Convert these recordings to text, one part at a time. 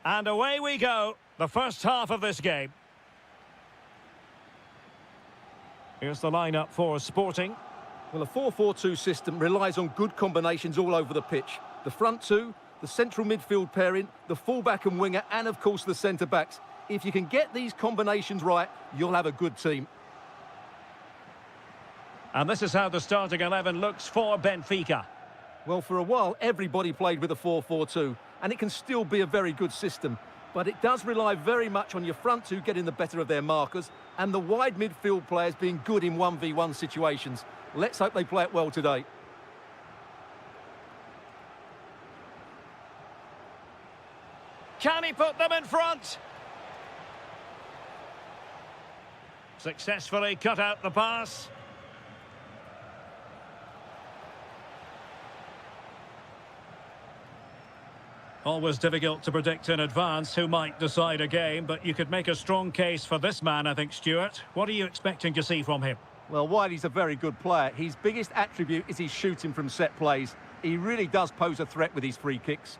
And away we go, the first half of this game. Here's the lineup for Sporting. Well, a 4-4-2 system relies on good combinations all over the pitch. The front two, the central midfield pairing, the fullback and winger, and of course the centre-backs. If you can get these combinations right, you'll have a good team. And this is how the starting 11 looks for Benfica. Well, for a while, everybody played with a 4-4-2, and it can still be a very good system. But it does rely very much on your front two getting the better of their markers and the wide midfield players being good in 1v1 situations. Let's hope they play it well today. Can he put them in front? Successfully cut out the pass. Always difficult to predict in advance who might decide a game, but you could make a strong case for this man, I think, Stuart. What are you expecting to see from him? Well, while he's a very good player, his biggest attribute is his shooting from set plays. He really does pose a threat with his free kicks.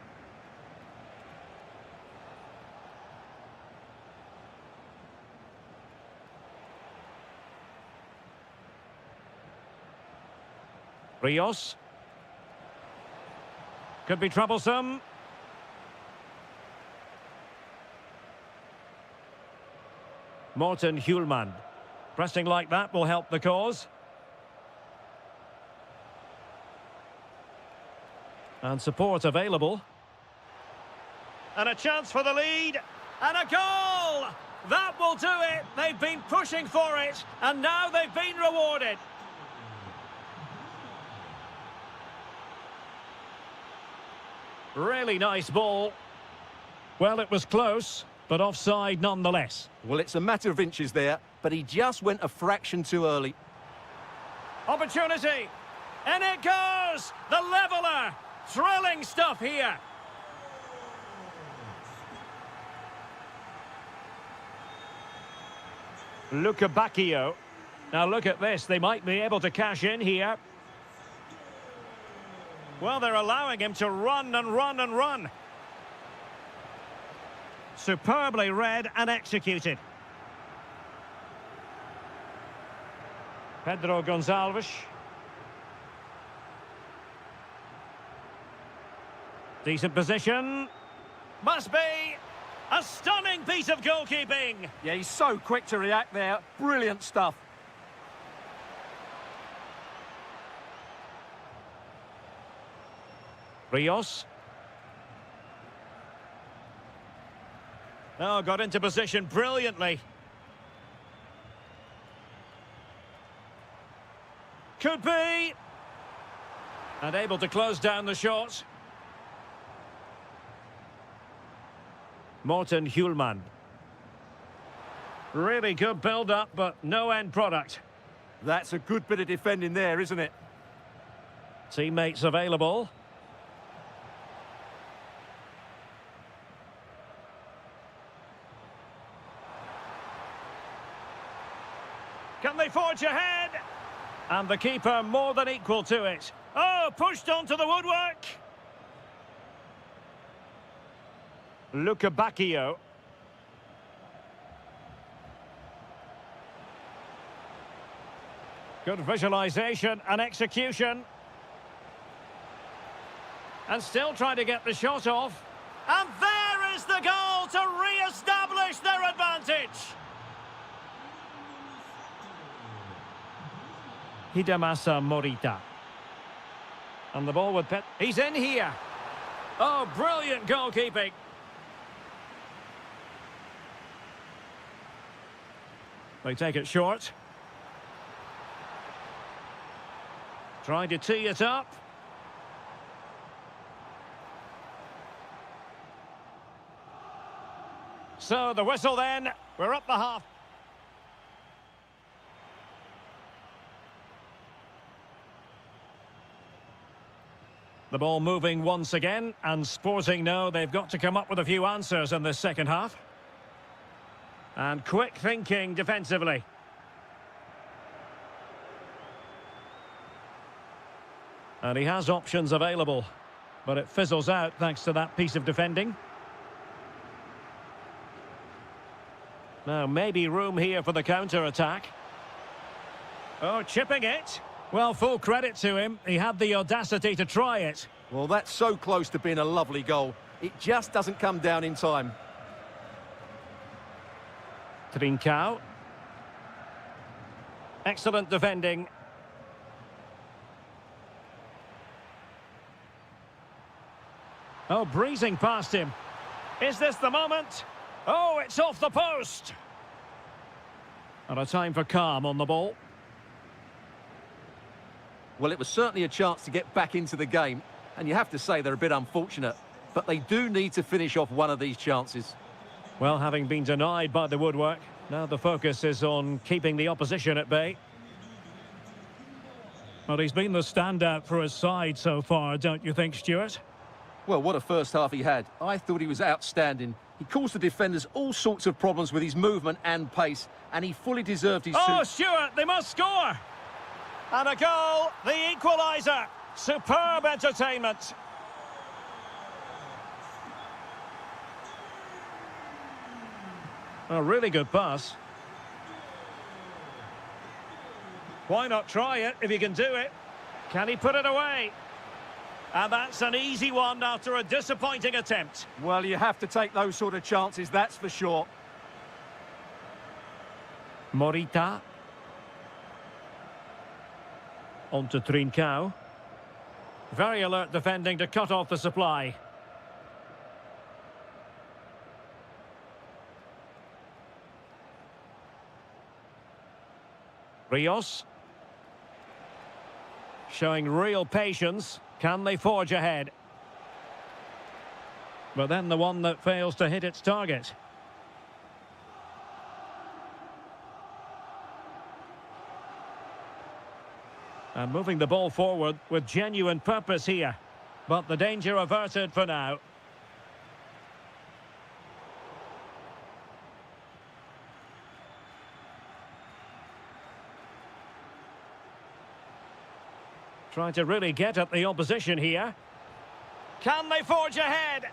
Rios. Could be troublesome. Morten Hjulmand. Pressing like that will help the cause. And support available. And a chance for the lead. And a goal! That will do it. They've been pushing for it. And now they've been rewarded. Really nice ball. Well, it was close, but offside nonetheless. Well, it's a matter of inches there, but he just went a fraction too early. Opportunity. And it goes! The leveller! Thrilling stuff here. Luca Bacchio. Now look at this. They might be able to cash in here. Well, they're allowing him to run and run and run. Superbly read and executed. Pedro Gonçalves. Decent position. Must be a stunning piece of goalkeeping. Yeah, he's so quick to react there. Brilliant stuff. Rios. Oh, got into position brilliantly. Could be. And able to close down the shot. Morten Hjulmand. Really good build-up, but no end product. That's a good bit of defending there, isn't it? Teammates available. Can they forge ahead? And the keeper more than equal to it. Oh, pushed onto the woodwork. Luca Bacchio. Good visualization and execution. And still trying to get the shot off. And there is the goal to re-establish their advantage. Hidemasa Morita. And the ball with Pet. He's in here. Oh, brilliant goalkeeping. They take it short. Trying to tee it up. So the whistle then. We're up the half. The ball moving once again, and Sporting know they've got to come up with a few answers in this second half. And quick thinking defensively. And he has options available, but it fizzles out thanks to that piece of defending. Now, maybe room here for the counter-attack. Oh, chipping it. Well, full credit to him. He had the audacity to try it. Well, that's so close to being a lovely goal. It just doesn't come down in time. Trincao. Excellent defending. Oh, breezing past him. Is this the moment? Oh, it's off the post. And a time for calm on the ball. Well, it was certainly a chance to get back into the game, and you have to say they're a bit unfortunate, but they do need to finish off one of these chances. Well, having been denied by the woodwork, now the focus is on keeping the opposition at bay. Well, he's been the standout for his side so far, don't you think, Stuart? Well, what a first half he had. I thought he was outstanding. He caused the defenders all sorts of problems with his movement and pace, and he fully deserved his... Oh, Stuart, they must score! And a goal, the equaliser. Superb entertainment. A really good pass. Why not try it if he can do it? Can he put it away? And that's an easy one after a disappointing attempt. Well, you have to take those sort of chances, that's for sure. Morita. On to Trincao. Very alert defending to cut off the supply. Rios. Showing real patience. Can they forge ahead? But then the one that fails to hit its target. And moving the ball forward with genuine purpose here. But the danger averted for now. Trying to really get at the opposition here. Can they forge ahead?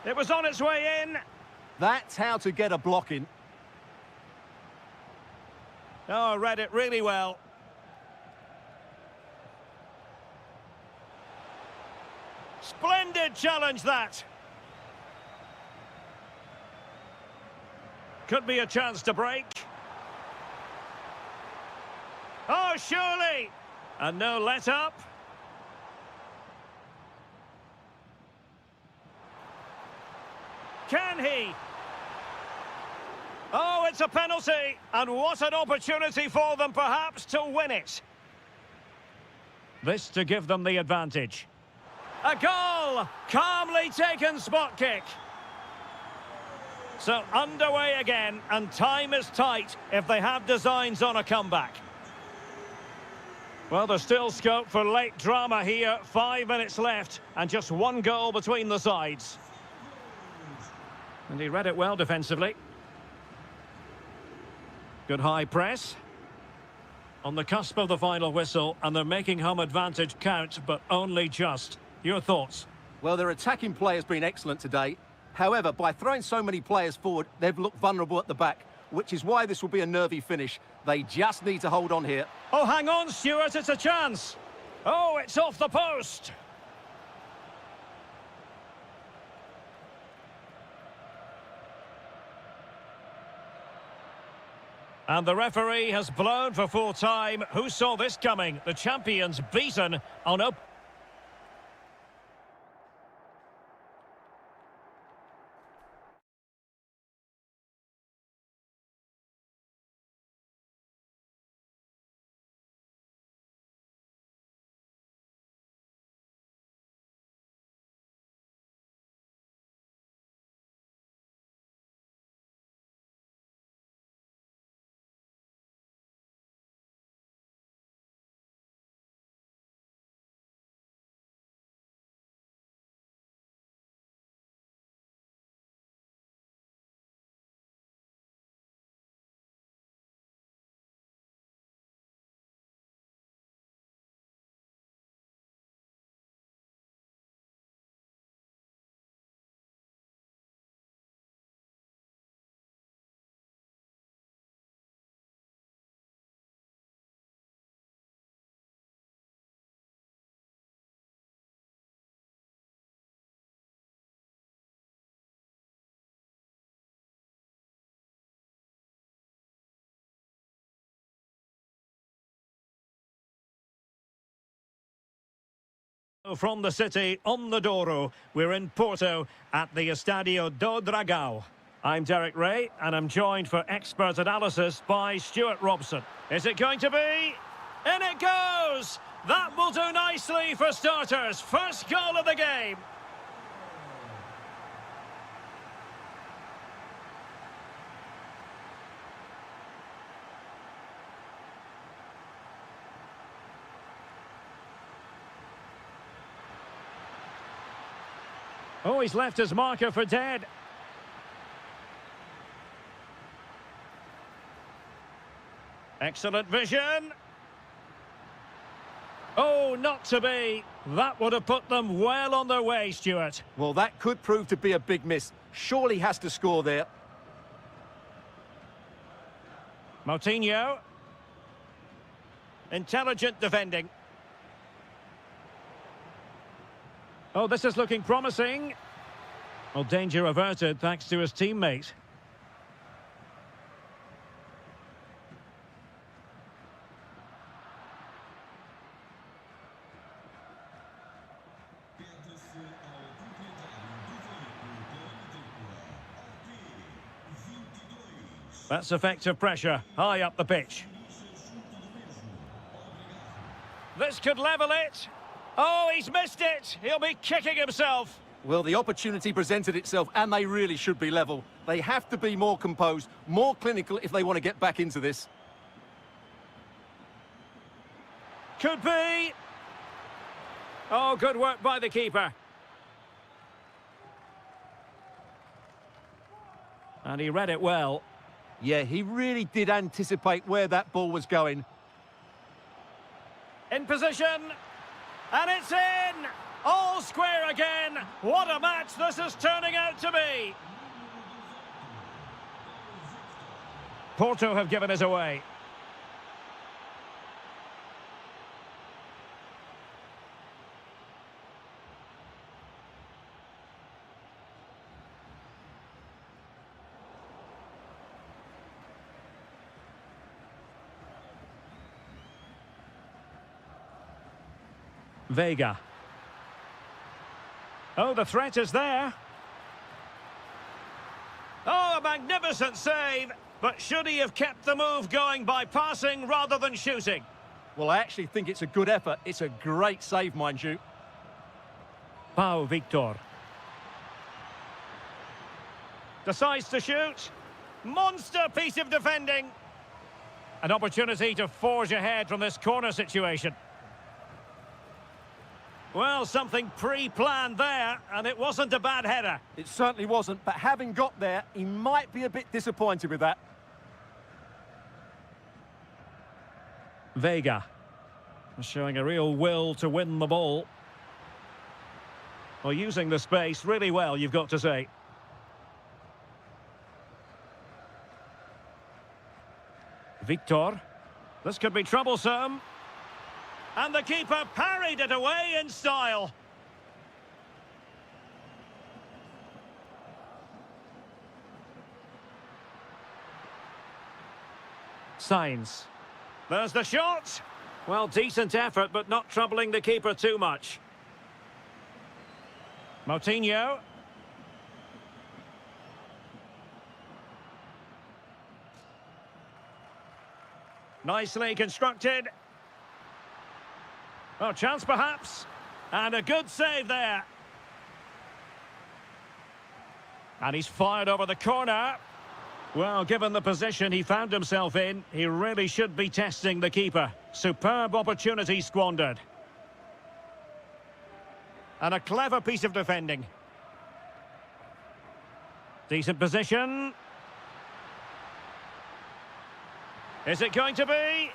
It was on its way in. That's how to get a block in. Oh, read it really well. Splendid challenge, that. Could be a chance to break. Oh, surely! And no let-up. Can he? Oh, it's a penalty. And what an opportunity for them, perhaps, to win it. This to give them the advantage. A goal! Calmly taken spot kick. So underway again, and time is tight if they have designs on a comeback. Well, there's still scope for late drama here. 5 minutes left, and just one goal between the sides. And he read it well defensively. Good high press. On the cusp of the final whistle, and they're making home advantage count, but only just. Your thoughts? Well, their attacking play has been excellent today. However, by throwing so many players forward, they've looked vulnerable at the back, which is why this will be a nervy finish. They just need to hold on here. Oh, hang on, Stuart, it's a chance. Oh, it's off the post. And the referee has blown for full time. Who saw this coming? The champions beaten on open. From the city on the Douro, we're in Porto at the Estadio do Dragão. I'm Derek Ray, and I'm joined for expert analysis by Stuart Robson. Is it going to be? In it goes! That will do nicely for starters. First goal of the game. Oh, he's left his marker for dead. Excellent vision. Oh, not to be. That would have put them well on their way, Stuart. Well, that could prove to be a big miss. Surely has to score there. Moutinho. Intelligent defending. Oh, this is looking promising. Well, danger averted thanks to his teammate. That's effective pressure, high up the pitch. This could level it. Oh, he's missed it. He'll be kicking himself. Well, the opportunity presented itself, and they really should be level. They have to be more composed, more clinical if they want to get back into this. Could be. Oh, good work by the keeper. And he read it well. Yeah, he really did anticipate where that ball was going. In position. And it's in! All square again! What a match this is turning out to be! Porto have given us away. Vega. Oh, the threat is there. Oh, a magnificent save. But should he have kept the move going by passing rather than shooting? Well, I actually think it's a good effort. It's a great save, mind you. Pau Victor. Decides to shoot. Monster piece of defending. An opportunity to forge ahead from this corner situation. Well, something pre-planned there, and it wasn't a bad header. It certainly wasn't, but having got there, he might be a bit disappointed with that. Vega. Showing a real will to win the ball. Well, using the space really well, you've got to say. Victor. This could be troublesome. And the keeper parried it away in style. Signs. There's the shot. Well, decent effort, but not troubling the keeper too much. Moutinho. Nicely constructed. Oh, chance perhaps. And a good save there. And he's fired over the corner. Well, given the position he found himself in, he really should be testing the keeper. Superb opportunity squandered. And a clever piece of defending. Decent position. Is it going to be?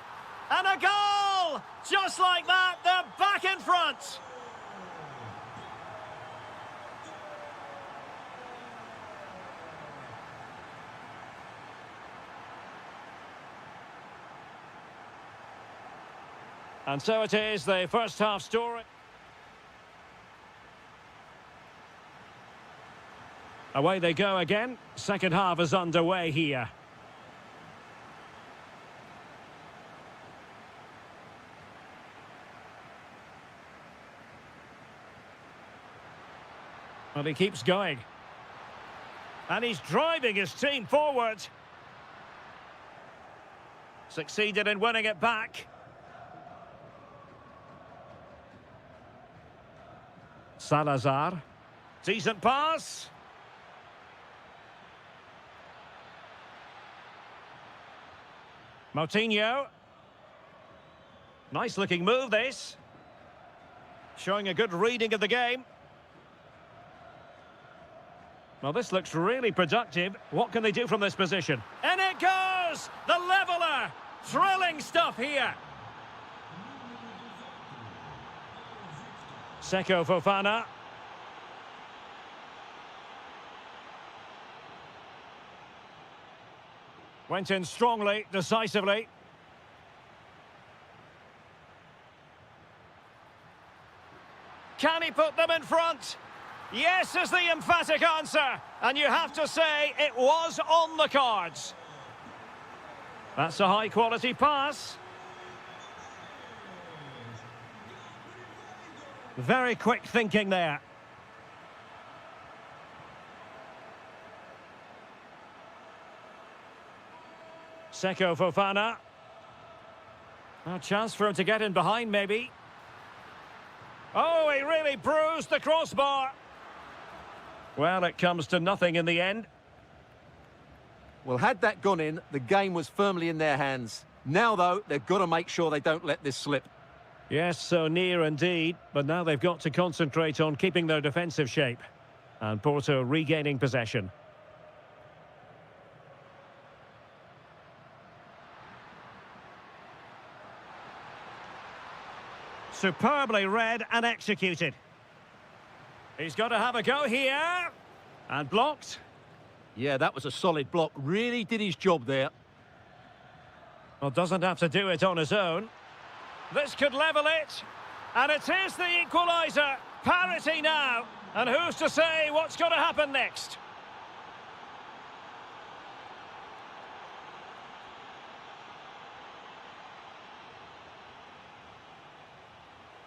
And a goal! Just like that, they're back in front. And so it is, the first half story. Away they go again. Second half is underway here. And he keeps going. And he's driving his team forward. Succeeded in winning it back. Salazar. Decent pass. Moutinho. Nice looking move, this. Showing a good reading of the game. Well, this looks really productive. What can they do from this position? And it goes! The leveller! Thrilling stuff here. Seko Fofana. Went in strongly, decisively. Can he put them in front? Yes is the emphatic answer. And you have to say it was on the cards. That's a high-quality pass. Very quick thinking there. Seko Fofana. A chance for him to get in behind, maybe. Oh, he really bruised the crossbar. Well, it comes to nothing in the end. Well, had that gone in, the game was firmly in their hands. Now, though, they've got to make sure they don't let this slip. Yes, so near indeed, but now they've got to concentrate on keeping their defensive shape. And Porto regaining possession. Superbly read and executed. He's got to have a go here. And blocked. Yeah, that was a solid block. Really did his job there. Well, doesn't have to do it on his own. This could level it. And it is the equaliser. Parity now. And who's to say what's going to happen next?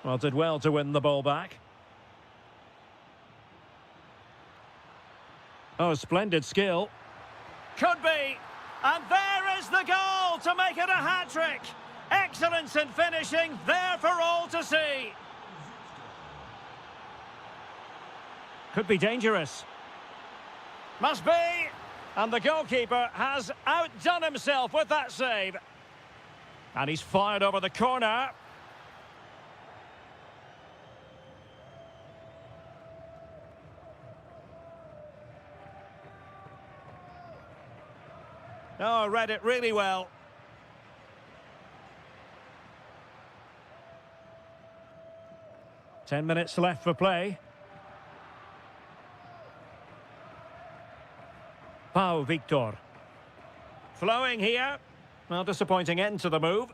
Well, did well to win the ball back. Oh, splendid skill. Could be. And there is the goal to make it a hat-trick. Excellence in finishing, there for all to see. Could be dangerous. Must be. And the goalkeeper has outdone himself with that save. And he's fired over the corner. Oh, read it really well. Ten minutes left for play. Pau Victor. Flowing here. Well, disappointing end to the move.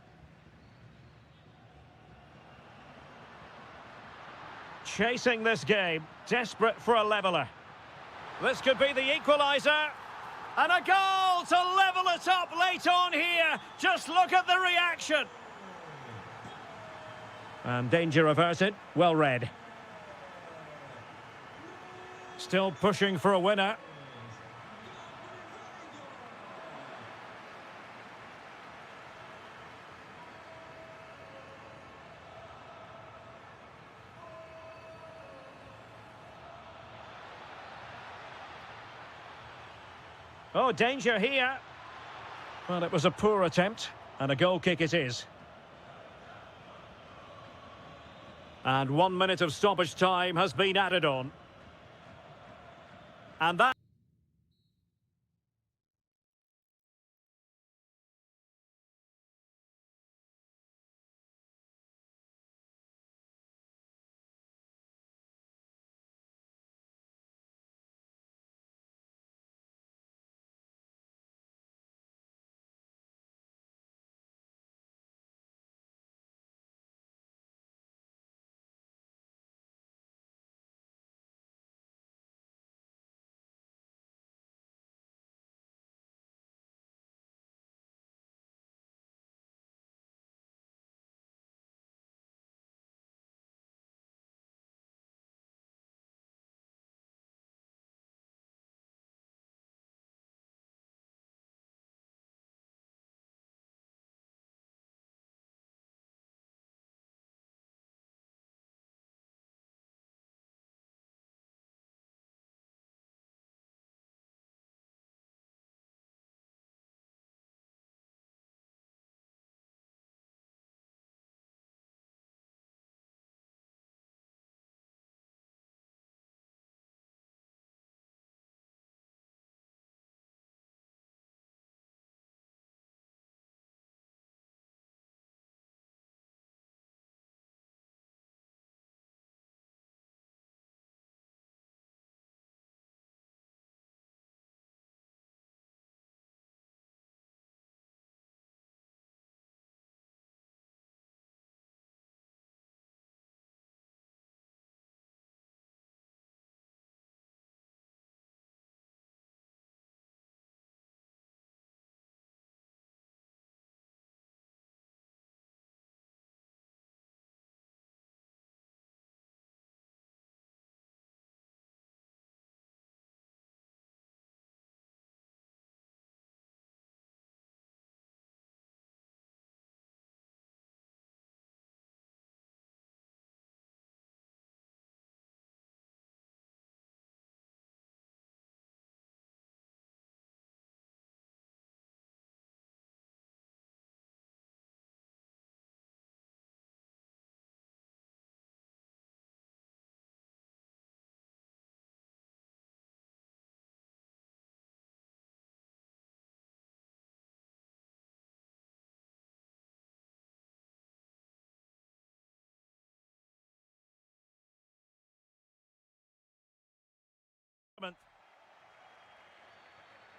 Chasing this game. Desperate for a leveller. This could be the equaliser. And a goal to level it up late on here. Just look at the reaction. And danger averted. Well read. Still pushing for a winner. Oh, danger here. Well, it was a poor attempt, and a goal kick it is. And 1 minute of stoppage time has been added on. And that...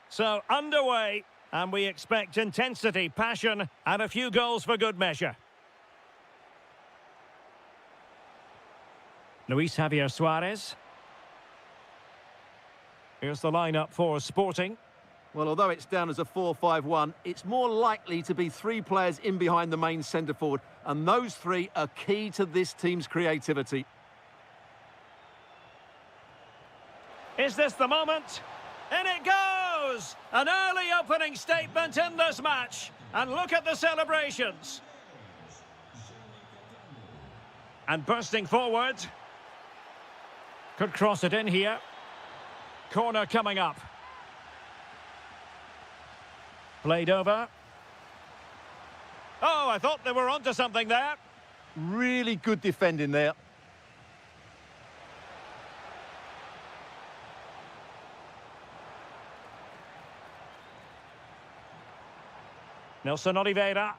So, underway, and we expect intensity, passion, and a few goals for good measure. Luis Javier Suarez. Here's the lineup for Sporting. Well, although it's down as a 4-5-1, it's more likely to be three players in behind the main centre forward, and those three are key to this team's creativity. Is this the moment? In it goes! An early opening statement in this match. And look at the celebrations. And bursting forward. Could cross it in here. Corner coming up. Played over. Oh, I thought they were onto something there. Really good defending there. Nelson Oliveira.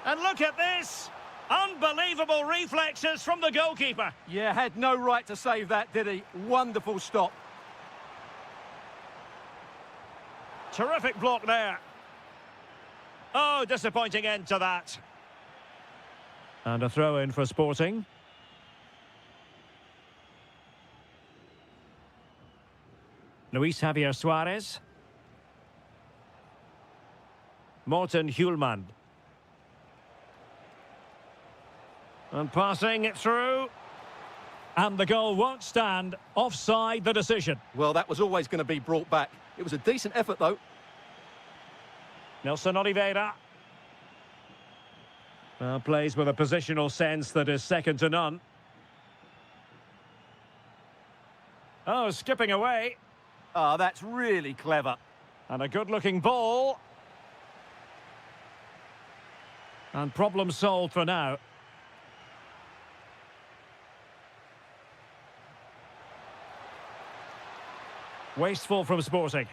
And look at this! Unbelievable reflexes from the goalkeeper. Yeah, had no right to save that, did he? Wonderful stop. Terrific block there. Oh, disappointing end to that. And a throw-in for Sporting. Luis Javier Suarez. Morten Hjulmand. And passing it through. And the goal won't stand. Offside the decision. Well, that was always going to be brought back. It was a decent effort, though. Nelson Oliveira. Well, plays with a positional sense that is second to none. Oh, skipping away. Oh, that's really clever. And a good-looking ball. And problem solved for now. Wasteful from Sporting.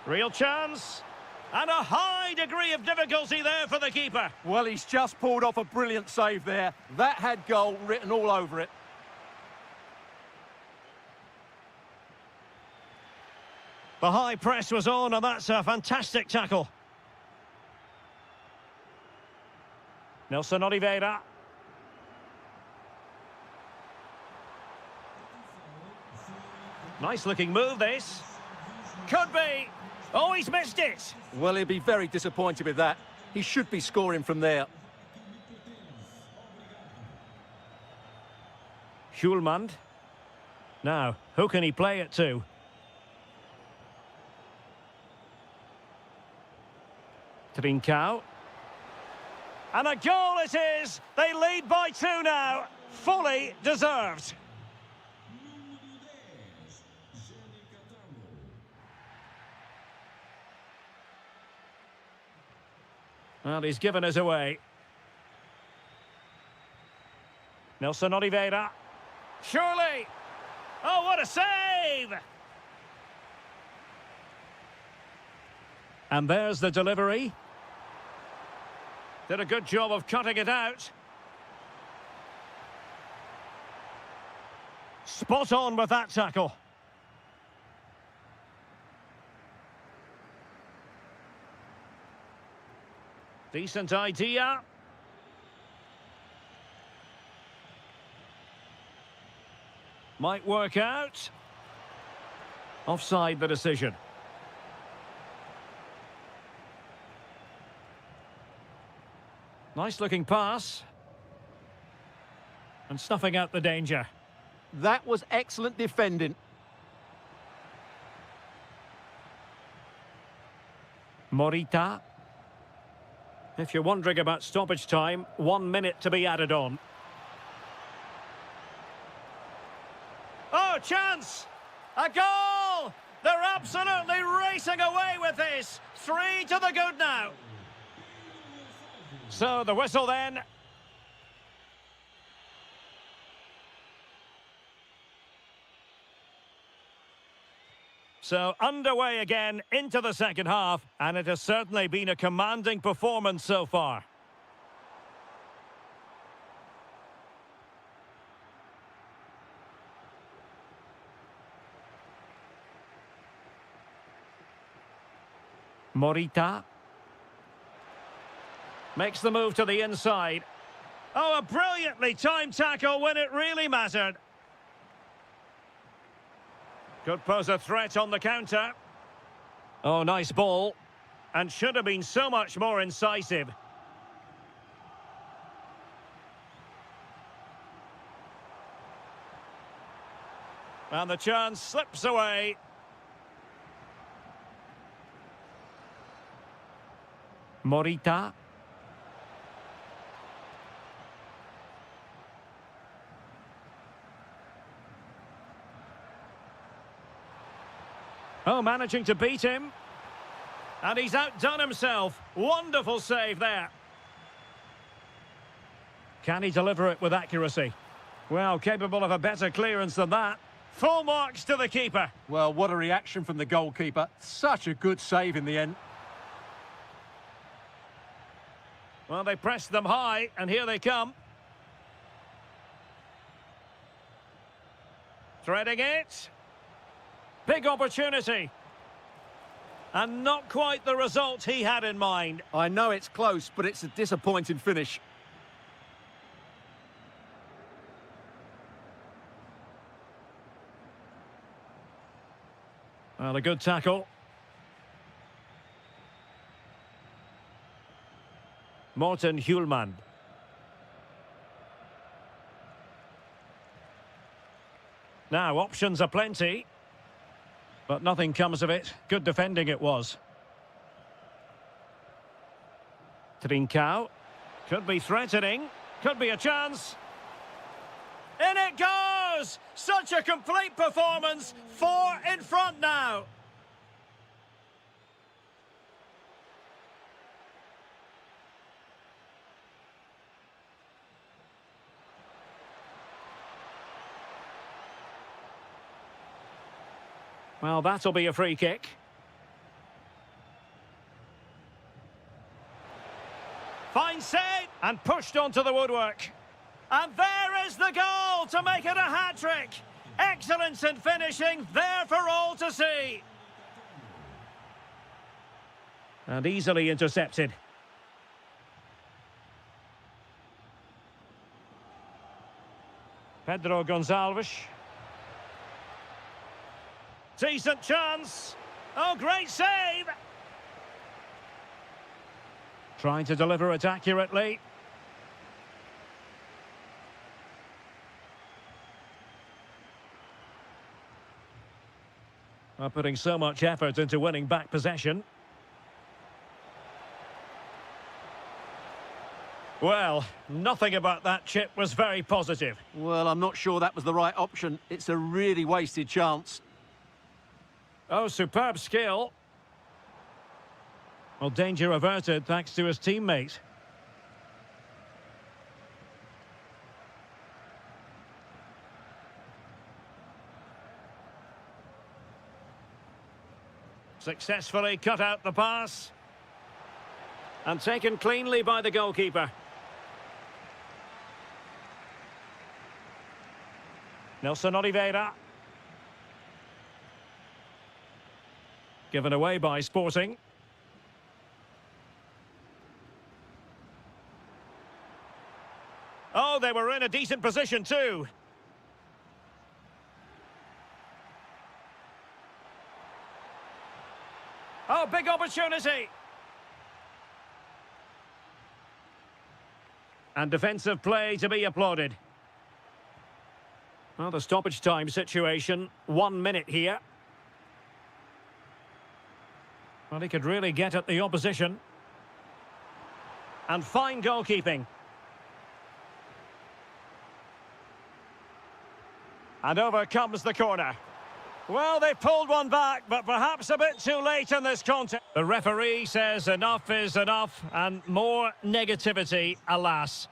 Real chance. And a high degree of difficulty there for the keeper. Well, he's just pulled off a brilliant save there. That had goal written all over it. The high press was on, and that's a fantastic tackle. Nelson Oliveira. Nice looking move, this. Could be. Oh, he's missed it. Well, he'll be very disappointed with that. He should be scoring from there. Hjulmand. Now, who can he play it to? Trincao. And a goal it is! They lead by 2 now. Fully deserved. Well, he's given us away. Nelson Oliveira. Surely! Oh, what a save! And there's the delivery. Did a good job of cutting it out. Spot on with that tackle. Decent idea. Might work out. Offside the decision. Nice looking pass. And snuffing out the danger. That was excellent defending. Morita. If you're wondering about stoppage time, 1 minute to be added on. Oh, chance! A goal! They're absolutely racing away with this. 3 to the good now. So the whistle then. So underway again into the second half, and it has certainly been a commanding performance so far. Morita makes the move to the inside. Oh, a brilliantly timed tackle when it really mattered. Could pose a threat on the counter. Oh, nice ball. And should have been so much more incisive. And the chance slips away. Morita. Oh, managing to beat him. And he's outdone himself. Wonderful save there. Can he deliver it with accuracy? Well, capable of a better clearance than that. Full marks to the keeper. Well, what a reaction from the goalkeeper. Such a good save in the end. Well, they pressed them high, and here they come. Threading it. Big opportunity. And not quite the result he had in mind. I know it's close, but it's a disappointing finish. Well, a good tackle. Morten Hjulmand. Now, options are plenty. But nothing comes of it. Good defending it was. Trincao. Could be threatening. Could be a chance. In it goes! Such a complete performance. 4 in front now. Well, that'll be a free kick. Fine save and pushed onto the woodwork. And there is the goal to make it a hat-trick. Excellence in finishing, there for all to see. And easily intercepted. Pedro Gonçalves. Decent chance. Oh, great save. Trying to deliver it accurately. Putting so much effort into winning back possession. Well, nothing about that chip was very positive. Well, I'm not sure that was the right option. It's a really wasted chance. Oh, superb skill. Well, danger averted thanks to his teammate. Successfully cut out the pass. And taken cleanly by the goalkeeper. Nelson Oliveira. Given away by Sporting. Oh, they were in a decent position too. Oh, big opportunity. And defensive play to be applauded. Well, the stoppage time situation, 1 minute here. Well, he could really get at the opposition. And fine goalkeeping. And over comes the corner. Well, they pulled one back, but perhaps a bit too late in this contest. The referee says enough is enough, and more negativity, alas.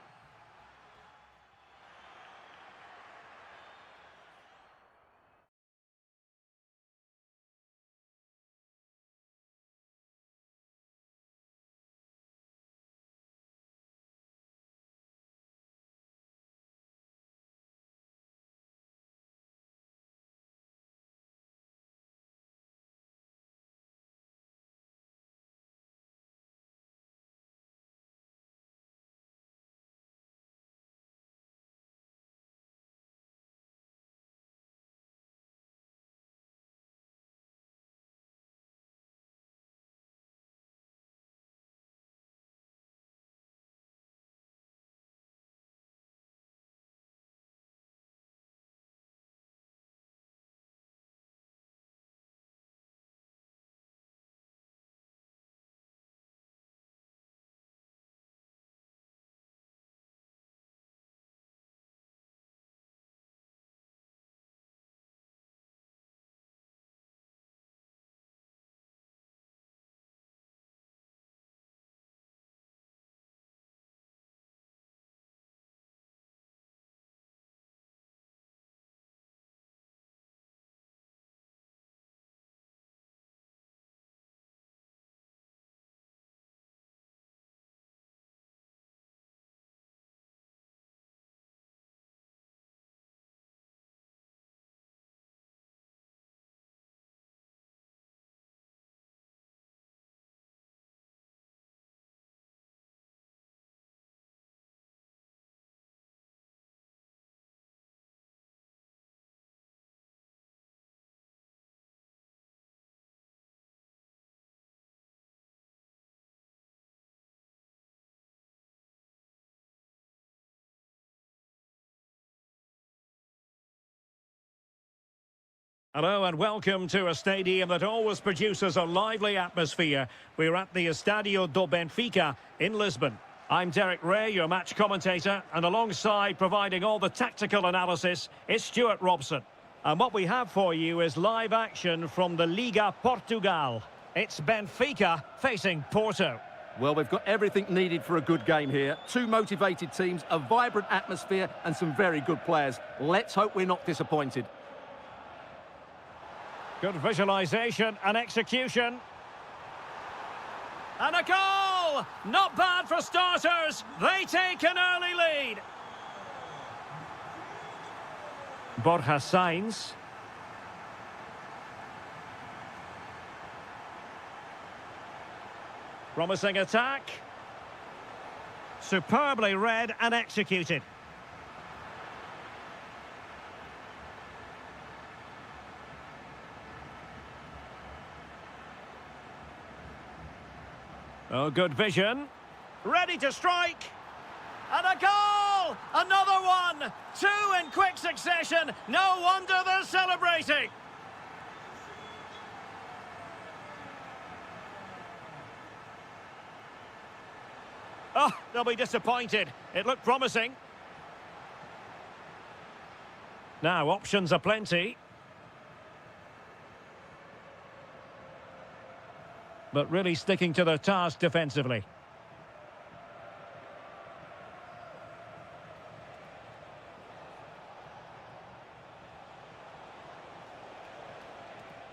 Hello and welcome to a stadium that always produces a lively atmosphere. We're at the Estadio do Benfica in Lisbon. I'm Derek Ray, your match commentator, and alongside providing all the tactical analysis is Stuart Robson. And what we have for you is live action from the Liga Portugal. It's Benfica facing Porto. Well, we've got everything needed for a good game here. Two motivated teams, a vibrant atmosphere and some very good players. Let's hope we're not disappointed. Good visualisation and execution. And a goal! Not bad for starters. They take an early lead. Borja Sainz. Promising attack. Superbly read and executed. Oh, good vision. Ready to strike. And a goal! Another one! Two in quick succession. No wonder they're celebrating. Oh, they'll be disappointed. It looked promising. Now, options are plenty. But really sticking to their task defensively.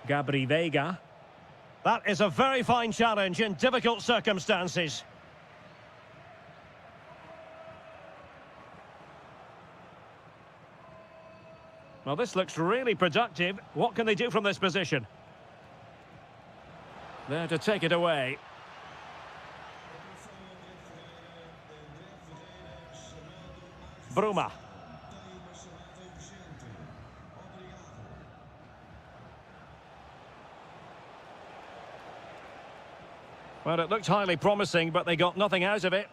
Gabri Veiga. That is a very fine challenge in difficult circumstances. Well, this looks really productive. What can they do from this position? There to take it away. Bruma. Well, it looked highly promising, but they got nothing out of it.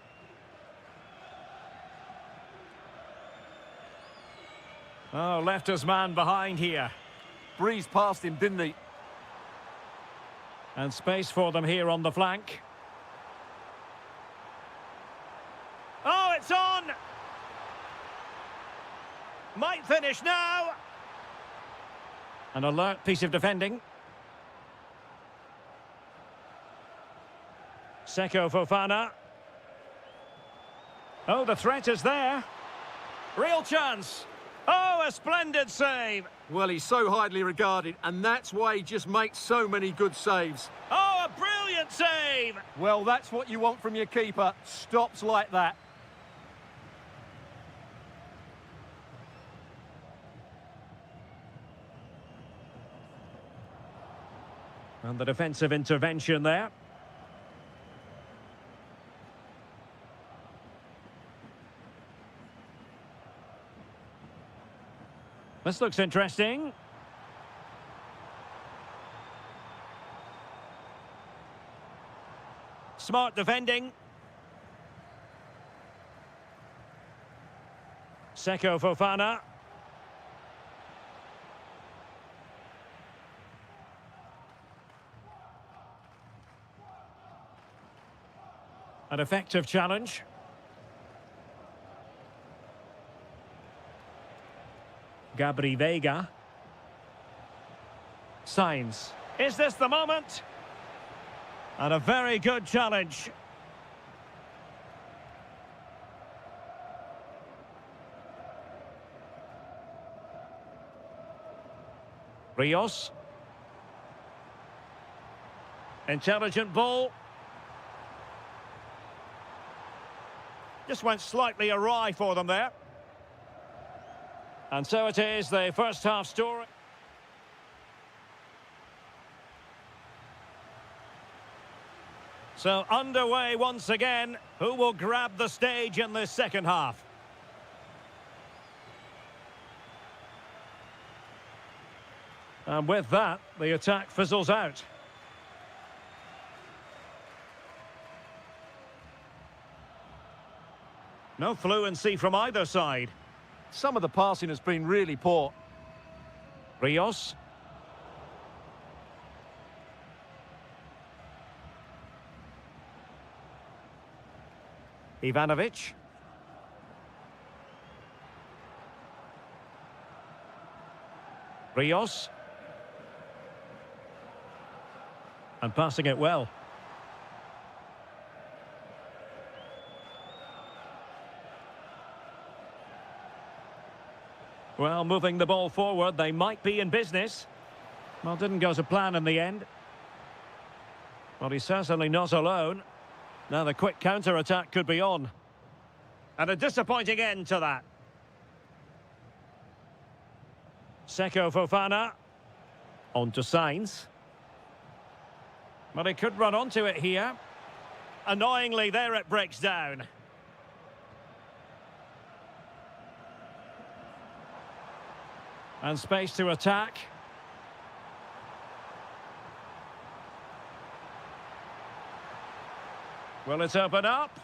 Oh, left his man behind here. Breezed past him, didn't he? And space for them here on the flank. Oh, it's on! Might finish now. An alert piece of defending. Seko Fofana. Oh, the threat is there. Real chance. Oh, a splendid save. Well, he's so highly regarded, and that's why he just makes so many good saves. Oh, a brilliant save. Well, that's what you want from your keeper. Stops like that. And the defensive intervention there. This looks interesting. Smart defending. Seko Fofana. An effective challenge. Gabri Veiga. Sainz. Is this the moment? And a very good challenge. Rios. Intelligent ball. Just went slightly awry for them there. And so it is, the first half story. So underway once again. Who will grab the stage in this second half? And with that, the attack fizzles out. No fluency from either side. Some of the passing has been really poor. Rios. Ivanovic. Rios. And passing it well. Well, moving the ball forward, they might be in business. Well, didn't go to plan in the end. Well, he's certainly not alone. Now the quick counter-attack could be on. And a disappointing end to that. Seko Fofana. On to Sainz. But he could run onto it here. Annoyingly, there it breaks down. And space to attack. Will it open up?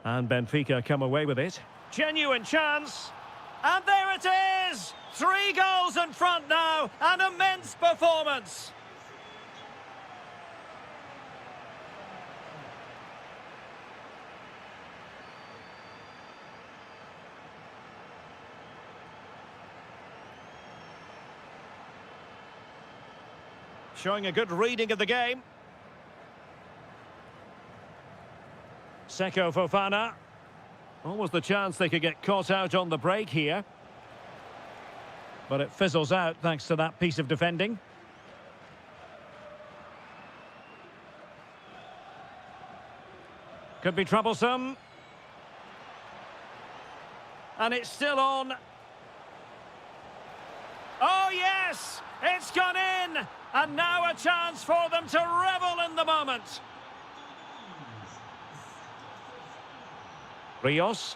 And Benfica come away with it. Genuine chance. And there it is! 3 goals in front now. An immense performance. Showing a good reading of the game. Seko Fofana. Almost the chance they could get caught out on the break here. But it fizzles out thanks to that piece of defending. Could be troublesome. And it's still on. Oh yes! It's gone in! And now a chance for them to revel in the moment. Rios.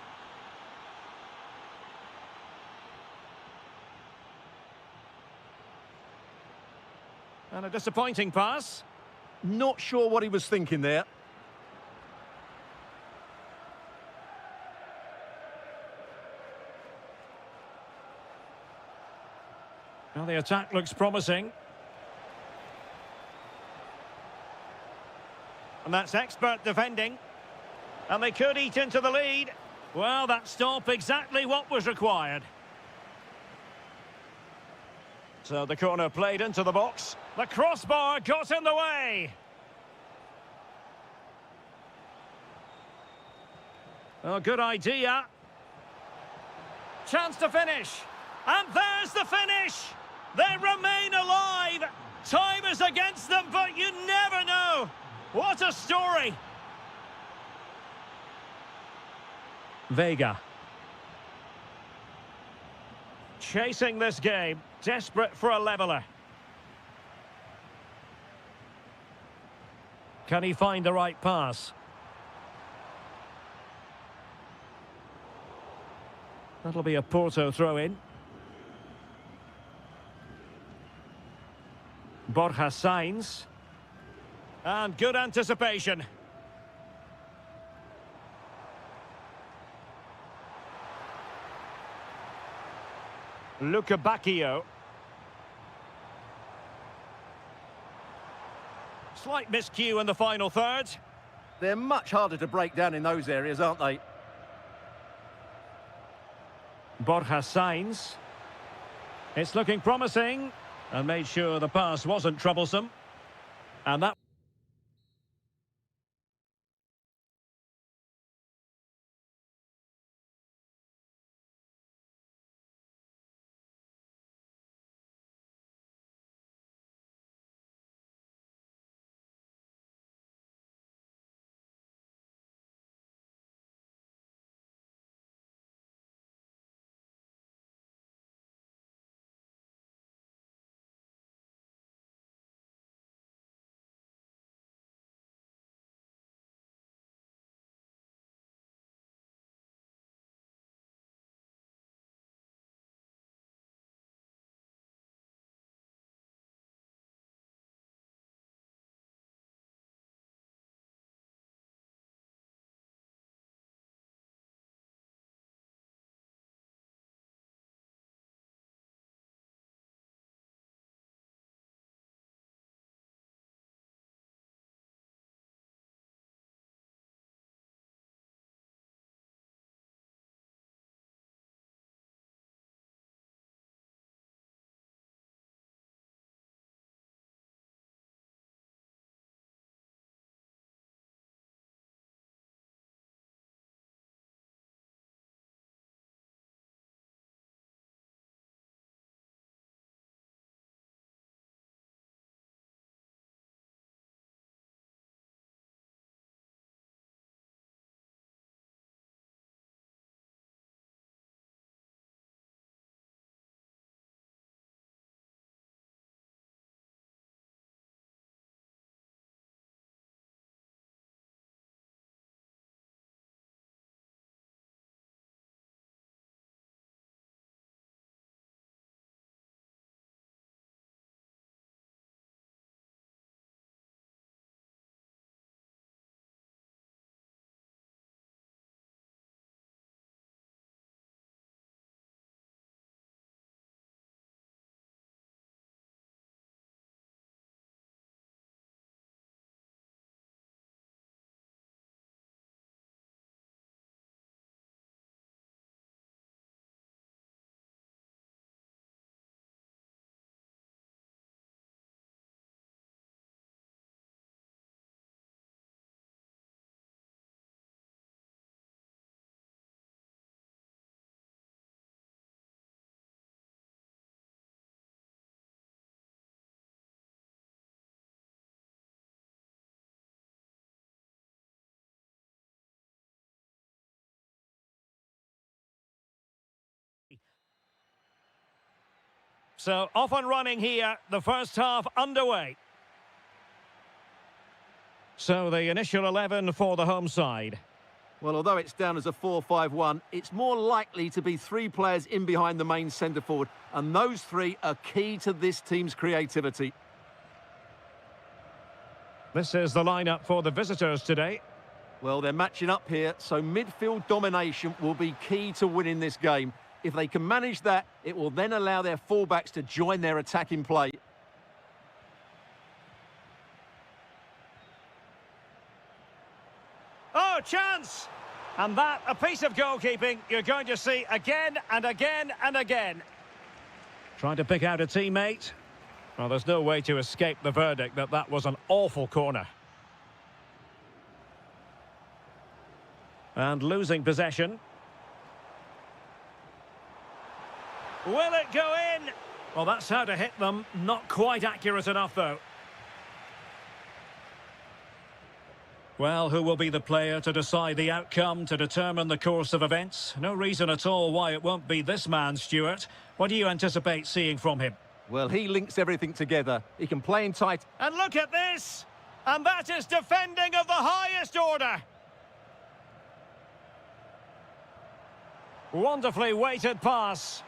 And a disappointing pass. Not sure what he was thinking there. Well, the attack looks promising. And that's expert defending. And they could eat into the lead. Well, that stop exactly what was required. So the corner played into the box. The crossbar got in the way. Oh, good idea. Chance to finish. And there's the finish. They remain alive. Time is against them, but you never know. What a story! Vega. Chasing this game, desperate for a leveller. Can he find the right pass? That'll be a Porto throw-in. Borja Sainz. And good anticipation. Luca Bacchio. Slight miscue in the final third. They're much harder to break down in those areas, aren't they? Borja Sainz. It's looking promising. And made sure the pass wasn't troublesome. And that So off and running here, the first half underway. So the initial 11 for the home side. Well, although it's down as a 4-5-1, it's more likely to be three players in behind the main centre forward, and those three are key to this team's creativity. This is the lineup for the visitors today. Well, they're matching up here, so midfield domination will be key to winning this game. If they can manage that, it will then allow their fullbacks to join their attacking play. Oh, chance! And that, a piece of goalkeeping you're going to see again and again and again. Trying to pick out a teammate. Well, there's no way to escape the verdict that that was an awful corner. And losing possession. Will it go in? Well, that's how to hit them. Not quite accurate enough, though. Well, who will be the player to decide the outcome, to determine the course of events? No reason at all why it won't be this man, Stuart. What do you anticipate seeing from him? Well, he links everything together. He can play in tight. And look at this! And that is defending of the highest order. Wonderfully weighted pass.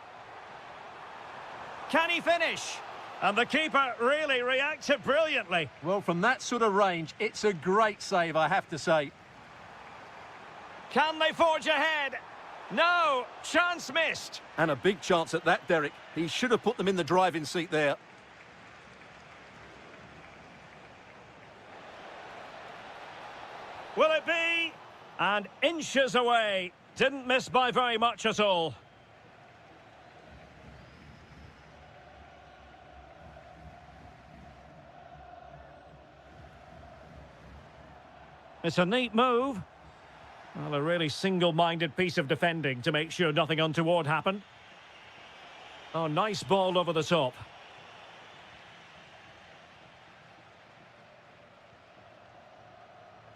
Can he finish? And the keeper really reacted brilliantly. Well, from that sort of range, it's a great save, I have to say. Can they forge ahead? No, chance missed. And a big chance at that, Derek. He should have put them in the driving seat there. Will it be? And inches away. Didn't miss by very much at all. It's a neat move. Well, a really single-minded piece of defending to make sure nothing untoward happened. Oh, nice ball over the top.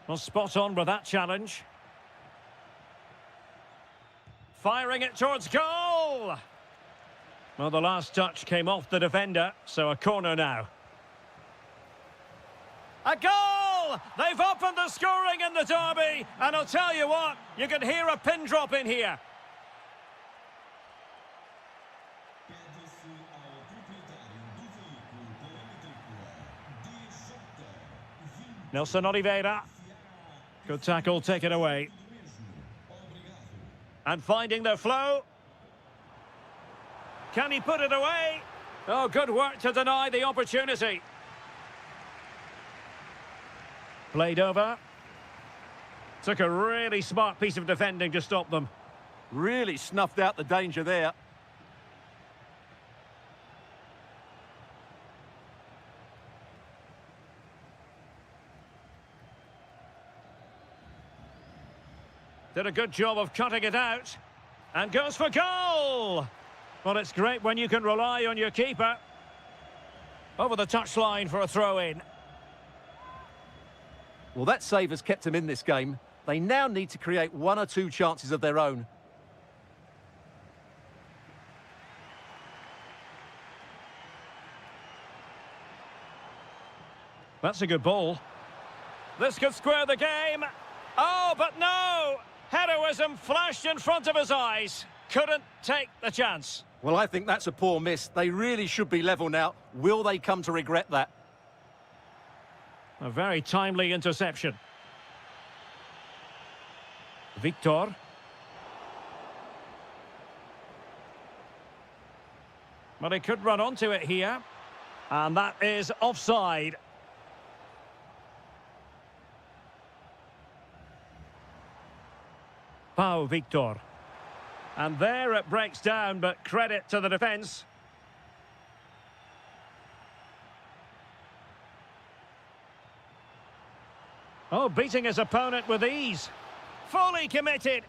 Well, spot on with that challenge. Firing it towards goal! Well, the last touch came off the defender, so a corner now. A goal! They've opened the scoring in the derby, and I'll tell you what, you can hear a pin drop in here. Nelson Oliveira. Good tackle, take it away. And finding their flow. Can he put it away? Oh, good work to deny the opportunity. Played over. Took a really smart piece of defending to stop them. Really snuffed out the danger there. Did a good job of cutting it out. And goes for goal! Well, it's great when you can rely on your keeper. Over the touchline for a throw-in. Well, that save has kept them in this game. They now need to create one or two chances of their own. That's a good ball. This could square the game. Oh, but no! Heroism flashed in front of his eyes. Couldn't take the chance. Well, I think that's a poor miss. They really should be level now. Will they come to regret that? A very timely interception. Victor. Well, he could run onto it here. And that is offside. Pau Victor. And there it breaks down, but credit to the defence. Oh, beating his opponent with ease. Fully committed.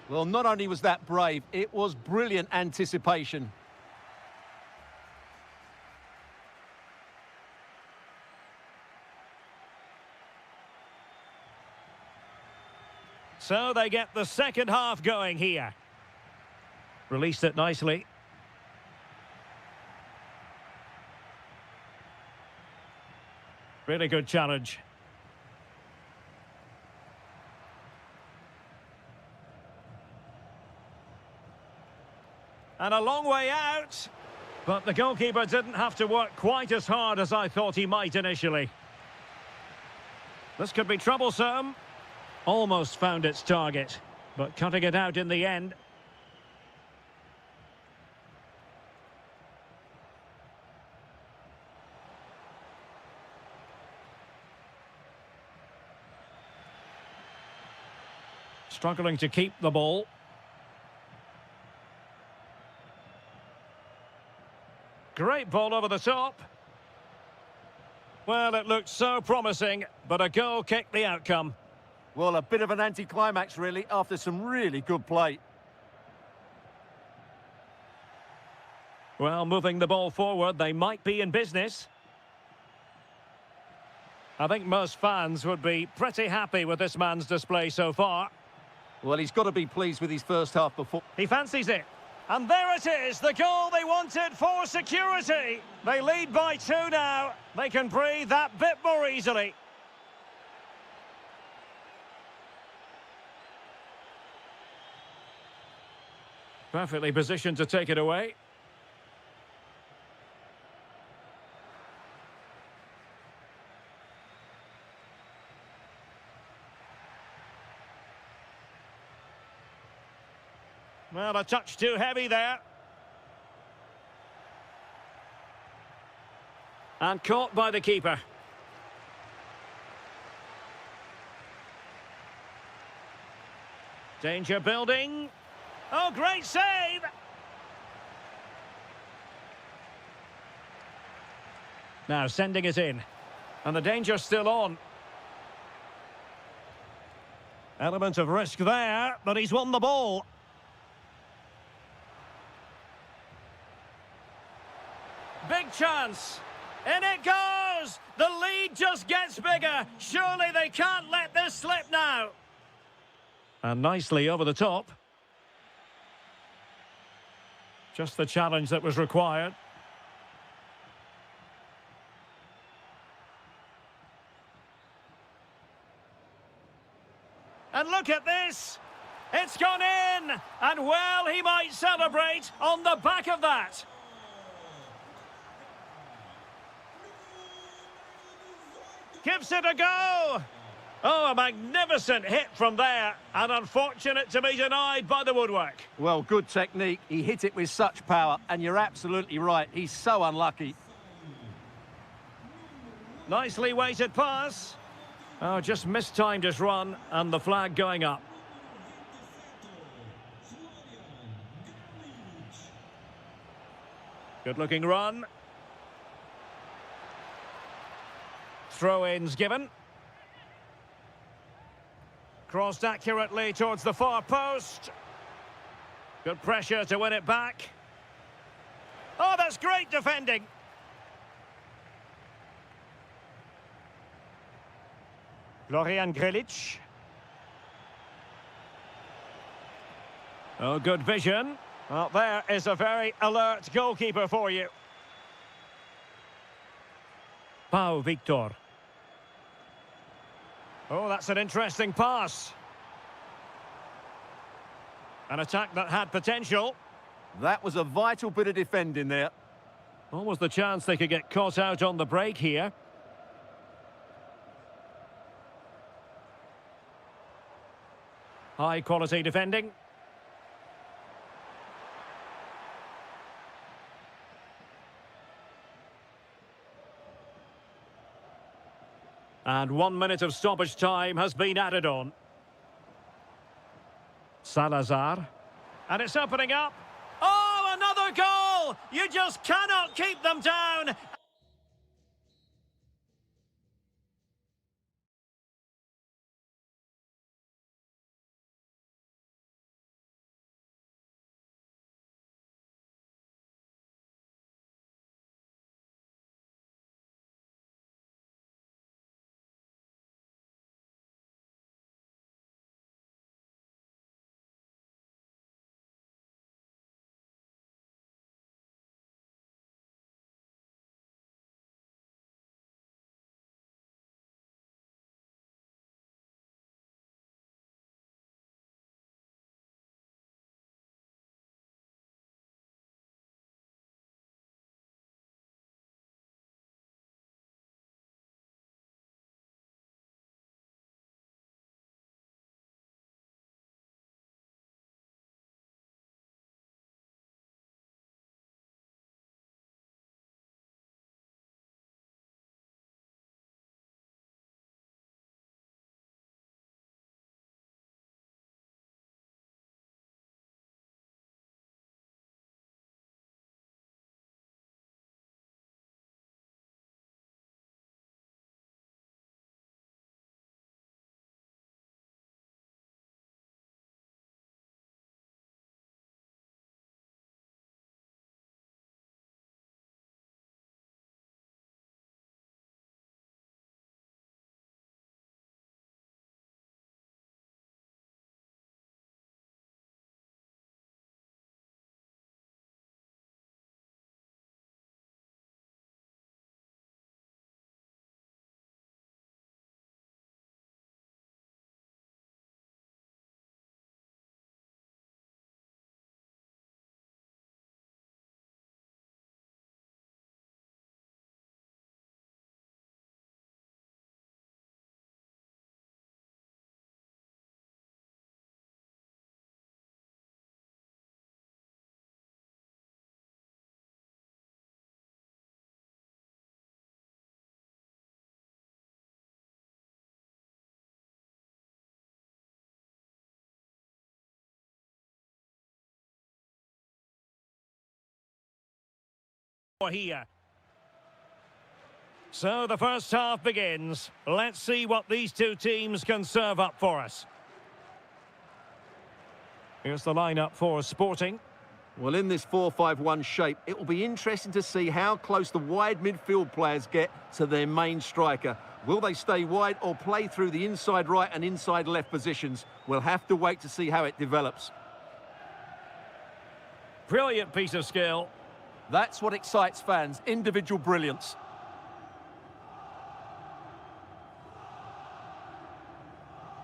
Well, not only was that brave, it was brilliant anticipation. So they get the second half going here. Released it nicely. Really good challenge. And a long way out. But the goalkeeper didn't have to work quite as hard as I thought he might initially. This could be troublesome. Almost found its target, but cutting it out in the end. Struggling to keep the ball. Great ball over the top. Well, it looked so promising, but a goal kicked the outcome. Well, a bit of an anticlimax, really, after some really good play. Well, moving the ball forward, they might be in business. I think most fans would be pretty happy with this man's display so far. Well, he's got to be pleased with his first half performance. He fancies it. And there it is, the goal they wanted for security. They lead by 2 now. They can breathe that bit more easily. Perfectly positioned to take it away. Well, a touch too heavy there. And caught by the keeper. Danger building. Oh, great save! Now sending it in. And the danger's still on. Element of risk there, but he's won the ball. Big chance. In it goes! The lead just gets bigger. Surely they can't let this slip now. And nicely over the top. Just the challenge that was required. And look at this! It's gone in! And well, he might celebrate on the back of that. Gives it a go! Oh, a magnificent hit from there, and unfortunate to be denied by the woodwork. Well, good technique. He hit it with such power, and you're absolutely right. He's so unlucky. Nicely weighted pass. Oh, just mistimed his run, and the flag going up. Good-looking run. Throw-ins given. Crossed accurately towards the far post. Good pressure to win it back. Oh, that's great defending. Florian Grilic. Oh, good vision. Well, there is a very alert goalkeeper for you. Pau Victor. Oh, that's an interesting pass. An attack that had potential. That was a vital bit of defending there. Almost the chance they could get caught out on the break here. High quality defending. And 1 minute of stoppage time has been added on. Salazar. And it's opening up. Oh, another goal! You just cannot keep them down. here. So the first half begins. Let's see what these two teams can serve up for us. Here's the lineup for Sporting. Well, in this 4-5-1 shape, it will be interesting to see how close the wide midfield players get to their main striker. Will they stay wide or play through the inside right and inside left positions? We'll have to wait to see how it develops. Brilliant piece of skill. That's what excites fans, individual brilliance.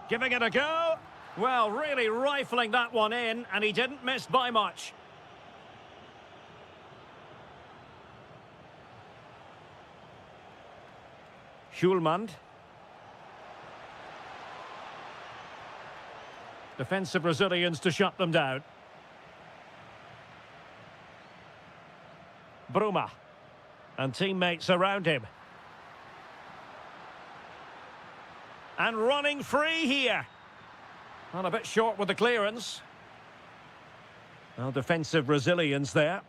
Giving it a go. Well, really rifling that one in, and he didn't miss by much. Schulmand. Defensive Brazilians to shut them down. Bruma. And teammates around him. And running free here. Well, a bit short with the clearance. Well, defensive Brazilians there.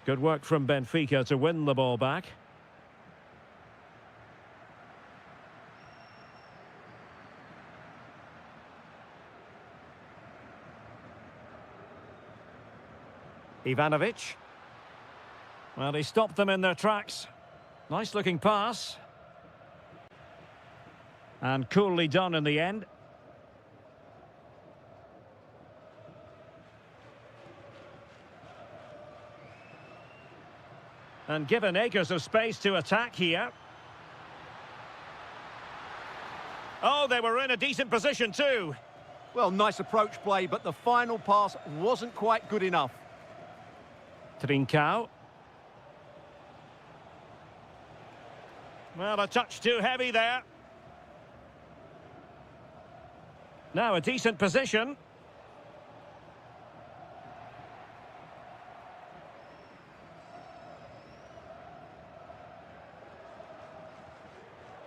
Good work from Benfica to win the ball back. Ivanovic. Well, he stopped them in their tracks. Nice looking pass. And coolly done in the end. And given acres of space to attack here. Oh, they were in a decent position too. Well, nice approach play, but the final pass wasn't quite good enough. Trincao. Well, a touch too heavy there. Now a decent position.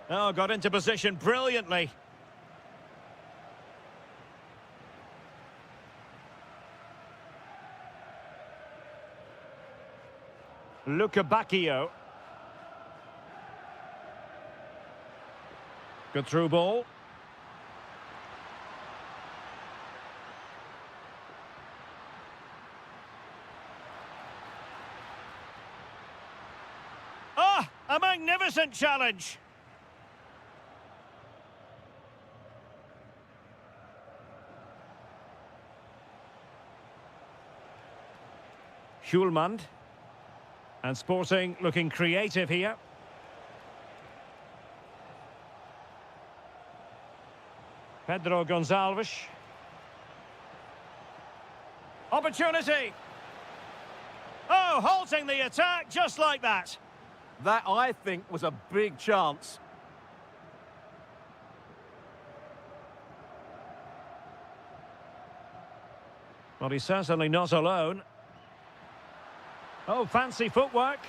Oh, got into position brilliantly. Luca Bacchio. Good through ball. Ah, a magnificent challenge. Schulmand. And Sporting looking creative here. Pedro Gonçalves. Opportunity. Oh, halting the attack just like that. That, I think, was a big chance. Well, he's certainly not alone. Oh, fancy footwork.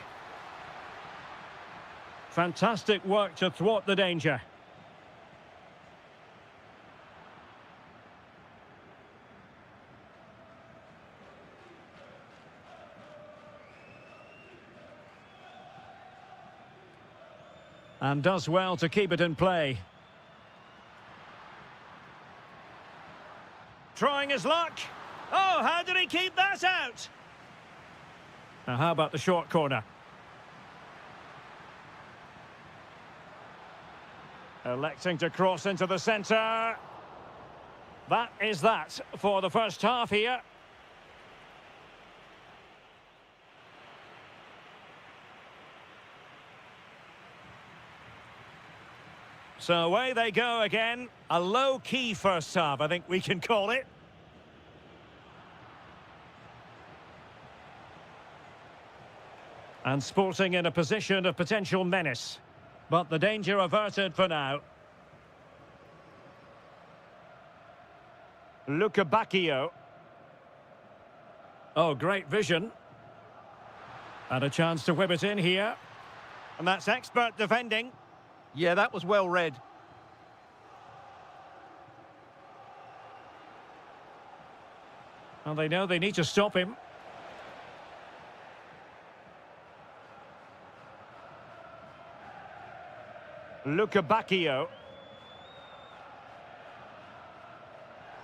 Fantastic work to thwart the danger. And does well to keep it in play. Trying his luck. Oh, how did he keep that out? Now, how about the short corner? Electing to cross into the centre. That is that for the first half here. So away they go again. A low-key first half, I think we can call it. And Sporting in a position of potential menace. But the danger averted for now. Luca Bacchio. Oh, great vision. And a chance to whip it in here. And that's expert defending. Yeah, that was well read. And they know they need to stop him. Bacchio.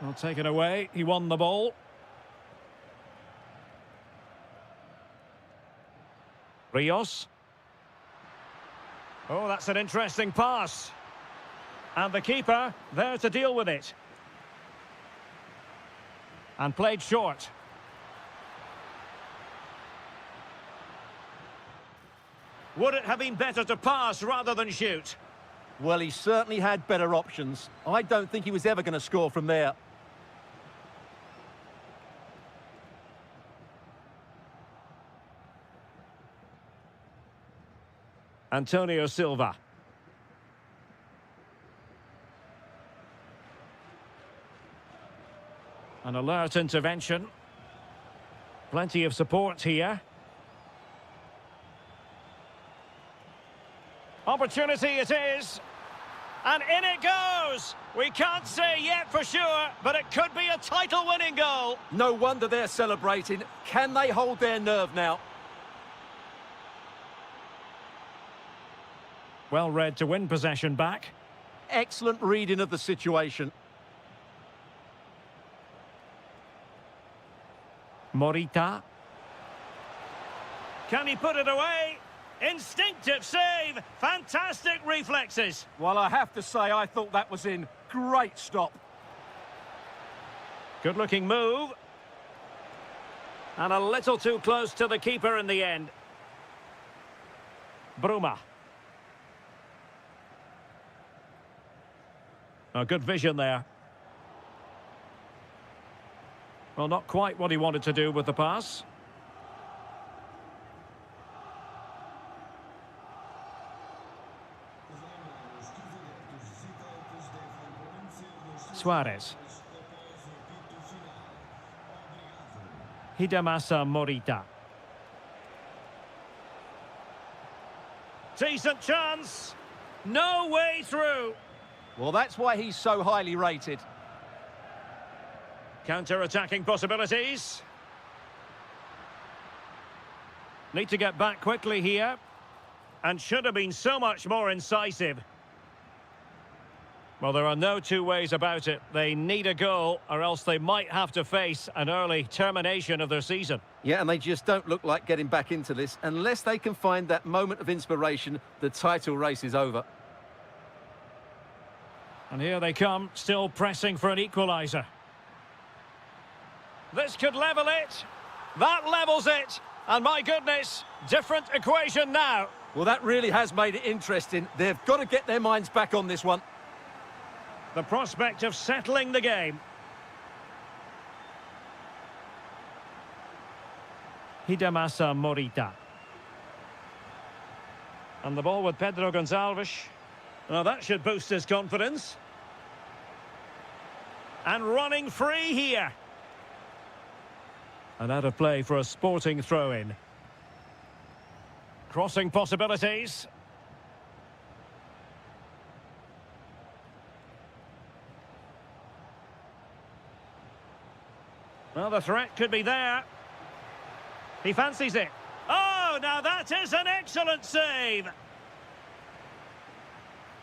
Well, taken away. He won the ball. Rios. Oh, that's an interesting pass. And the keeper there to deal with it. And played short. Would it have been better to pass rather than shoot? Well, he certainly had better options. I don't think he was ever going to score from there. Antonio Silva. An alert intervention. Plenty of support here. Opportunity it is. And in it goes. We can't say yet for sure, but it could be a title-winning goal. No wonder they're celebrating. Can they hold their nerve now? Well read to win possession back. Excellent reading of the situation. Morita. Can he put it away? Instinctive save. Fantastic reflexes. Well, I have to say, I thought that was in. Great stop. Good-looking move. And a little too close to the keeper in the end. Bruma. Oh, good vision there. Well, not quite what he wanted to do with the pass. Suarez. Hidemasa Morita. Decent chance. No way through. Well, that's why he's so highly rated. Counter-attacking possibilities. Need to get back quickly here. And should have been so much more incisive. Well, there are no two ways about it. They need a goal, or else they might have to face an early termination of their season. Yeah, and they just don't look like getting back into this. Unless they can find that moment of inspiration, the title race is over. And here they come, still pressing for an equaliser. This could level it. That levels it. And my goodness, different equation now. Well, that really has made it interesting. They've got to get their minds back on this one. The prospect of settling the game. Hidemasa Morita. And the ball with Pedro Gonçalves. Now that should boost his confidence. And running free here. And out of play for a Sporting throw-in. Crossing possibilities. Well, the threat could be there. He fancies it. Oh, now that is an excellent save.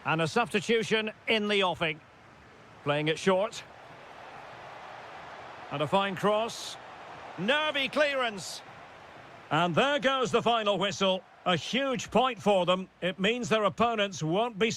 And a substitution in the offing. Playing it short. And a fine cross. Nervy clearance. And there goes the final whistle. A huge point for them. It means their opponents won't be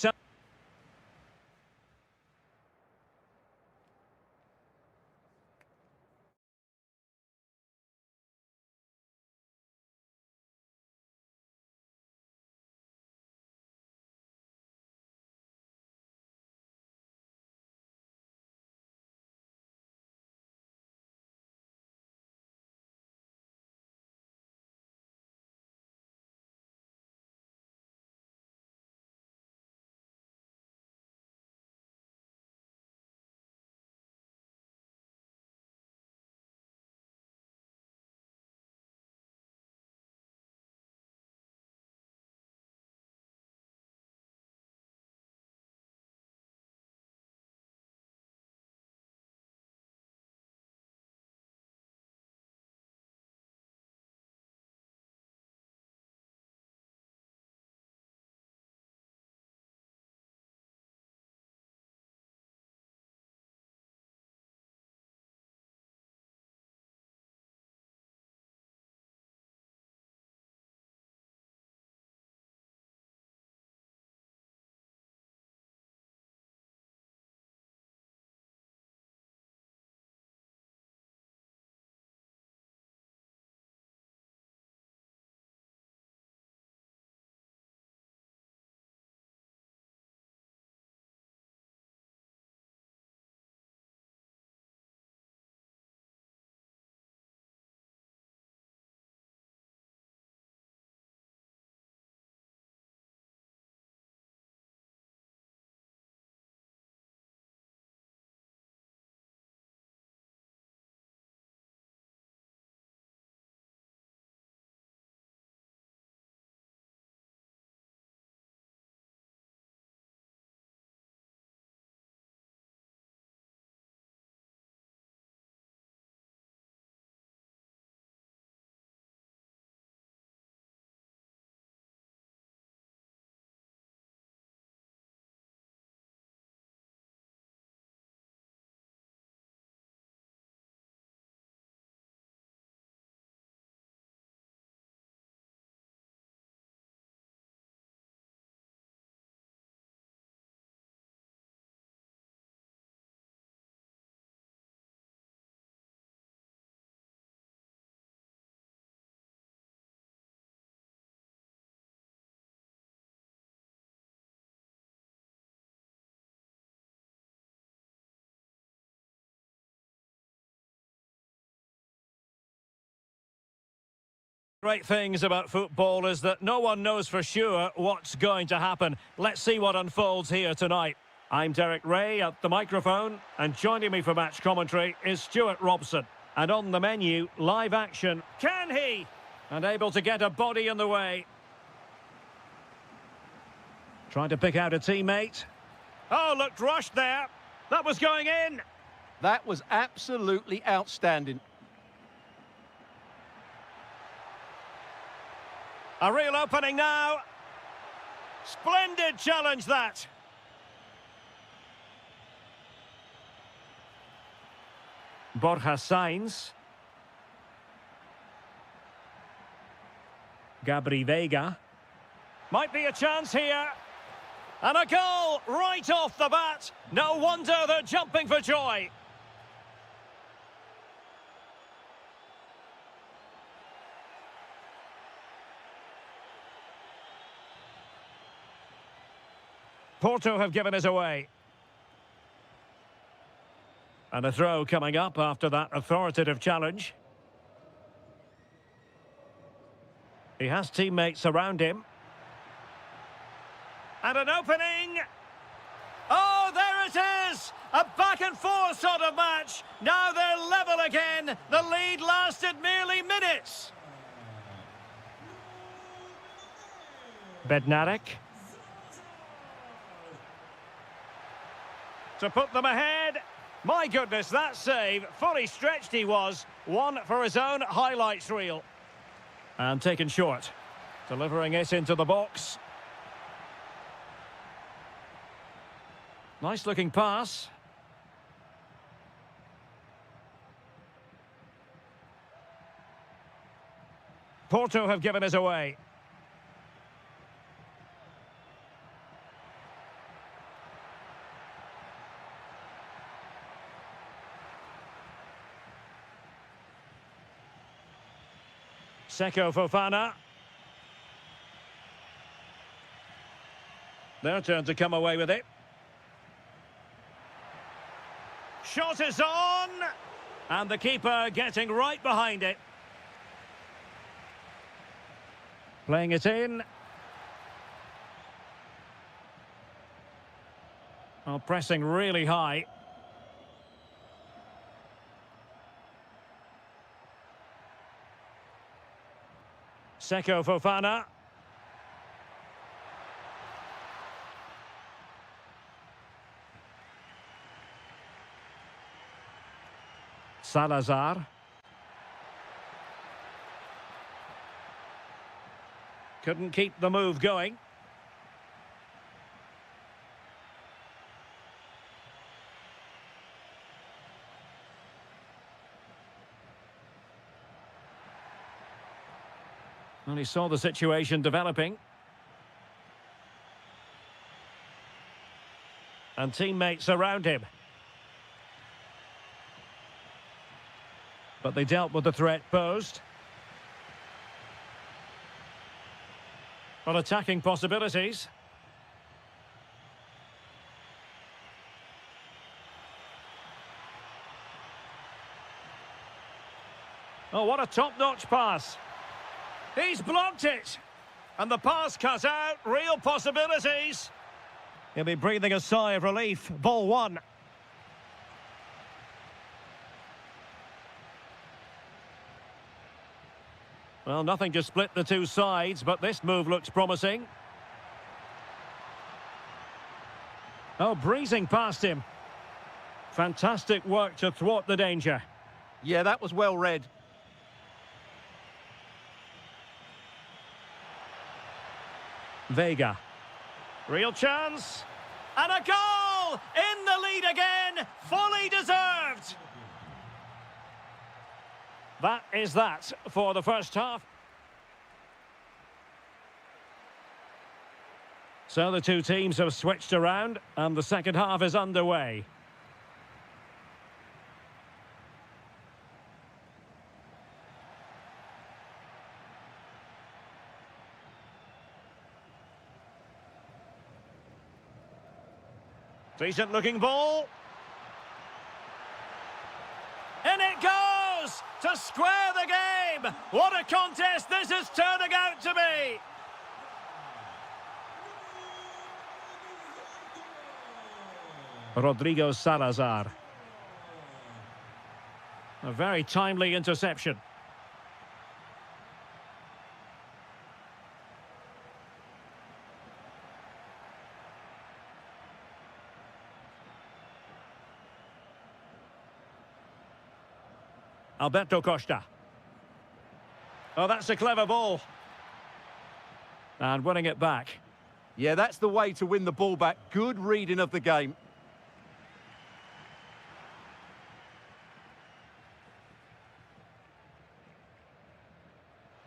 Great things about football is that no one knows for sure what's going to happen. Let's see what unfolds here tonight. I'm Derek Ray at the microphone, and joining me for match commentary is Stuart Robson. And on the menu, live action. Can he? And able to get a body in the way. Trying to pick out a teammate. Oh, looked rushed there. That was going in. That was absolutely outstanding. A real opening now. Splendid challenge that. Borja Sainz. Gabri Veiga. Might be a chance here. And a goal right off the bat. No wonder they're jumping for joy. Porto have given us away. And a throw coming up after that authoritative challenge. He has teammates around him. And an opening. Oh, there it is! A back and forth sort of match. Now they're level again. The lead lasted merely minutes. Bednarek. To put them ahead. My goodness, that save. Fully stretched he was. One for his own highlights reel. And taken short. Delivering it into the box. Nice looking pass. Porto have given us away. Seko Fofana. Their turn to come away with it. Shot is on! And the keeper getting right behind it. Playing it in. Well, pressing really high. Seko Fofana. Salazar. Couldn't keep the move going. And he saw the situation developing. And teammates around him. But they dealt with the threat posed. Well, attacking possibilities. Oh, what a top-notch pass. He's blocked it. And the pass cut out. Real possibilities. He'll be breathing a sigh of relief. Ball one. Well, nothing to split the two sides, but this move looks promising. Oh, breezing past him. Fantastic work to thwart the danger. Yeah, that was well read. Veiga. Real chance. And a goal! In the lead again. Fully deserved. That is that for the first half. So the two teams have switched around and the second half is underway. Decent looking ball. In it goes! to square the game. What a contest this is turning out to be. Rodrigo Salazar. A very timely interception. Alberto Costa. Oh, that's a clever ball. And winning it back. Yeah, that's the way to win the ball back. Good reading of the game.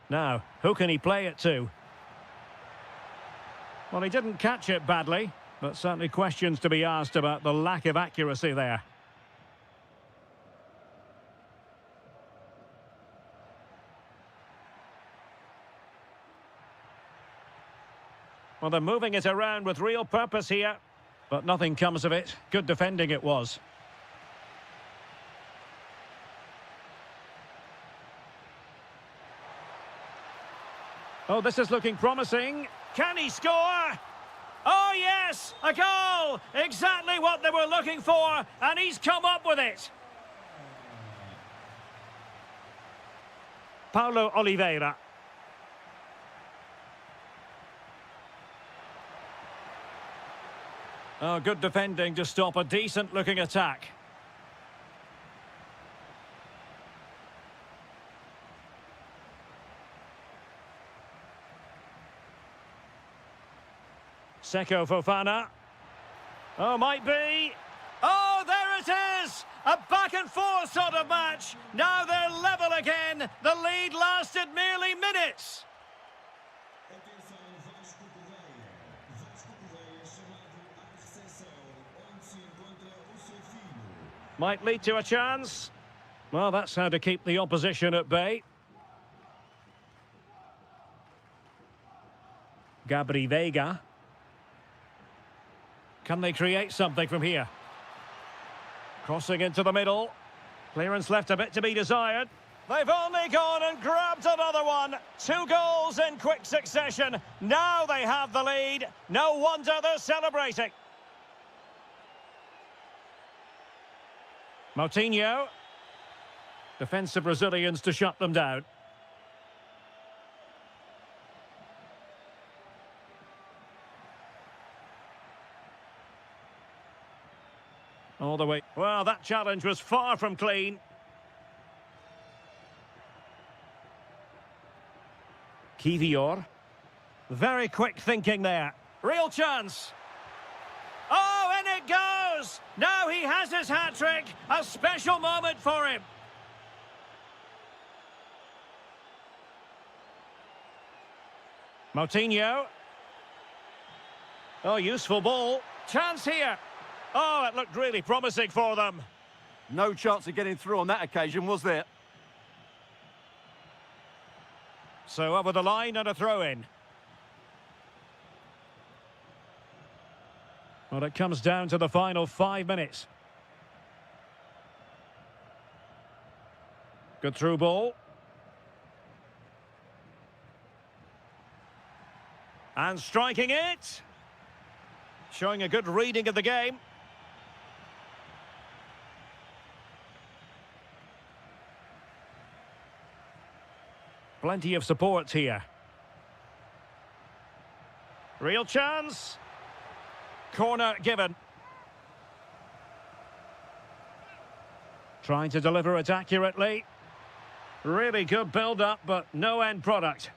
Now, who can he play it to? Well, he didn't catch it badly, but certainly questions to be asked about the lack of accuracy there. Well, they're moving it around with real purpose here, but nothing comes of it. Good defending it was. Oh, this is looking promising. Can he score? Oh, yes, a goal! Exactly what they were looking for, and he's come up with it. Paulo Oliveira. Oh, good defending to stop a decent-looking attack. Seko Fofana. Oh, might be. Oh, there it is! A back-and-forth sort of match. Now they're level again. The lead lasted merely minutes. Might lead to a chance. Well, that's how to keep the opposition at bay. Gabri Veiga. Can they create something from here? Crossing into the middle. Clearance left a bit to be desired. They've only gone and grabbed another one. 2 goals in quick succession. Now they have the lead. No wonder they're celebrating. Moutinho. Defensive Brazilians to shut them down. All the way. Well, that challenge was far from clean. Kivior. Very quick thinking there. Real chance. Oh, and it goes! Now he has his hat-trick. A special moment for him. Moutinho. Oh, useful ball. Chance here. Oh, it looked really promising for them. No chance of getting through on that occasion, was there? So over the line and a throw-in. Well, it comes down to the final 5 minutes. Good through ball. And striking it. Showing a good reading of the game. Plenty of support here. Real chance. Corner given. Trying to deliver it accurately. Really good build-up, but no end product.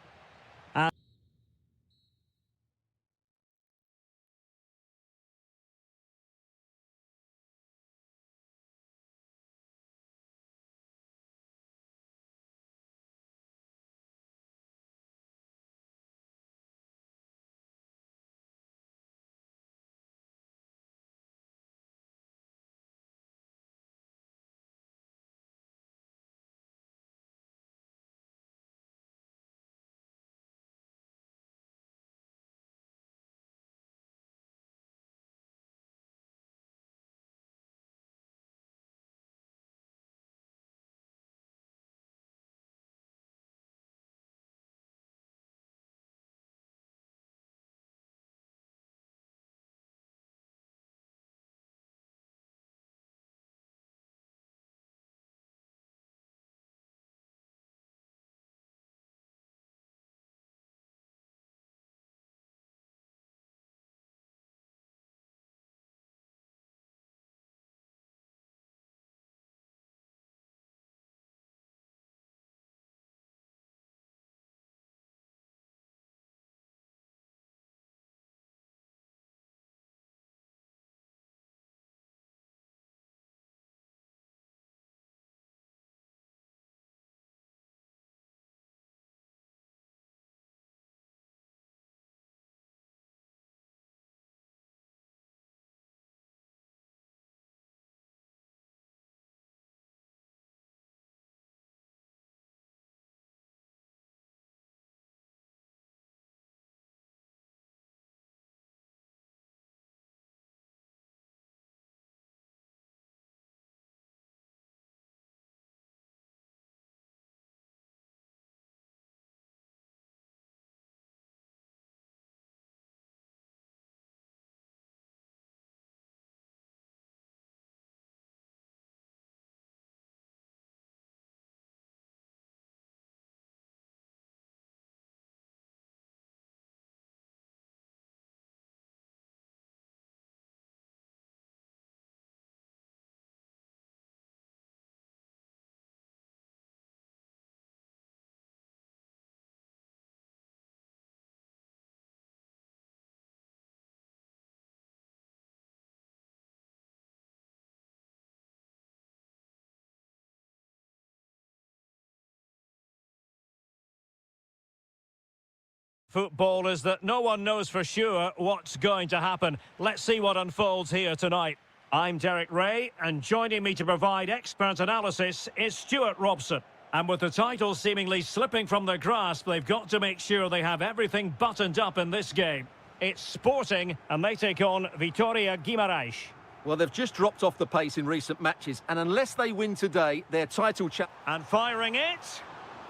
Football is that no one knows for sure what's going to happen. Let's see what unfolds here tonight. I'm Derek Ray, and joining me to provide expert analysis is Stuart Robson. And with the title seemingly slipping from their grasp, they've got to make sure they have everything buttoned up in this game. It's Sporting, and they take on Vitória Guimarães. Well, they've just dropped off the pace in recent matches, and unless they win today, their title And firing it.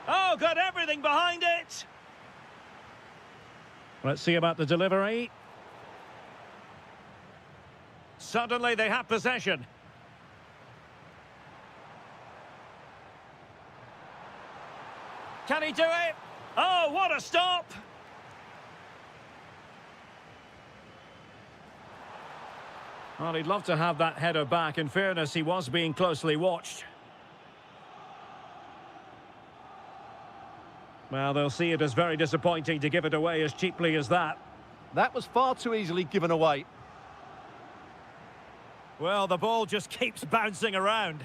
Oh, got everything behind it. Let's see about the delivery. Suddenly they have possession. Can he do it? Oh, what a stop! Well, he'd love to have that header back. In fairness, he was being closely watched. Well, they'll see it as very disappointing to give it away as cheaply as that. That was far too easily given away. Well, the ball just keeps bouncing around.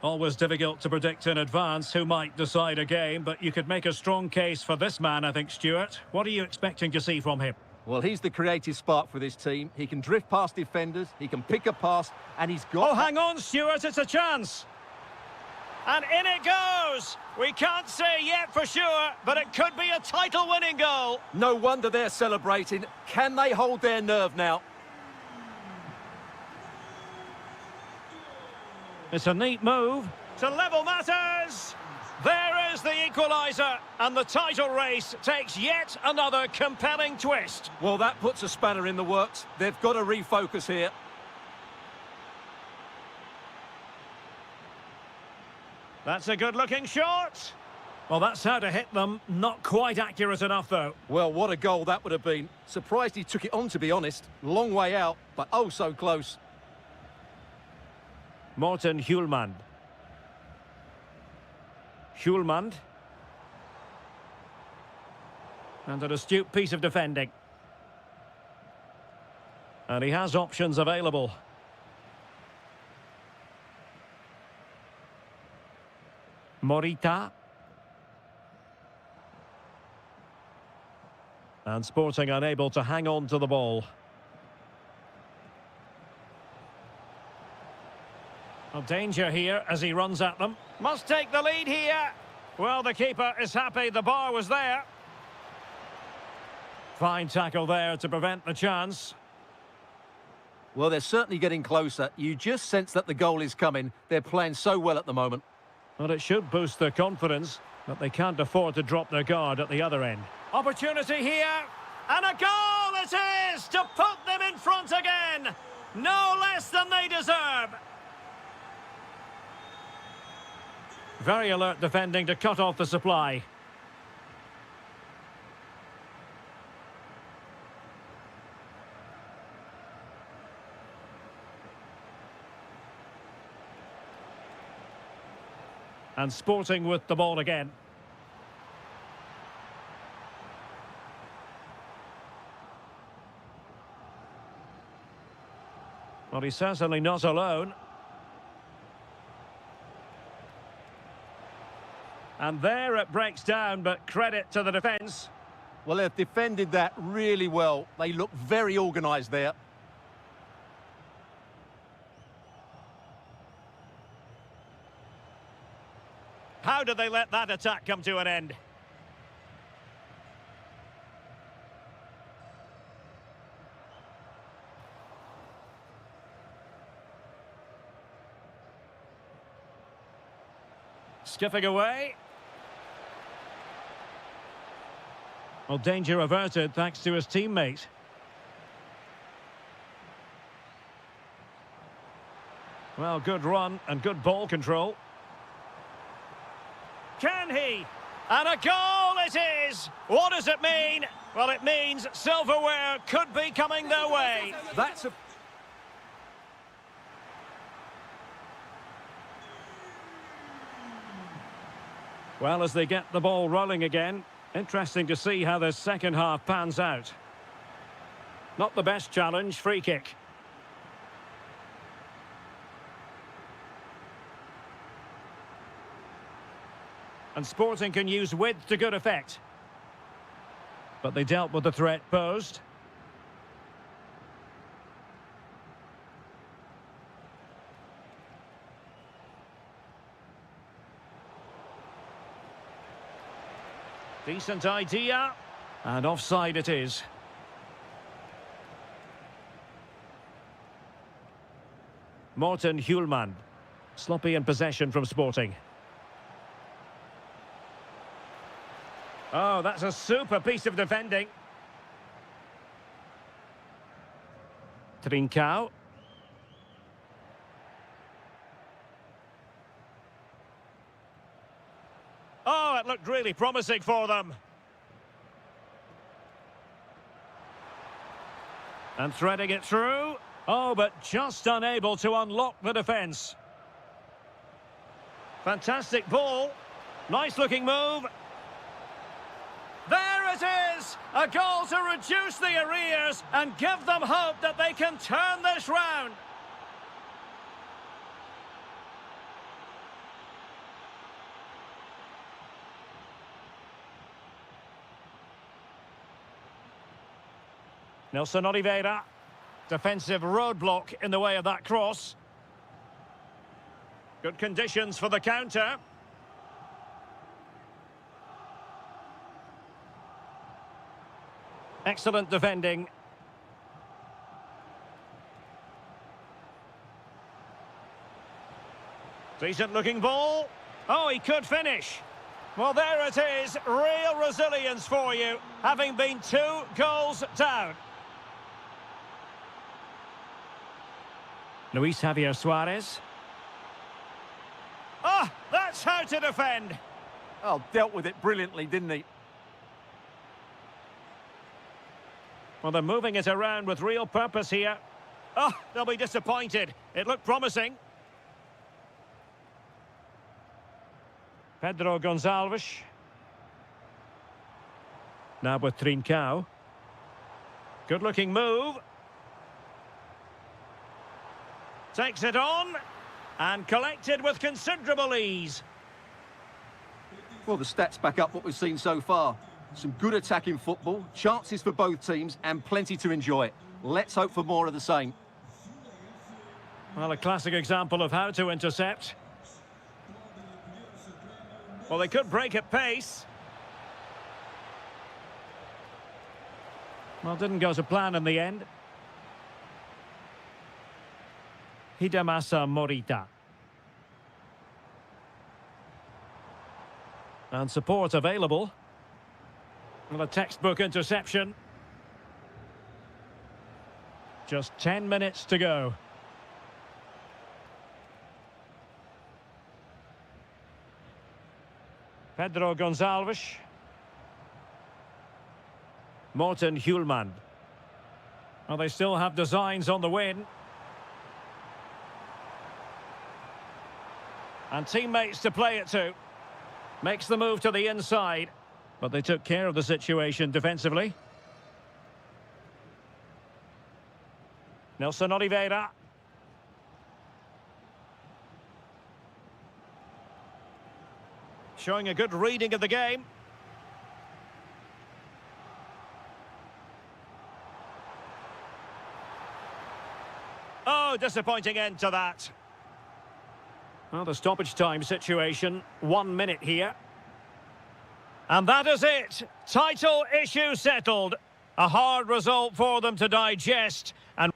Always difficult to predict in advance who might decide a game, but you could make a strong case for this man, I think, Stuart. What are you expecting to see from him? Well, he's the creative spark for this team. He can drift past defenders, he can pick a pass, and he's got... Oh, hang on, Stuart, it's a chance! And in it goes! We can't say yet for sure, but it could be a title-winning goal. No wonder they're celebrating. Can they hold their nerve now? It's a neat move to level matters. There is the equaliser, and the title race takes yet another compelling twist. Well, that puts a spanner in the works. They've got to refocus here. That's a good-looking shot. Well, that's how to hit them. Not quite accurate enough, though. Well, what a goal that would have been. Surprised he took it on, to be honest. Long way out, but oh so close. Morten Hjulmand. Hjulmand. And an astute piece of defending. And he has options available. Morita. And Sporting unable to hang on to the ball. Well, danger here as he runs at them. Must take the lead here. Well, the keeper is happy the bar was there. Fine tackle there to prevent the chance. Well, they're certainly getting closer. You just sense that the goal is coming. They're playing so well at the moment. Well, it should boost their confidence, but they can't afford to drop their guard at the other end. Opportunity here, and a goal it is to put them in front again. No less than they deserve. Very alert defending to cut off the supply. And Sporting with the ball again. Well, he's certainly not alone. And there it breaks down, but credit to the defence. Well, they've defended that really well. They look very organised there. How did they let that attack come to an end? Skipping away. Well, danger averted thanks to his teammate. Well, good run and good ball control. Can he? And a goal it is! What does it mean? Well, it means silverware could be coming their way. That's a... Well, as they get the ball rolling again, interesting to see how the second half pans out. Not the best challenge, free kick. And Sporting can use width to good effect. But they dealt with the threat posed. Decent idea. And offside it is. Morten Hjulmand. Sloppy in possession from Sporting. Oh, that's a super piece of defending. Trincao. Oh, it looked really promising for them. And threading it through. Oh, but just unable to unlock the defence. Fantastic ball. Nice looking move. There it is! A goal to reduce the arrears and give them hope that they can turn this round. Nelson Oliveira. Defensive roadblock in the way of that cross. Good conditions for the counter. Excellent defending. Decent looking ball. Oh, he could finish. Well, there it is. Real resilience for you, having been 2 goals down. Luis Javier Suarez. Ah, that's how to defend. Oh, dealt with it brilliantly, didn't he? Well, they're moving it around with real purpose here. Oh, they'll be disappointed. It looked promising. Pedro Gonçalves. Now with Trincao. Good-looking move. Takes it on. And collected with considerable ease. Well, the stats back up what we've seen so far. Some good attacking football, chances for both teams, and plenty to enjoy. Let's hope for more of the same. Well, a classic example of how to intercept. Well, they could break at pace. Well, didn't go to plan in the end. Hidemasa Morita. And support available. Well, a textbook interception. Just 10 minutes to go. Pedro Gonçalves. Morten Hjulmand. Well, they still have designs on the win. And teammates to play it to. Makes the move to the inside. But they took care of the situation defensively. Nelson Oliveira. Showing a good reading of the game. Oh, disappointing end to that. Well, the stoppage time situation, 1 minute here. And that is it. Title issue settled. A hard result for them to digest. And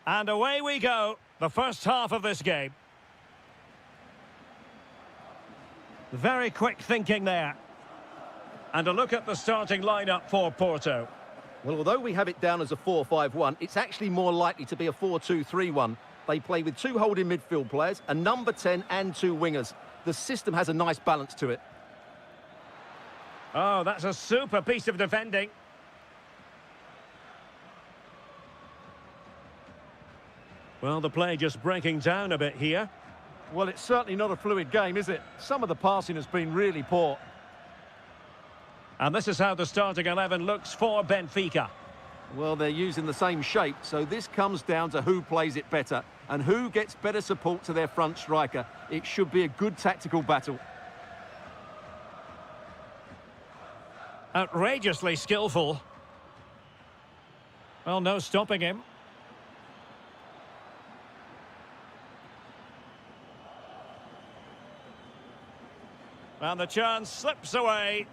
And away we go, the first half of this game. Very quick thinking there. And a look at the starting lineup for Porto. Well, although we have it down as a 4-5-1, it's actually more likely to be a 4-2-3-1. They play with 2 holding midfield players, a number 10 and 2 wingers. The system has a nice balance to it. Oh, that's a super piece of defending. Well, the play just breaking down a bit here. Well, it's certainly not a fluid game, is it? Some of the passing has been really poor. And this is how the starting 11 looks for Benfica. Well, they're using the same shape, so this comes down to who plays it better and who gets better support to their front striker. It should be a good tactical battle. Outrageously skillful. Well, no stopping him. And the chance slips away.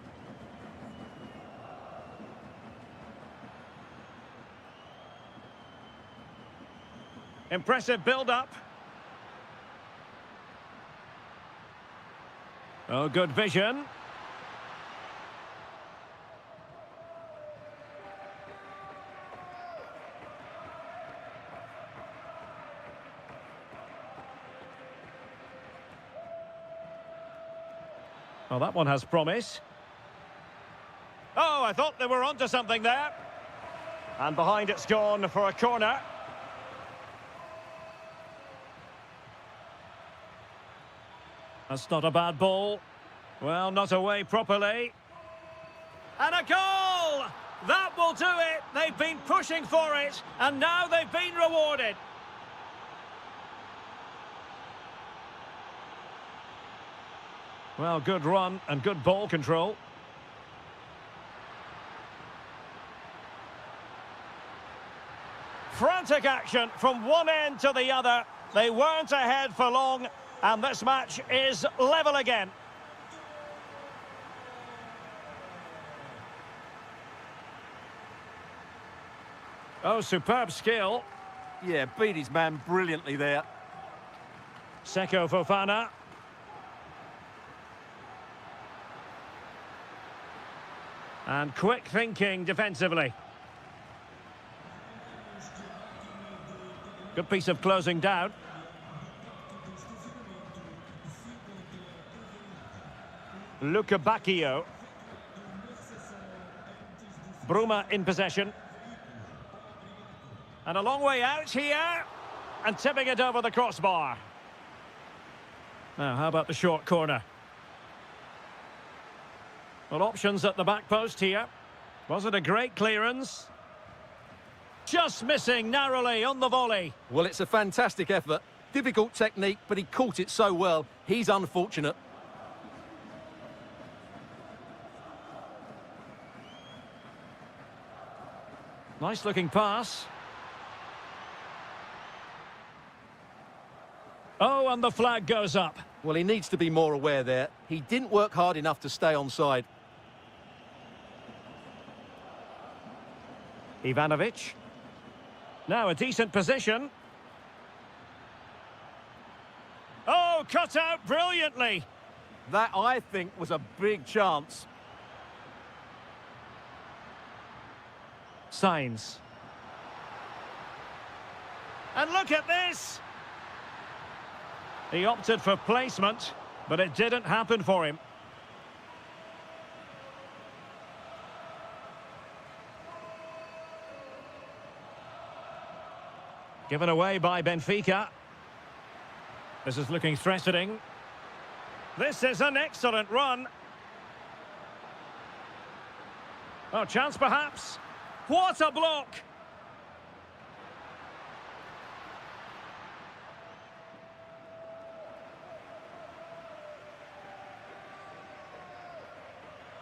Impressive build-up. Oh, good vision. Oh, that one has promise. Oh, I thought they were onto something there. And behind it's gone for a corner. That's not a bad ball. Well, not away properly. And a goal! That will do it. They've been pushing for it, and now they've been rewarded. Well, good run and good ball control. Frantic action from one end to the other. They weren't ahead for long, and this match is level again. Oh, superb skill. Yeah, beat his man brilliantly there. Seko Fofana. And quick thinking defensively. Good piece of closing down. Luca Bacchio. Bruma in possession. And a long way out here. And tipping it over the crossbar. Now, how about the short corner? Well, options at the back post here. Was it a great clearance? Just missing narrowly on the volley. Well, it's a fantastic effort. Difficult technique, but he caught it so well. He's unfortunate. Nice looking pass. Oh, and the flag goes up. Well, he needs to be more aware there. He didn't work hard enough to stay onside. Ivanovic. Now a decent position. Oh, cut out brilliantly. That, I think, was a big chance. Signs. And look at this. He opted for placement, but it didn't happen for him. Given away by Benfica. This is looking threatening. This is an excellent run. Oh, chance perhaps. What a block!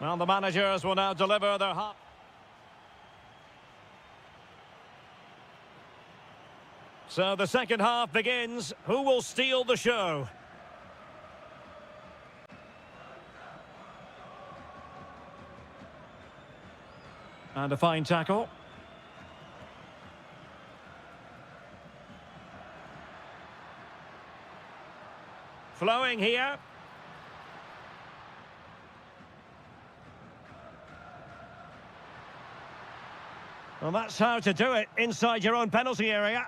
Well, the managers will now deliver their half. So the second half begins. Who will steal the show? And a fine tackle. flowing here. Well, that's how to do it inside your own penalty area.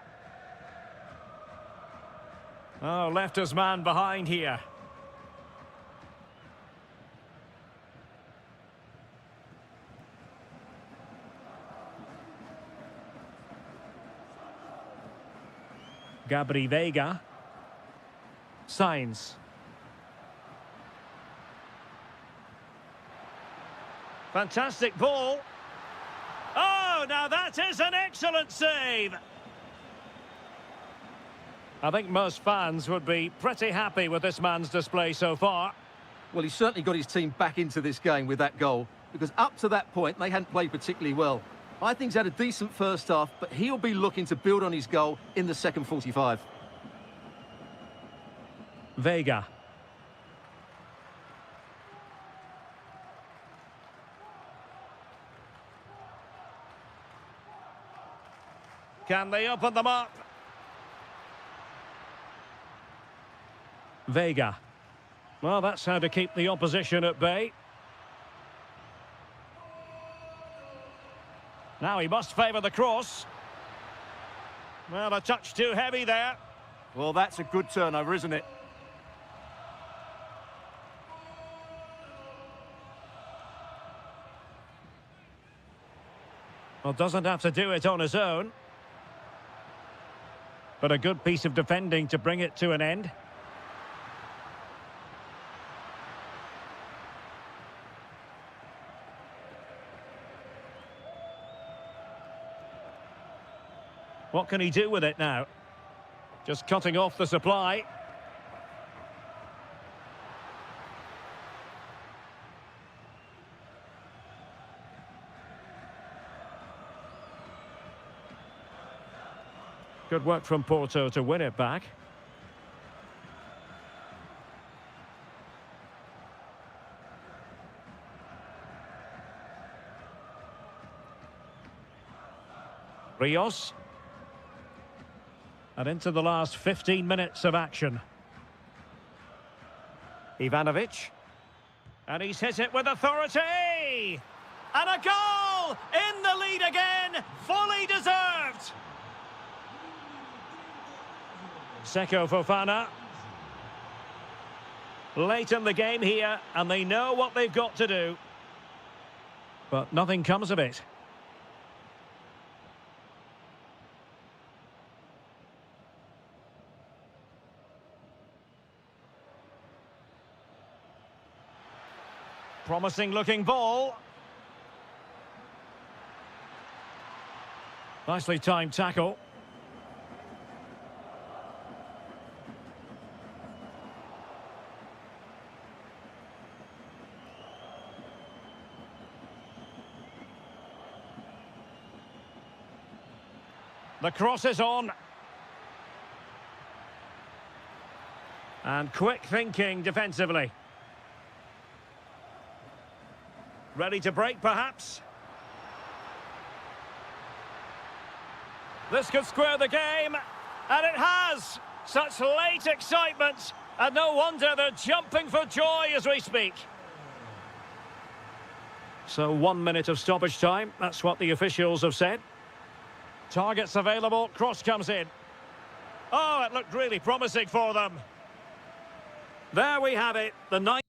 Oh, left his man behind here. Gabri Veiga. Sainz. Fantastic ball. Oh, now that is an excellent save. I think most fans would be pretty happy with this man's display so far. Well, he's certainly got his team back into this game with that goal, because up to that point, they hadn't played particularly well. I think he's had a decent first half, but he'll be looking to build on his goal in the second 45. Veiga. Can they open them up? Veiga. Well, that's how to keep the opposition at bay. Now he must favour the cross. Well, a touch too heavy there. Well, that's a good turnover, isn't it? Well, doesn't have to do it on his own. But a good piece of defending to bring it to an end. What can he do with it now? Just cutting off the supply. Good work from Porto to win it back. Rios. And into the last 15 minutes of action. Ivanovic. And he's hit it with authority! And a goal! In the lead again! Fully deserved! Seko Fofana. Late in the game here, and they know what they've got to do. But nothing comes of it. Promising looking ball. Nicely timed tackle. The cross is on. And quick thinking defensively. Ready to break, perhaps? This could square the game, and it has! Such late excitement, and no wonder they're jumping for joy as we speak. So 1 minute of stoppage time, that's what the officials have said. Targets available, cross comes in. Oh, it looked really promising for them. There we have it, the ninth.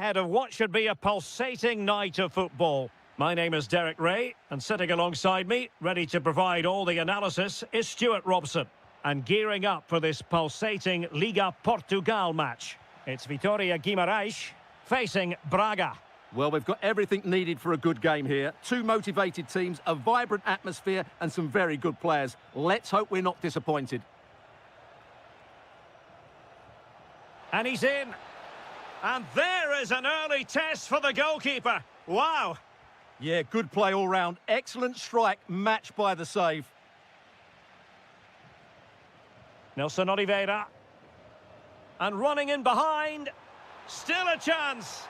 Ahead of what should be a pulsating night of football. My name is Derek Ray, and sitting alongside me, ready to provide all the analysis, is Stuart Robson. And gearing up for this pulsating Liga Portugal match. It's Vitória Guimarães facing Braga. Well, we've got everything needed for a good game here. Two motivated teams, a vibrant atmosphere, and some very good players. Let's hope we're not disappointed. And he's in. And there is an early test for the goalkeeper. Wow. Yeah, good play all round. Excellent strike, matched by the save. Nelson Oliveira. And running in behind. Still a chance.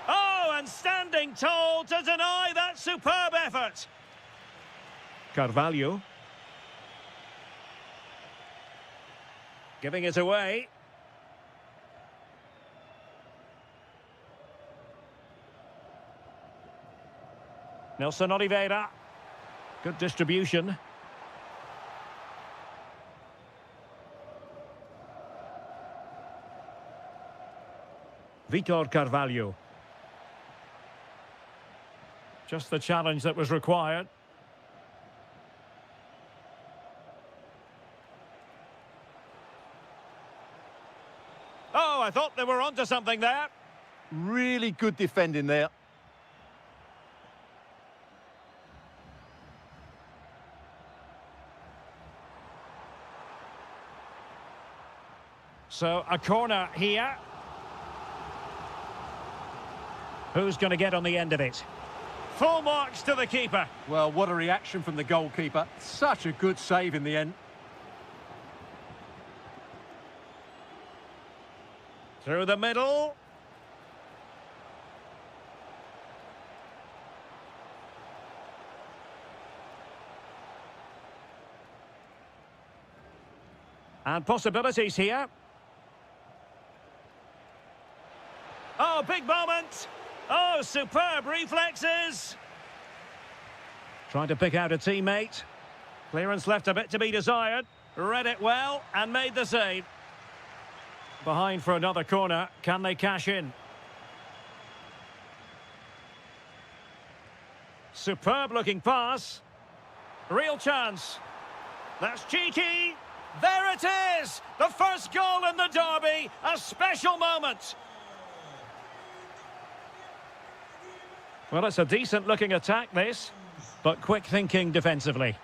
Oh, and standing tall to deny that superb effort. Carvalho. Giving it away. Nelson Oliveira. Good distribution. Vitor Carvalho. Just the challenge that was required. Oh, I thought they were onto something there. Really good defending there. So, a corner here. Who's going to get on the end of it? Full marks to the keeper. Well, what a reaction from the goalkeeper. Such a good save in the end. Through the middle. And possibilities here. Oh, big moment. Oh, superb reflexes. Trying to pick out a teammate. Clearance left a bit to be desired. Read it well and made the save. Behind for another corner. Can they cash in? Superb looking pass. Real chance. That's cheeky. There it is. The first goal in the derby. A special moment. Well, it's a decent-looking attack, this, but quick thinking defensively.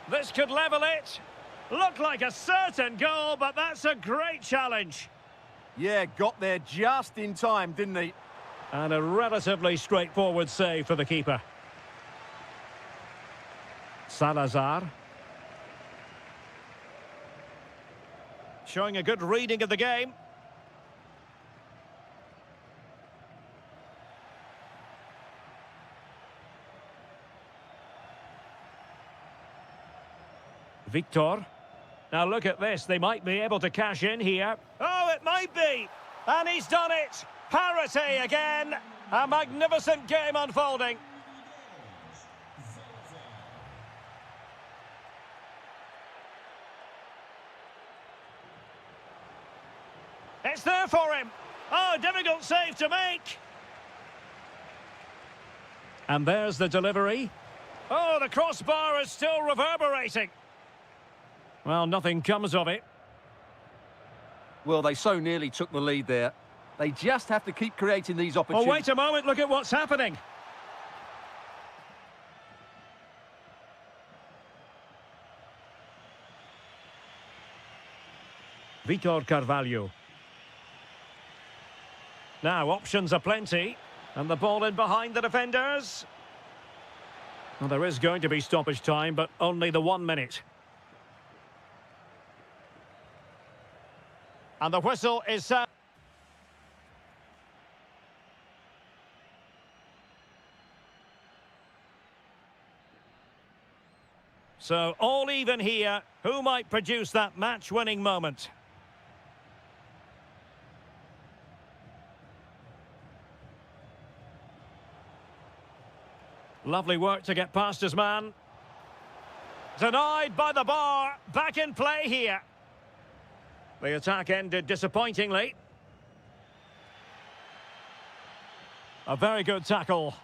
This could level it. Looked like a certain goal, but that's a great challenge. Yeah, got there just in time, didn't he? And a relatively straightforward save for the keeper. Salazar. Showing a good reading of the game. Victor. Now look at this. They might be able to cash in here. Oh, it might be. And he's done it. Parity again. A magnificent game unfolding. It's there for him. Oh, difficult save to make. And there's the delivery. Oh, the crossbar is still reverberating. Well, nothing comes of it. Well, they so nearly took the lead there. They just have to keep creating these Oh, opportunities. wait a moment. Look at what's happening. Vitor Carvalho. Now, options are plenty. And the ball in behind the defenders. Well, there is going to be stoppage time, but only the 1 minute. And the whistle is sound. So, all even here. Who might produce that match-winning moment? Lovely work to get past his man. Denied by the bar. Back in play here. The attack ended disappointingly. A very good tackle.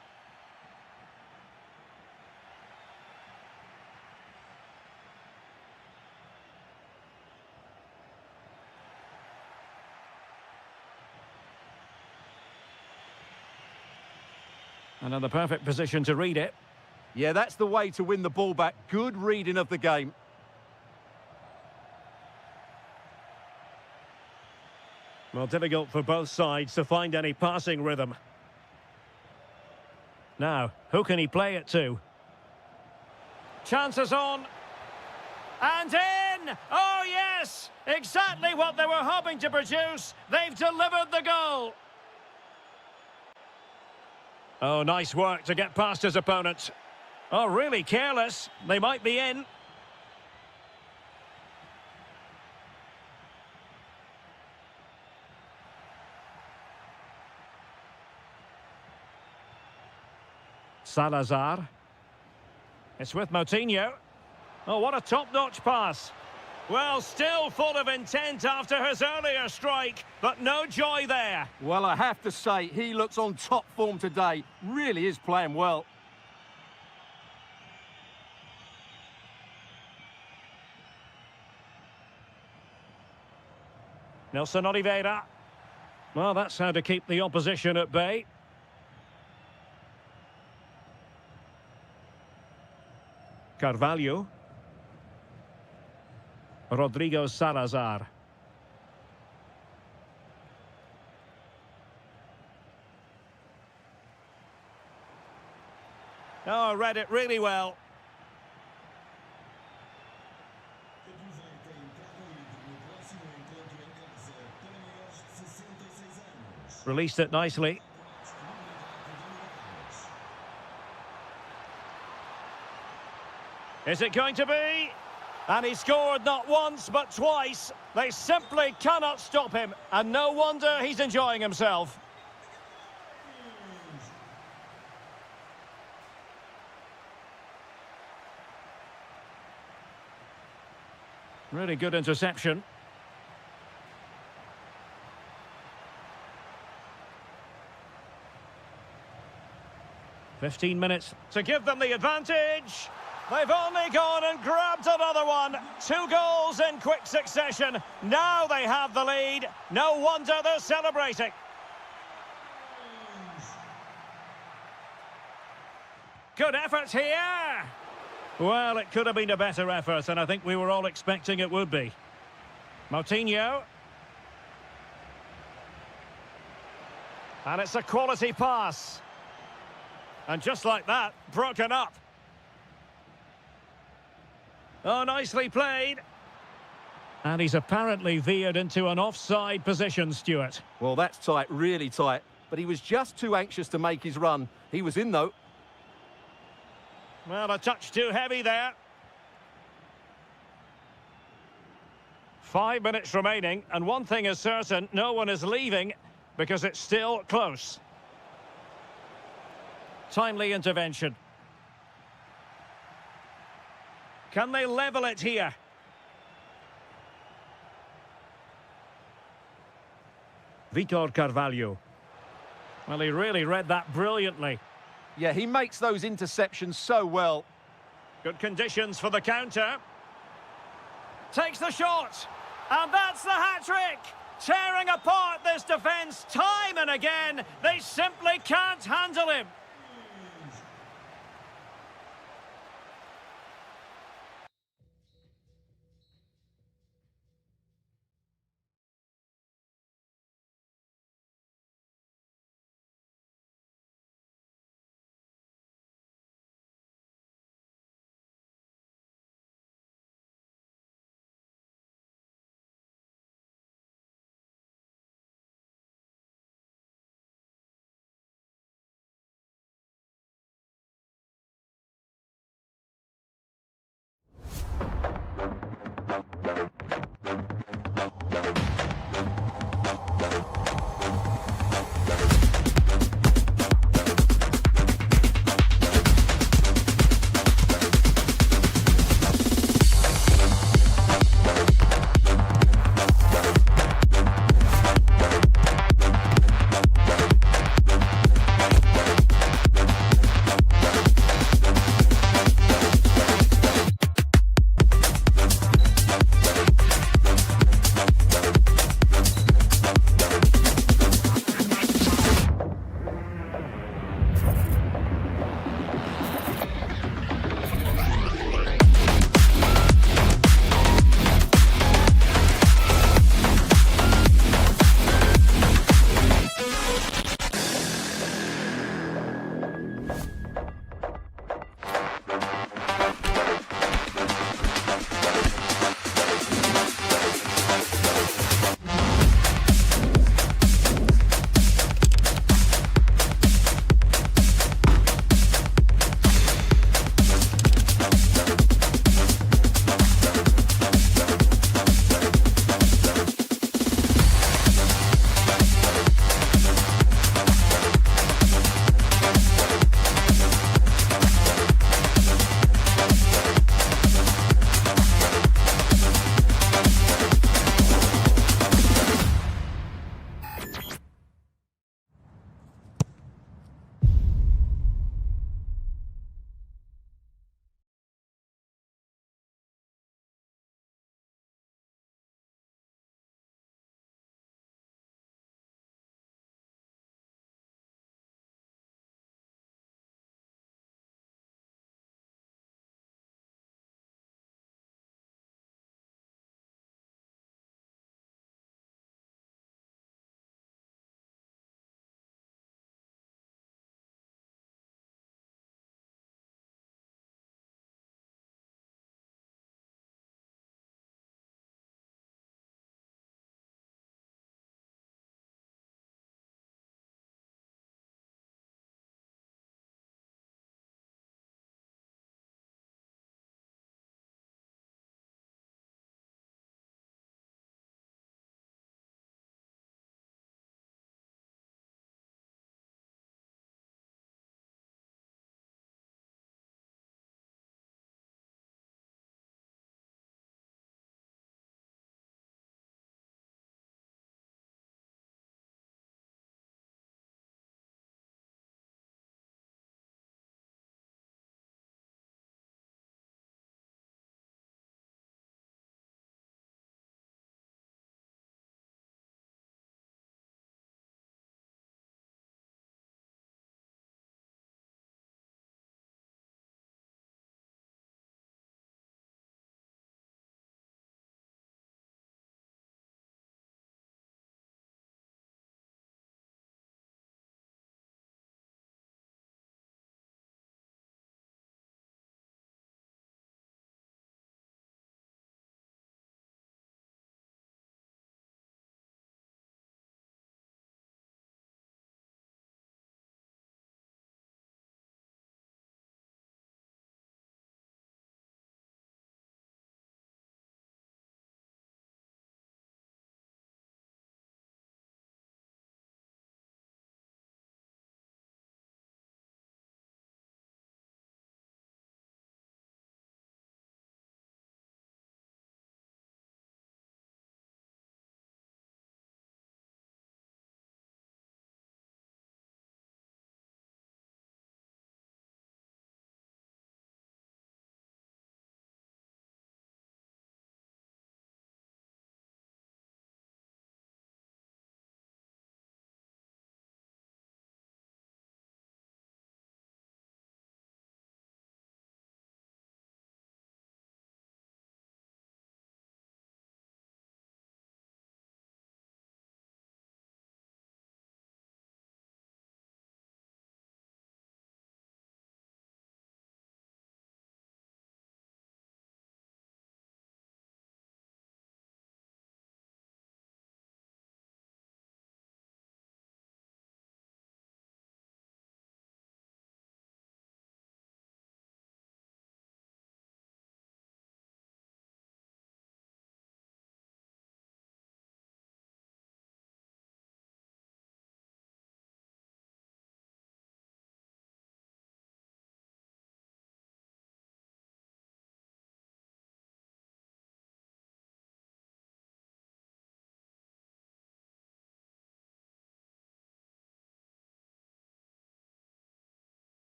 And in the perfect position to read it. Yeah, that's the way to win the ball back. Good reading of the game. Well, difficult for both sides to find any passing rhythm. Now, who can he play it to? Chances on. And in! Oh, yes! Exactly what they were hoping to produce. They've delivered the goal. Oh, nice work to get past his opponent. Oh, really careless. They might be in. Salazar. It's with Moutinho. Oh, what a top-notch pass. Well, still full of intent after his earlier strike, but no joy there. Well, I have to say, he looks on top form today. Really is playing well. Nelson Oliveira. Well, that's how to keep the opposition at bay. Carvalho. Rodrigo Salazar. Oh, read it really well. Released it nicely. Is it going to be? And he scored not once, but twice. They simply cannot stop him. And no wonder he's enjoying himself. Really good interception. "15 minutes to give them the advantage. They've only gone and grabbed another one. 2 goals in quick succession. Now they have the lead. No wonder they're celebrating. Good effort here. Well, it could have been a better effort, and I think we were all expecting it would be. Moutinho. And it's a quality pass. And just like that, broken up. Oh, nicely played. And he's apparently veered into an offside position, Stuart. Well, that's tight, really tight. But he was just too anxious to make his run. He was in, though. Well, a touch too heavy there. 5 minutes remaining, and one thing is certain, no one is leaving because it's still close. Timely intervention. Can they level it here? Vitor Carvalho. Well, he really read that brilliantly. Yeah, he makes those interceptions so well. Good conditions for the counter. Takes the shot. And that's the hat-trick. Tearing apart this defence time and again. They simply can't handle him.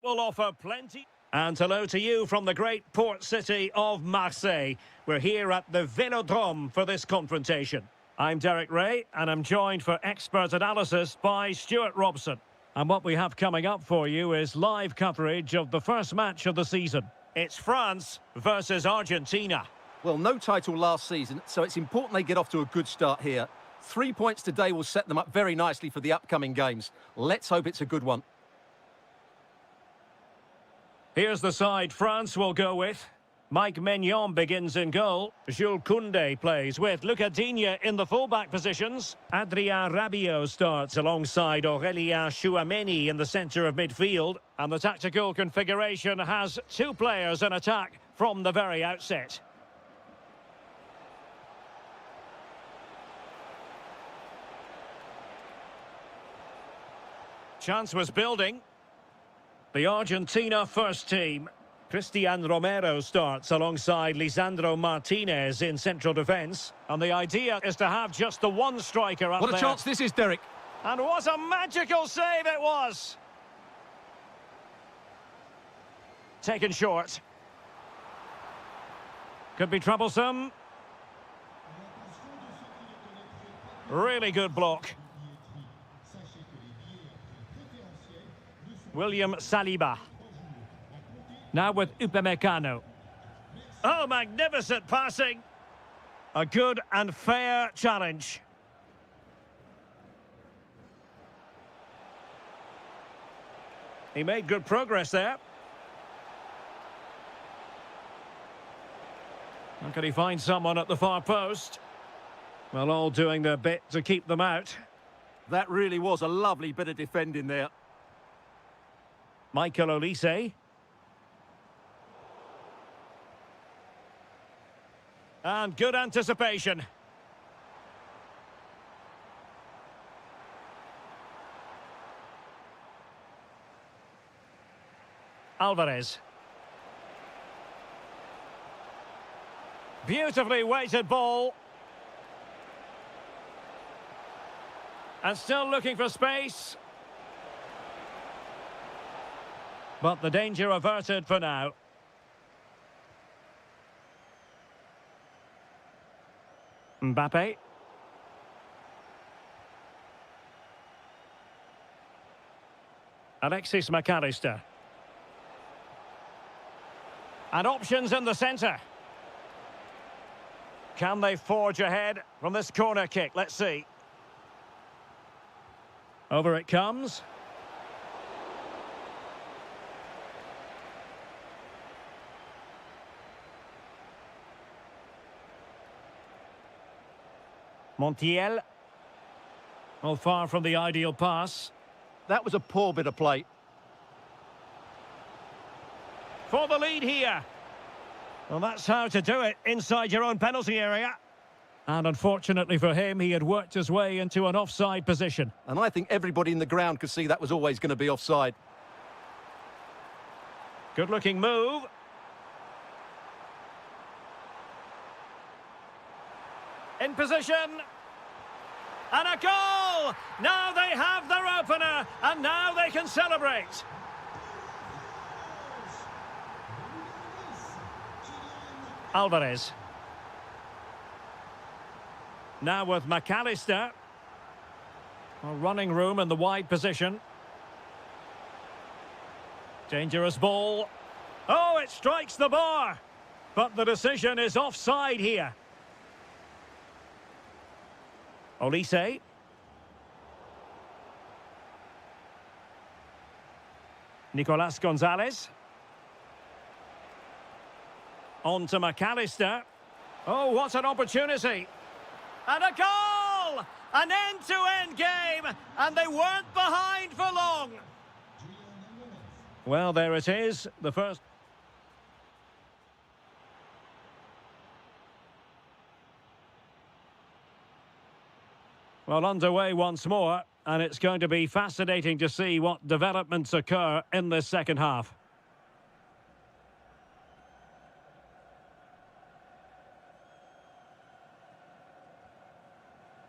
will offer plenty. And hello to you from the great port city of Marseille. We're here at the Vélodrome for this confrontation. I'm Derek Ray, and I'm joined for expert analysis by Stuart Robson. And what we have coming up for you is live coverage of the first match of the season. It's France versus Argentina. Well, no title last season, so it's important they get off to a good start here. 3 points today will set them up very nicely for the upcoming games. Let's hope it's a good one. Here's the side France will go with. Mike Maignan begins in goal. Jules Koundé plays with Lucas Digne in the fullback positions. Adrien Rabiot starts alongside Aurélien Chouameni in the centre of midfield. And the tactical configuration has two players in attack from the very outset. Chance was building. The Argentina first team. Cristian Romero starts alongside Lisandro Martinez in central defence. And the idea is to have just the one striker up there. What a chance this is, Derek. And what a magical save it was! Taken short. Could be troublesome. Really good block. William Saliba. Now with Upamecano. Oh, magnificent passing. A good and fair challenge. He made good progress there. And can he find someone at the far post? Well, all doing their bit to keep them out. That really was a lovely bit of defending there. Michael Olise. And good anticipation. Alvarez. Beautifully weighted ball. And still looking for space. But the danger averted for now. Mbappe. Alexis McAllister. And options in the centre. Can they forge ahead from this corner kick? Let's see. Over it comes. Montiel. Well, far from the ideal pass. That was a poor bit of play. For the lead here. Well, that's how to do it inside your own penalty area. And unfortunately for him, he had worked his way into an offside position. And I think everybody in the ground could see that was always going to be offside. Good-looking move. In position. And a goal! Now they have their opener, and now they can celebrate. Alvarez. Now with McAllister. Running room in the wide position. Dangerous ball. Oh, it strikes the bar. But the decision is offside here. Olise. Nicolas Gonzalez. On to McAllister. Oh, what an opportunity. And a goal! An end-to-end game, and they weren't behind for long. Well, there it is, the first. Well, underway once more, and it's going to be fascinating to see what developments occur in this second half.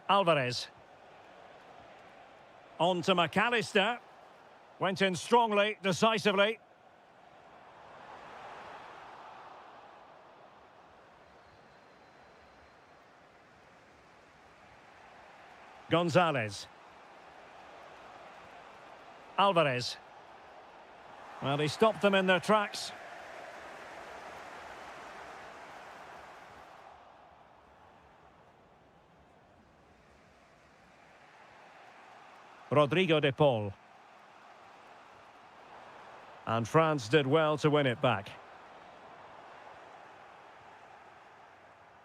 Alvarez. On to McAllister. Went in strongly, decisively. Gonzalez. Alvarez. Well, he stopped them in their tracks. Rodrigo de Paul. And France did well to win it back.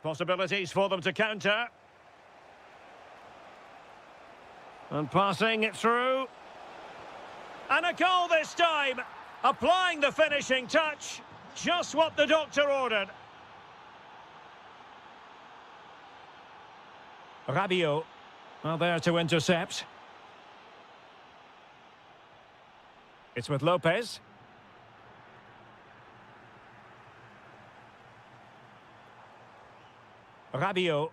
Possibilities for them to counter. And passing it through. And a goal this time. Applying the finishing touch. Just what the doctor ordered. Rabiot. Well, there to intercept. It's with Lopez. Rabiot.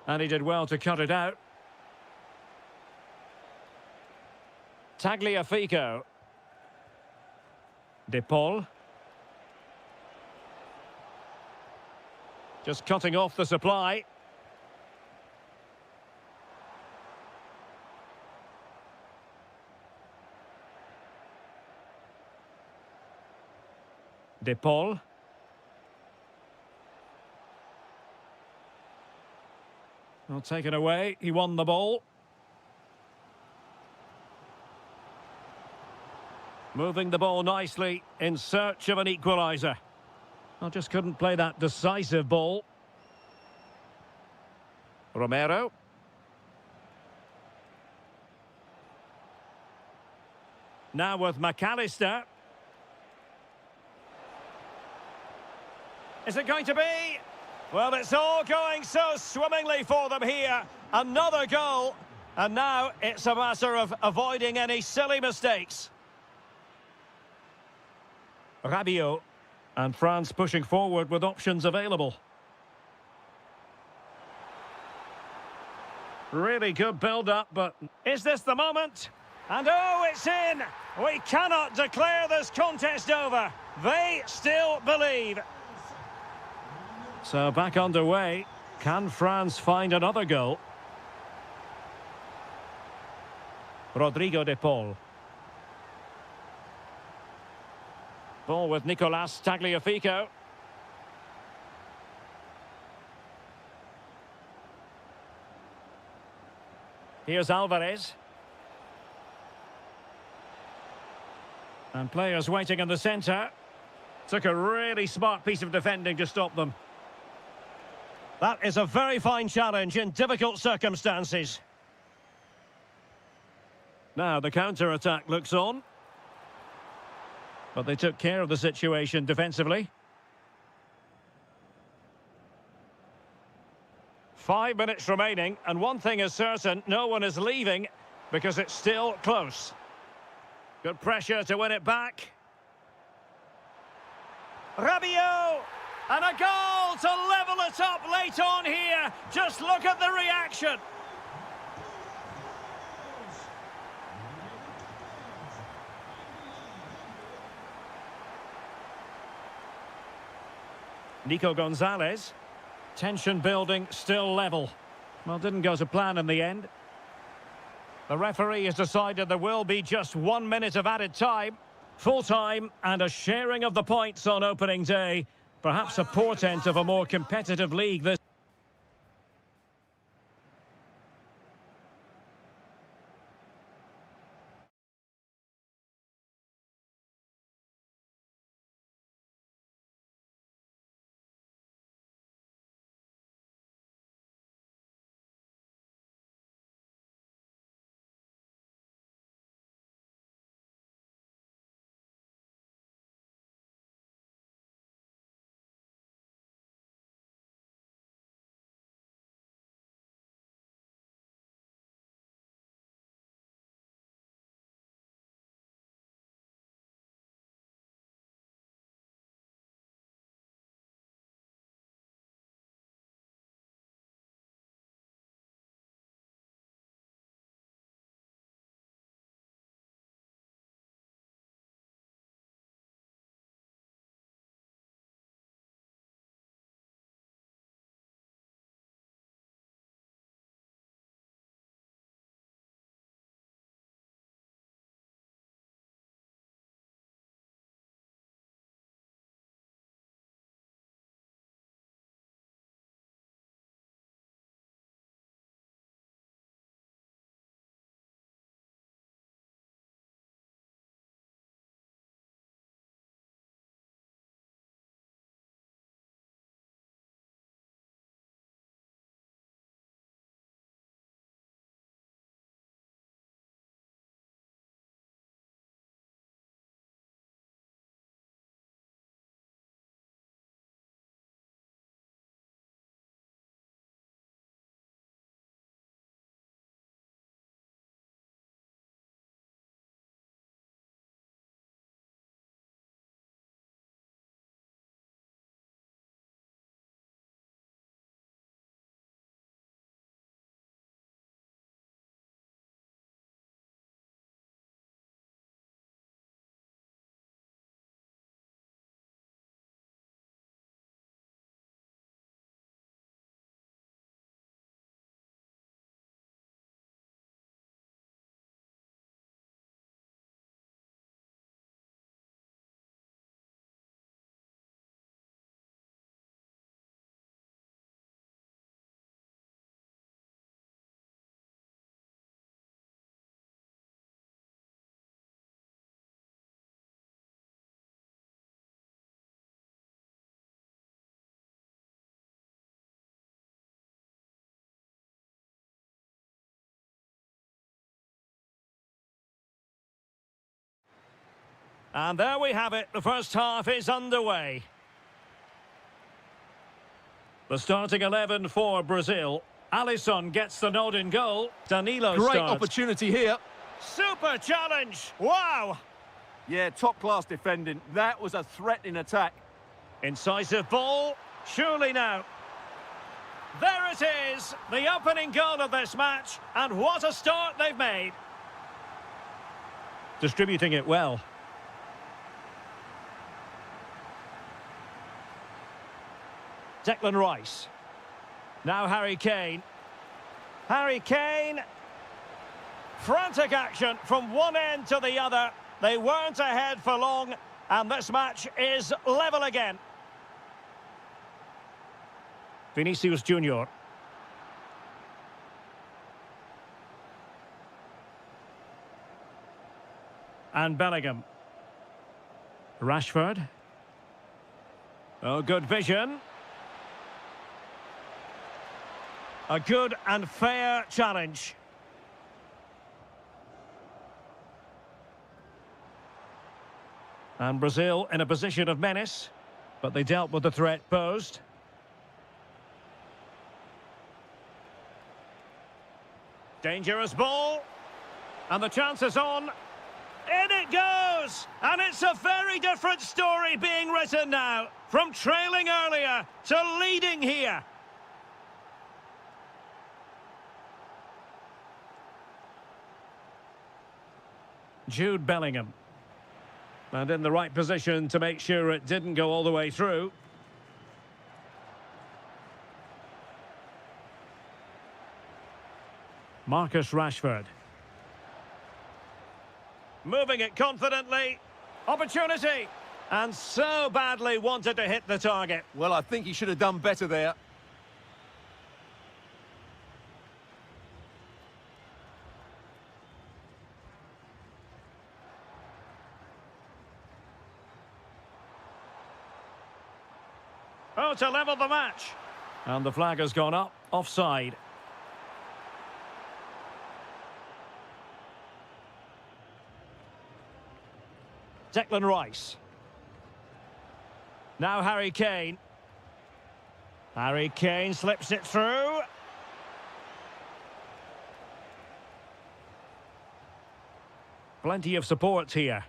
And he did well to cut it out. Tagliafico. De Paul. Just cutting off the supply. De Paul. Well, taken away. He won the ball. Moving the ball nicely in search of an equaliser. Well, just couldn't play that decisive ball. Romero. Now with McAllister. Is it going to be? Well, it's all going so swimmingly for them here. Another goal. And now it's a matter of avoiding any silly mistakes. Rabiot. And France pushing forward with options available. Really good build-up, but is this the moment? And oh, it's in! We cannot declare this contest over. They still believe. So back underway. Can France find another goal? Rodrigo de Paul. Ball with Nicolas Tagliafico. Here's Alvarez. And players waiting in the centre. Took a really smart piece of defending to stop them. That is a very fine challenge in difficult circumstances. Now the counter-attack looks on. But they took care of the situation defensively. 5 minutes remaining, and one thing is certain, no one is leaving because it's still close. Good pressure to win it back. Rabiot! And a goal to level it up late on here. Just look at the reaction. Nico Gonzalez. Tension building, still level. Well, didn't go to plan in the end. The referee has decided there will be just 1 minute of added time. Full time and a sharing of the points on opening day. Perhaps a portent of a more competitive league this And there we have it. The first half is underway. The starting 11 for Brazil. Alisson gets the nod in goal. Danilo Great starts. opportunity here. Super challenge. Wow. Yeah, top-class defending. That was a threatening attack. Incisive ball. Surely now. There it is. The opening goal of this match. And what a start they've made. Distributing it well. Declan Rice. Now Harry Kane. Harry Kane. Frantic action from one end to the other. They weren't ahead for long, and this match is level again. Vinicius Junior. And Bellingham. Rashford. Oh, good vision. A good and fair challenge. And Brazil in a position of menace, but they dealt with the threat posed. Dangerous ball. And the chance is on. In it goes! And it's a very different story being written now. From trailing earlier to leading here. Jude Bellingham. And in the right position to make sure it didn't go all the way through. Marcus Rashford. Moving it confidently. Opportunity. And so badly wanted to hit the target. Well, I think he should have done better there. Oh, to level the match. And the flag has gone up. Offside. Declan Rice. Now Harry Kane. Harry Kane slips it through. Plenty of support here.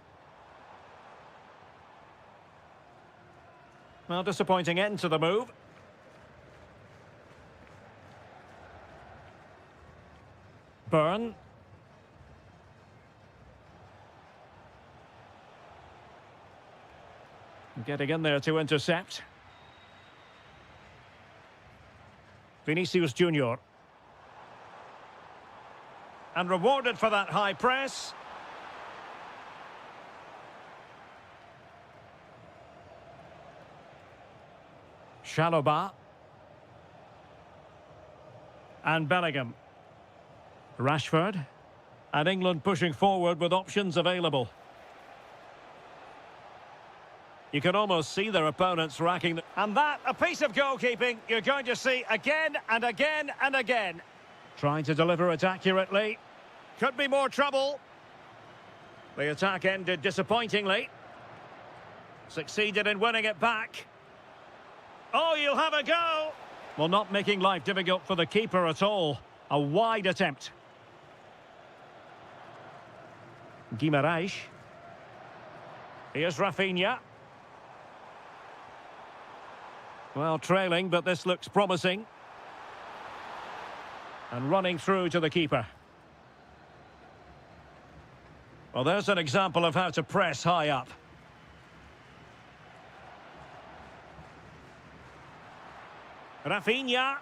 Well, disappointing end to the move. Burn. Getting in there to intercept. Vinicius Junior. And rewarded for that high press. Chalobah. And Bellingham. Rashford. And England pushing forward with options available. You can almost see their opponents racking the... And that, a piece of goalkeeping you're going to see again and again and again. Trying to deliver it accurately. Could be more trouble. The attack ended disappointingly. Succeeded in winning it back. Oh, you'll have a go. Well, not making life difficult for the keeper at all. A wide attempt. Guimarães. Here's Rafinha. Well, trailing, but this looks promising. And running through to the keeper. Well, there's an example of how to press high up. Rafinha.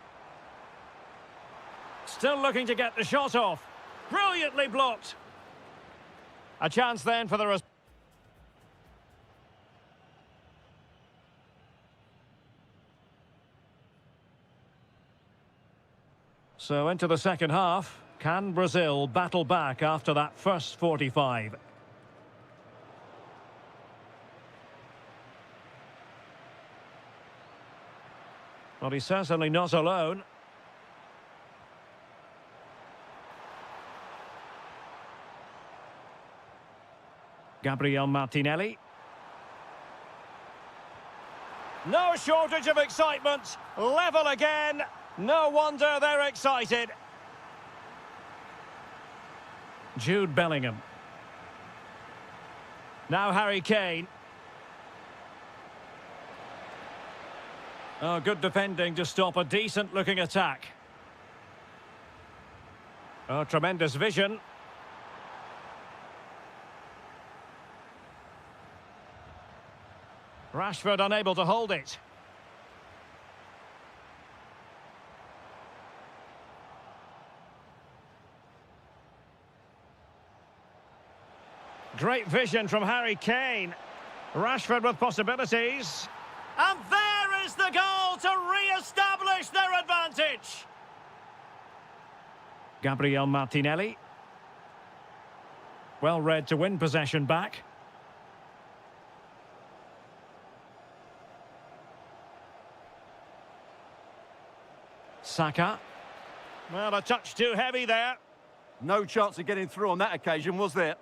Still looking to get the shot off. Brilliantly blocked. A chance then for the... So into the second half. Can Brazil battle back after that first 45? Well, he's certainly not alone. Gabriel Martinelli. No shortage of excitement. Level again. No wonder they're excited. Jude Bellingham. Now Harry Kane. Oh, good defending to stop a decent-looking attack. Oh, tremendous vision. Rashford unable to hold it. Great vision from Harry Kane. Rashford with possibilities. And there is the goal to re-establish their advantage. Gabriel Martinelli. Well read to win possession back. Saka. Well, a touch too heavy there. No chance of getting through on that occasion, was there?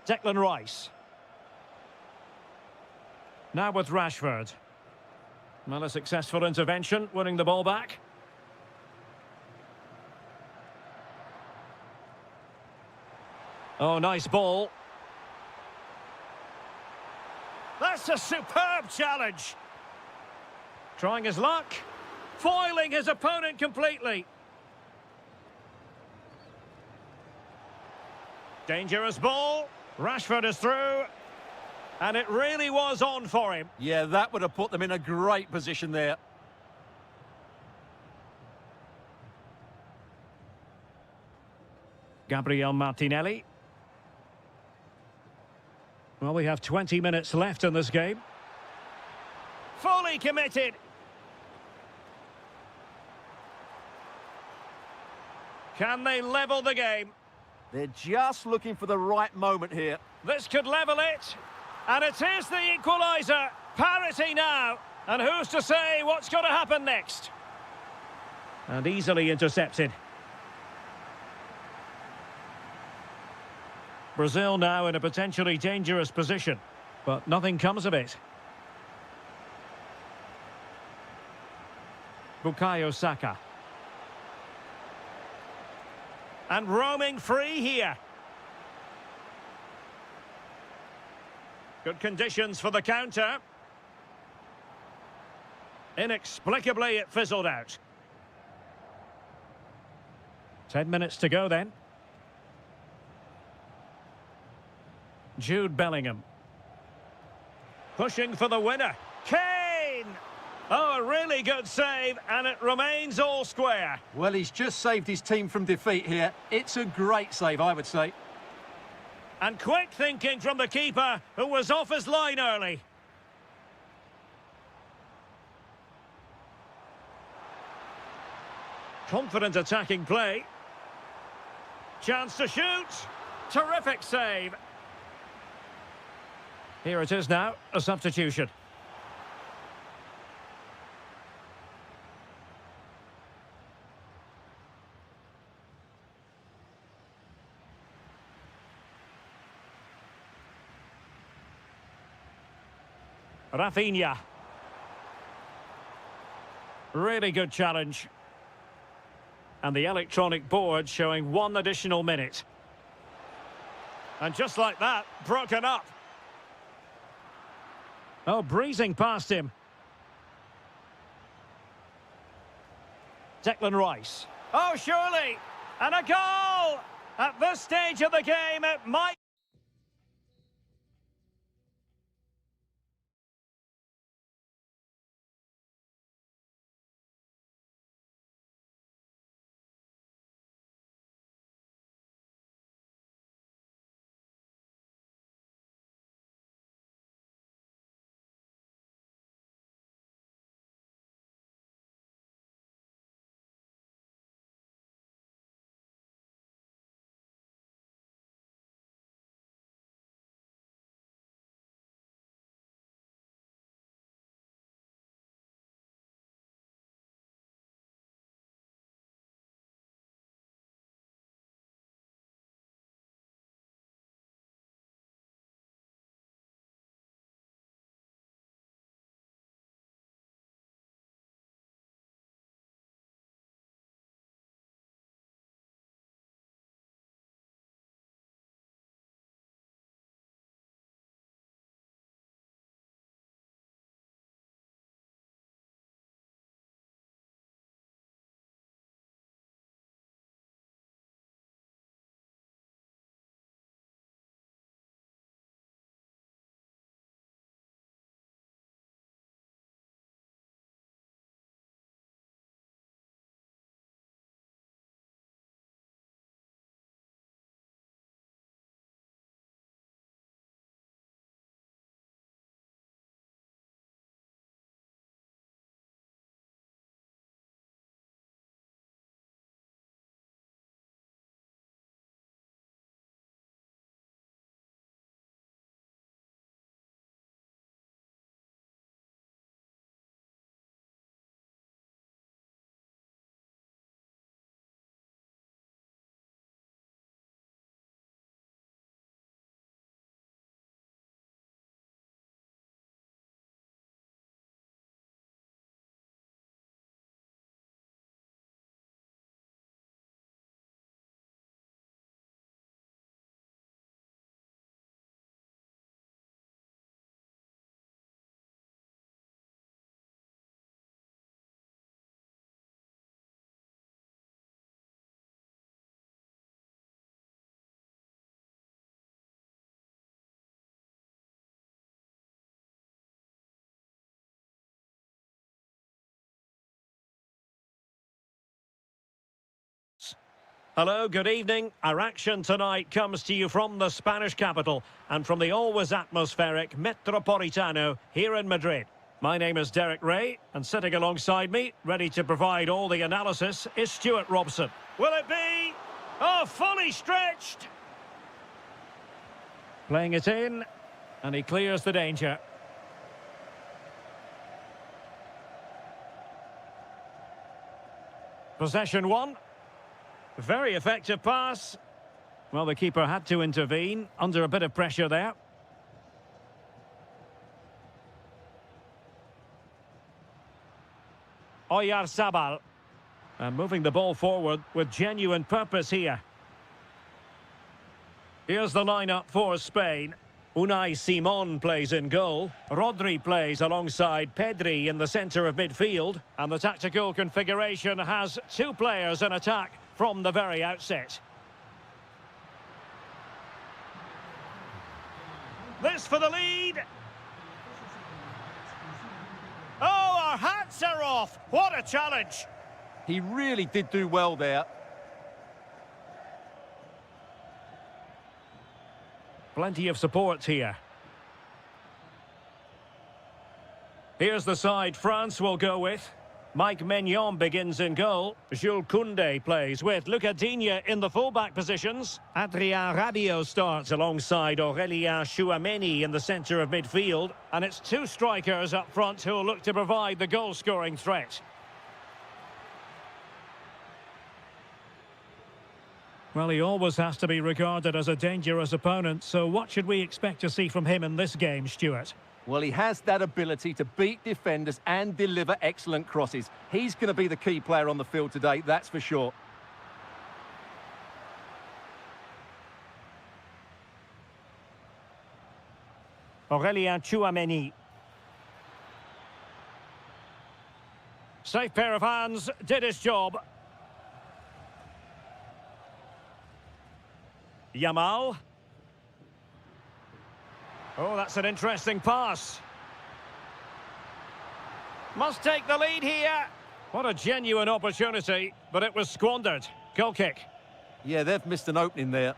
Declan Rice. Now with Rashford. Well, a successful intervention, winning the ball back. Oh, nice ball. That's a superb challenge. Trying his luck. Foiling his opponent completely. Dangerous ball. Rashford is through. And it really was on for him. Yeah, that would have put them in a great position there. Gabriel Martinelli. Well, we have 20 minutes left in this game. Fully committed. Can they level the game? They're just looking for the right moment here. This could level it. And it is the equaliser. Parity now. And who's to say what's going to happen next? And easily intercepted. Brazil now in a potentially dangerous position. But nothing comes of it. Bukayo Saka. And roaming free here. Good conditions for the counter. Inexplicably, it fizzled out. 10 minutes to go then. Jude Bellingham. Pushing for the winner. Kane! Oh, a really good save, and it remains all square. Well, he's just saved his team from defeat here. It's a great save, I would say. And quick thinking from the keeper, who was off his line early. Confident attacking play. Chance to shoot. Terrific save. Here it is now, a substitution. Rafinha. Really good challenge. And the electronic board showing 1 additional minute. And just like that, broken up. Oh, breezing past him. Declan Rice. Oh, surely. And a goal! At this stage of the game, it might... Hello, good evening. Our action tonight comes to you from the Spanish capital and from the always atmospheric Metropolitano here in Madrid. My name is Derek Ray, and sitting alongside me, ready to provide all the analysis, is Stuart Robson. Will it be? Oh, fully stretched! Playing it in, and he clears the danger. Possession one. Very effective pass. Well, the keeper had to intervene under a bit of pressure there. Oyarzabal. And moving the ball forward with genuine purpose here. Here's the lineup for Spain. Unai Simon plays in goal. Rodri plays alongside Pedri in the centre of midfield. And the tactical configuration has two players in attack from the very outset. This for the lead. Oh, our hats are off. What a challenge. He really did do well there. Plenty of support here. Here's the side France will go with. Mike Maignan begins in goal. Jules Koundé plays with Lucas Digne in the fullback positions. Adrien Rabiot starts alongside Aurélien Tchouameni in the centre of midfield. And it's two strikers up front who'll look to provide the goal-scoring threat. Well, he always has to be regarded as a dangerous opponent, so what should we expect to see from him in this game, Stuart? Well, he has that ability to beat defenders and deliver excellent crosses. He's going to be the key player on the field today, that's for sure. Aurélien Tchouameni. Safe pair of hands, did his job. Yamal. Oh, that's an interesting pass. Must take the lead here. What a genuine opportunity, but it was squandered. Goal kick. Yeah, they've missed an opening there.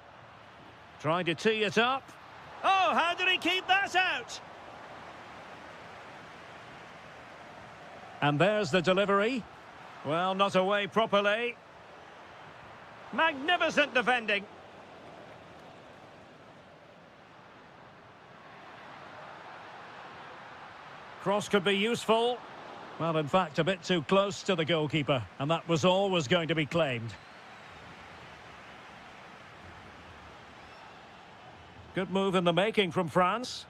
Trying to tee it up. Oh, how did he keep that out? And there's the delivery. Well, not away properly. Magnificent defending. Cross could be useful. Well, in fact, a bit too close to the goalkeeper, and that was always going to be claimed. Good move in the making from France.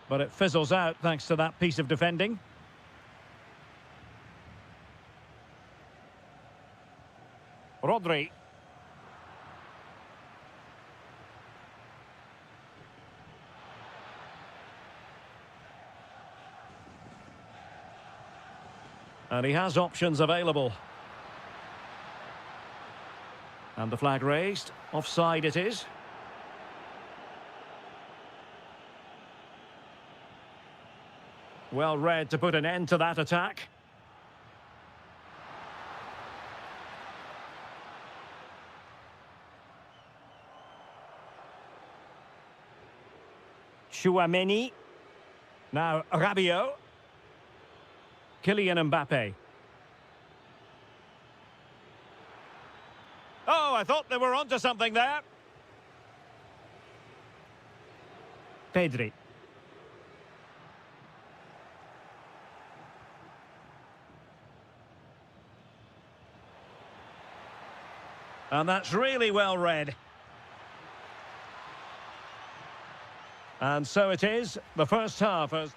But it fizzles out thanks to that piece of defending. Rodri. And he has options available. And the flag raised. Offside it is. Well read to put an end to that attack. Tchouameni. Now Rabiot. Kylian Mbappe. Oh, I thought they were onto something there. Pedri. And that's really well read. And so it is. The first half has...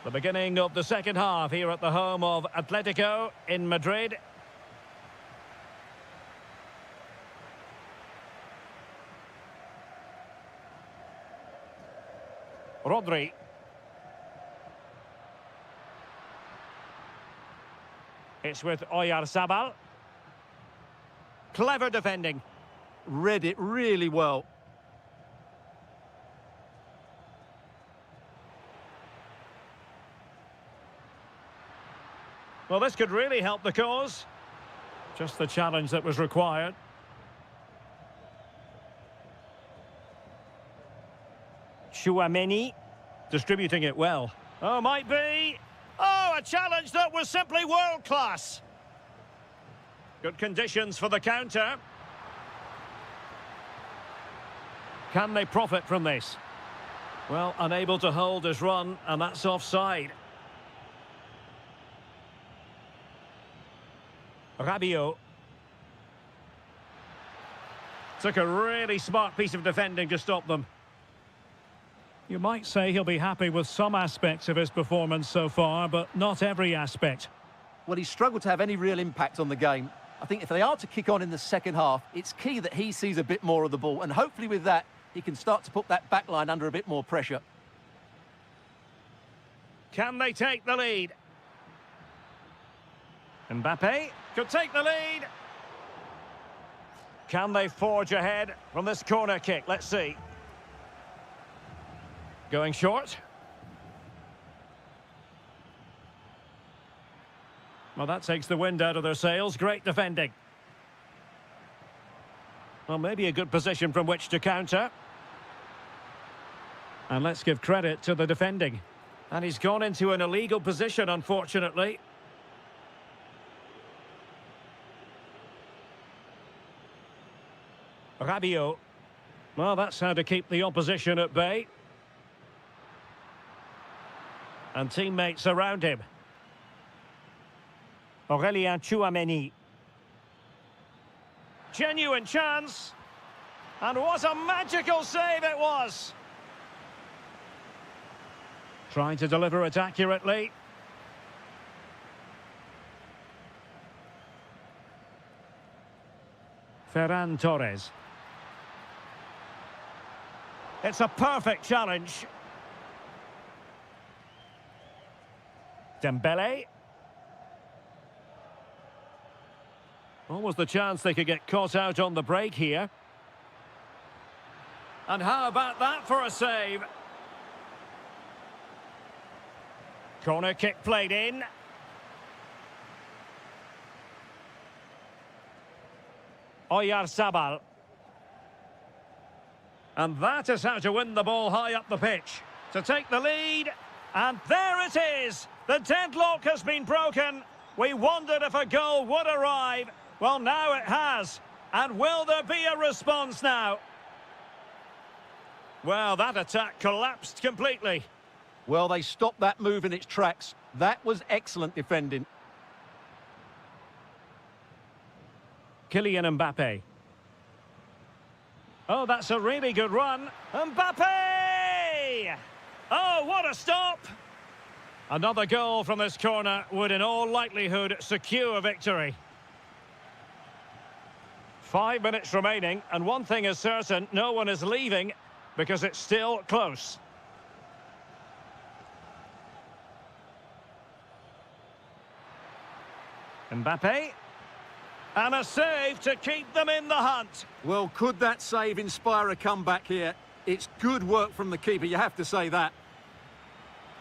The beginning of the second half here at the home of Atletico in Madrid. Rodri. It's with Oyarzabal. Clever defending. Read it really well. Well, this could really help the cause. Just the challenge that was required. Chouameni. Distributing it well. Oh, might be. Oh, a challenge that was simply world-class. Good conditions for the counter. Can they profit from this? Well, unable to hold his run, and that's offside. Rabiot. Took a really smart piece of defending to stop them. You might say he'll be happy with some aspects of his performance so far, but not every aspect. Well, he's struggled to have any real impact on the game. I think if they are to kick on in the second half, it's key that he sees a bit more of the ball, and hopefully with that, he can start to put that back line under a bit more pressure. Can they take the lead? Mbappe could take the lead. Can they forge ahead from this corner kick? Let's see. Going short. Well, that takes the wind out of their sails. Great defending. Well, maybe a good position from which to counter. And let's give credit to the defending. And he's gone into an illegal position, unfortunately. Rabiot. Well, that's how to keep the opposition at bay. And teammates around him. Aurélien Tchouameni. Genuine chance. And what a magical save it was. Trying to deliver it accurately. Ferran Torres. It's a perfect challenge. Dembele. Almost the chance they could get caught out on the break here. And how about that for a save? Corner kick played in. Oyarzabal. And that is how to win the ball high up the pitch. To take the lead. And there it is. The deadlock has been broken. We wondered if a goal would arrive. Well, now it has. And will there be a response now? Well, that attack collapsed completely. Well, they stopped that move in its tracks. That was excellent defending. Kylian Mbappe. Oh, that's a really good run. Mbappe! Oh, what a stop! Another goal from this corner would in all likelihood secure victory. 5 minutes remaining, and one thing is certain, no one is leaving because it's still close. Mbappe. And a save to keep them in the hunt. Well, could that save inspire a comeback here? It's good work from the keeper, you have to say that.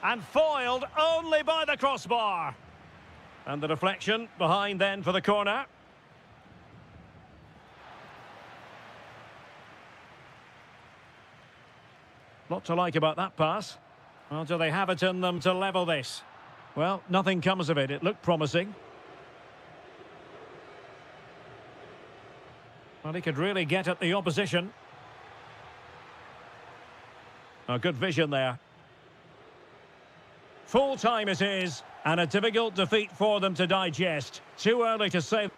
And foiled only by the crossbar. And the deflection behind then for the corner. Lot to like about that pass. Well, do they have it in them to level this? Well, nothing comes of it. It looked promising. Well, he could really get at the opposition. A good vision there. Full time it is, and a difficult defeat for them to digest. Too early to say.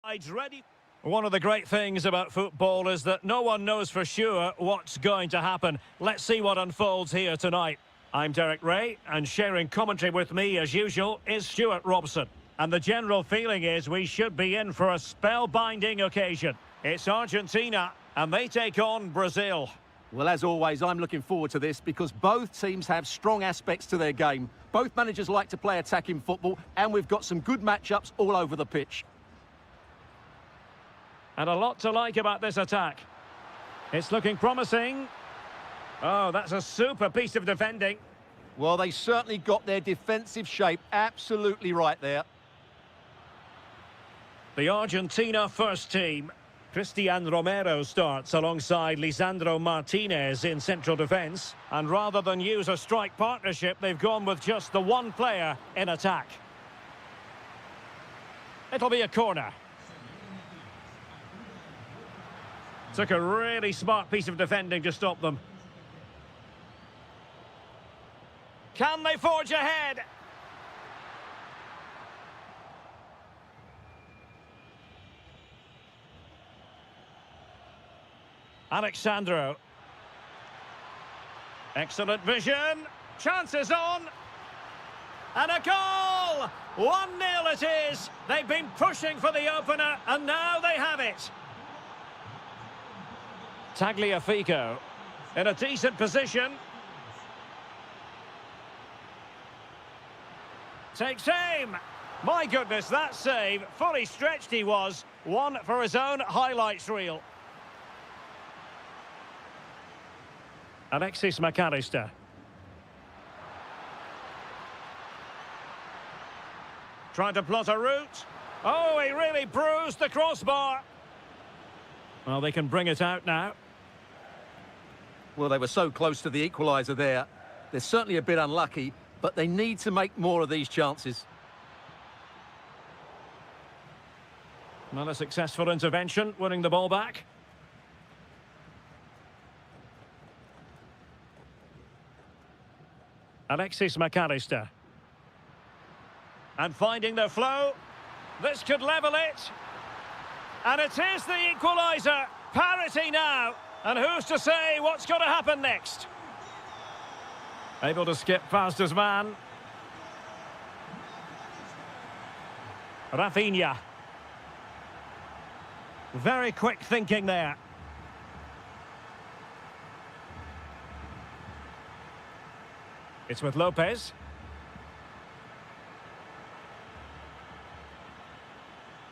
Sides ready. One of the great things about football is that no one knows for sure what's going to happen. Let's see what unfolds here tonight. I'm Derek Ray, and sharing commentary with me, as usual, is Stuart Robson. And the general feeling is we should be in for a spellbinding occasion. It's Argentina, and they take on Brazil. Well, as always, I'm looking forward to this because both teams have strong aspects to their game. Both managers like to play attacking football, and we've got some good matchups all over the pitch. And a lot to like about this attack. It's looking promising. Oh, that's a super piece of defending. Well, they certainly got their defensive shape absolutely right there. The Argentina first team. Cristian Romero starts alongside Lisandro Martinez in central defence. And rather than use a strike partnership, they've gone with just the one player in attack. It'll be a corner. Took a really smart piece of defending to stop them. Can they forge ahead? Alexandro. Excellent vision. Chances on. And a goal! 1-0 it is. They've been pushing for the opener, and now they have it. Tagliafico in a decent position. Takes aim. My goodness, that save. Fully stretched he was. One for his own highlights reel. Alexis McAllister. Trying to plot a route. Oh, he really bruised the crossbar. Well, they can bring it out now. Well, they were so close to the equaliser there. They're certainly a bit unlucky, but they need to make more of these chances. Not a successful intervention, winning the ball back. Alexis McAllister. And finding the flow. This could level it. And it is the equaliser. Parity now. And who's to say what's going to happen next? Able to skip past his man. Rafinha. Very quick thinking there. It's with Lopez.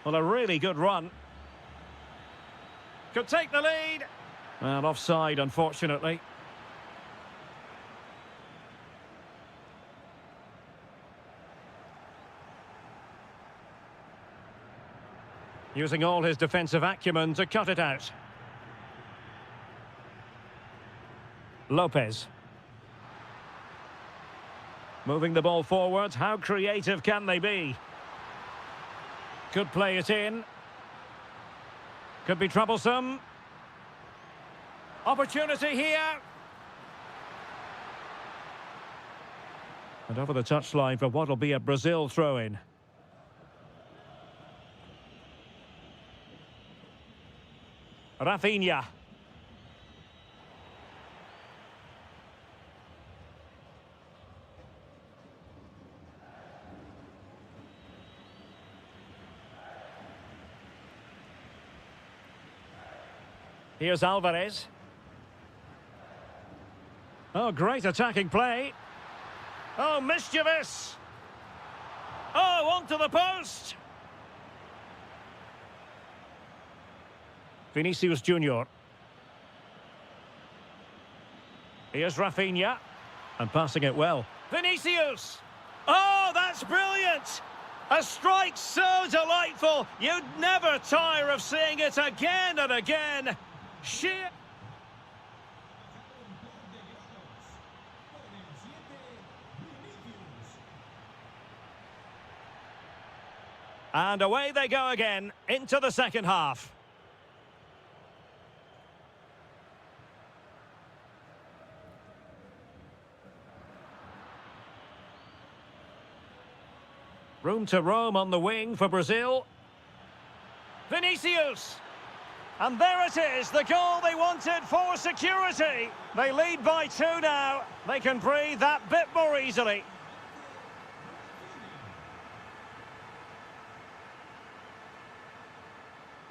Well, a really good run. Could take the lead. Well, offside, unfortunately. Using all his defensive acumen to cut it out. Lopez. Moving the ball forward. How creative can they be? Could play it in. Could be troublesome. Opportunity here. And over the touchline for what will be a Brazil throw-in. Rafinha. Here's Alvarez. Oh, great attacking play. Oh, mischievous. Oh, onto the post. Vinicius Junior. Here's Rafinha. And passing it well. Vinicius! Oh, that's brilliant! A strike so delightful, you'd never tire of seeing it again and again. Sheer... And away they go again, into the second half. Room to roam on the wing for Brazil. Vinicius. And there it is, the goal they wanted for security. They lead by 2 now. They can breathe that bit more easily.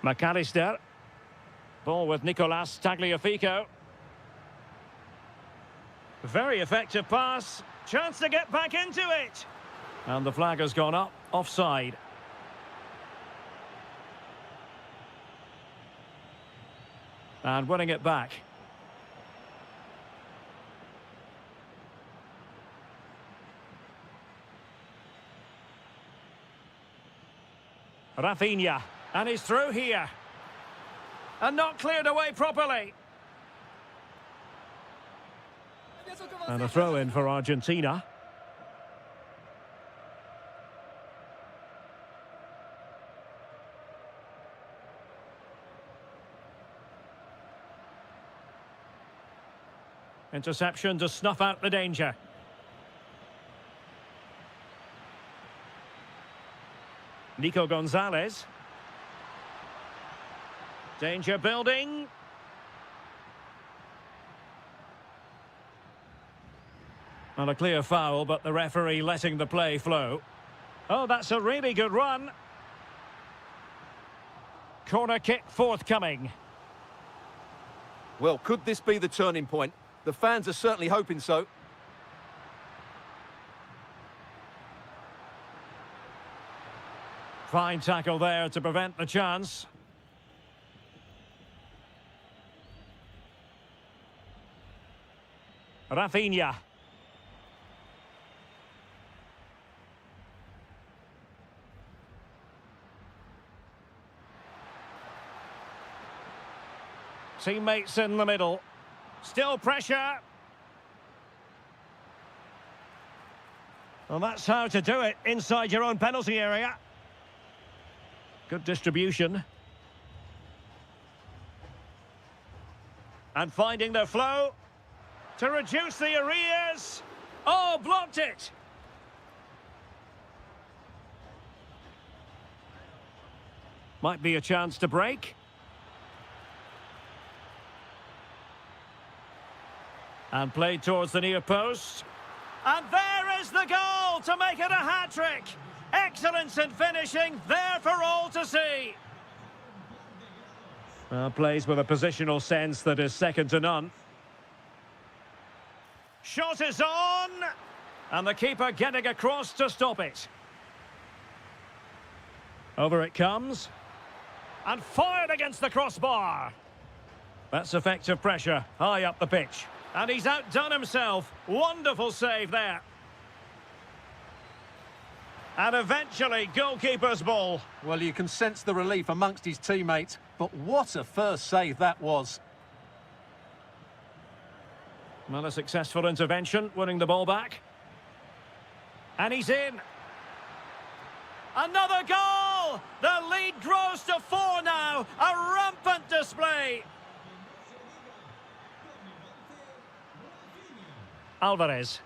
McAllister. Ball with Nicolas Tagliafico. Very effective pass. Chance to get back into it. And the flag has gone up. Offside. And winning it back. Rafinha. And he's through here. And not cleared away properly. And a throw-in for Argentina. Interception to snuff out the danger. Nico Gonzalez. Danger building. And a clear foul, but the referee letting the play flow. Oh, that's a really good run. Corner kick forthcoming. Well, could this be the turning point? The fans are certainly hoping so. Fine tackle there to prevent the chance. Rafinha. Teammates in the middle. Still pressure. Well, that's how to do it inside your own penalty area. Good distribution. And finding the flow to reduce the arrears. Oh, blocked it. Might be a chance to break. And played towards the near post. And there is the goal to make it a hat-trick. Excellence in finishing, there for all to see. Well, plays with a positional sense that is second to none. Shot is on. And the keeper getting across to stop it. Over it comes. And fired against the crossbar. That's effective pressure, high up the pitch. And he's outdone himself. Wonderful save there. And eventually, goalkeeper's ball. Well, you can sense the relief amongst his teammates, but what a first save that was. Well, a successful intervention, winning the ball back. And he's in. Another goal! The lead grows to 4 now. A rampant display. Alvarez.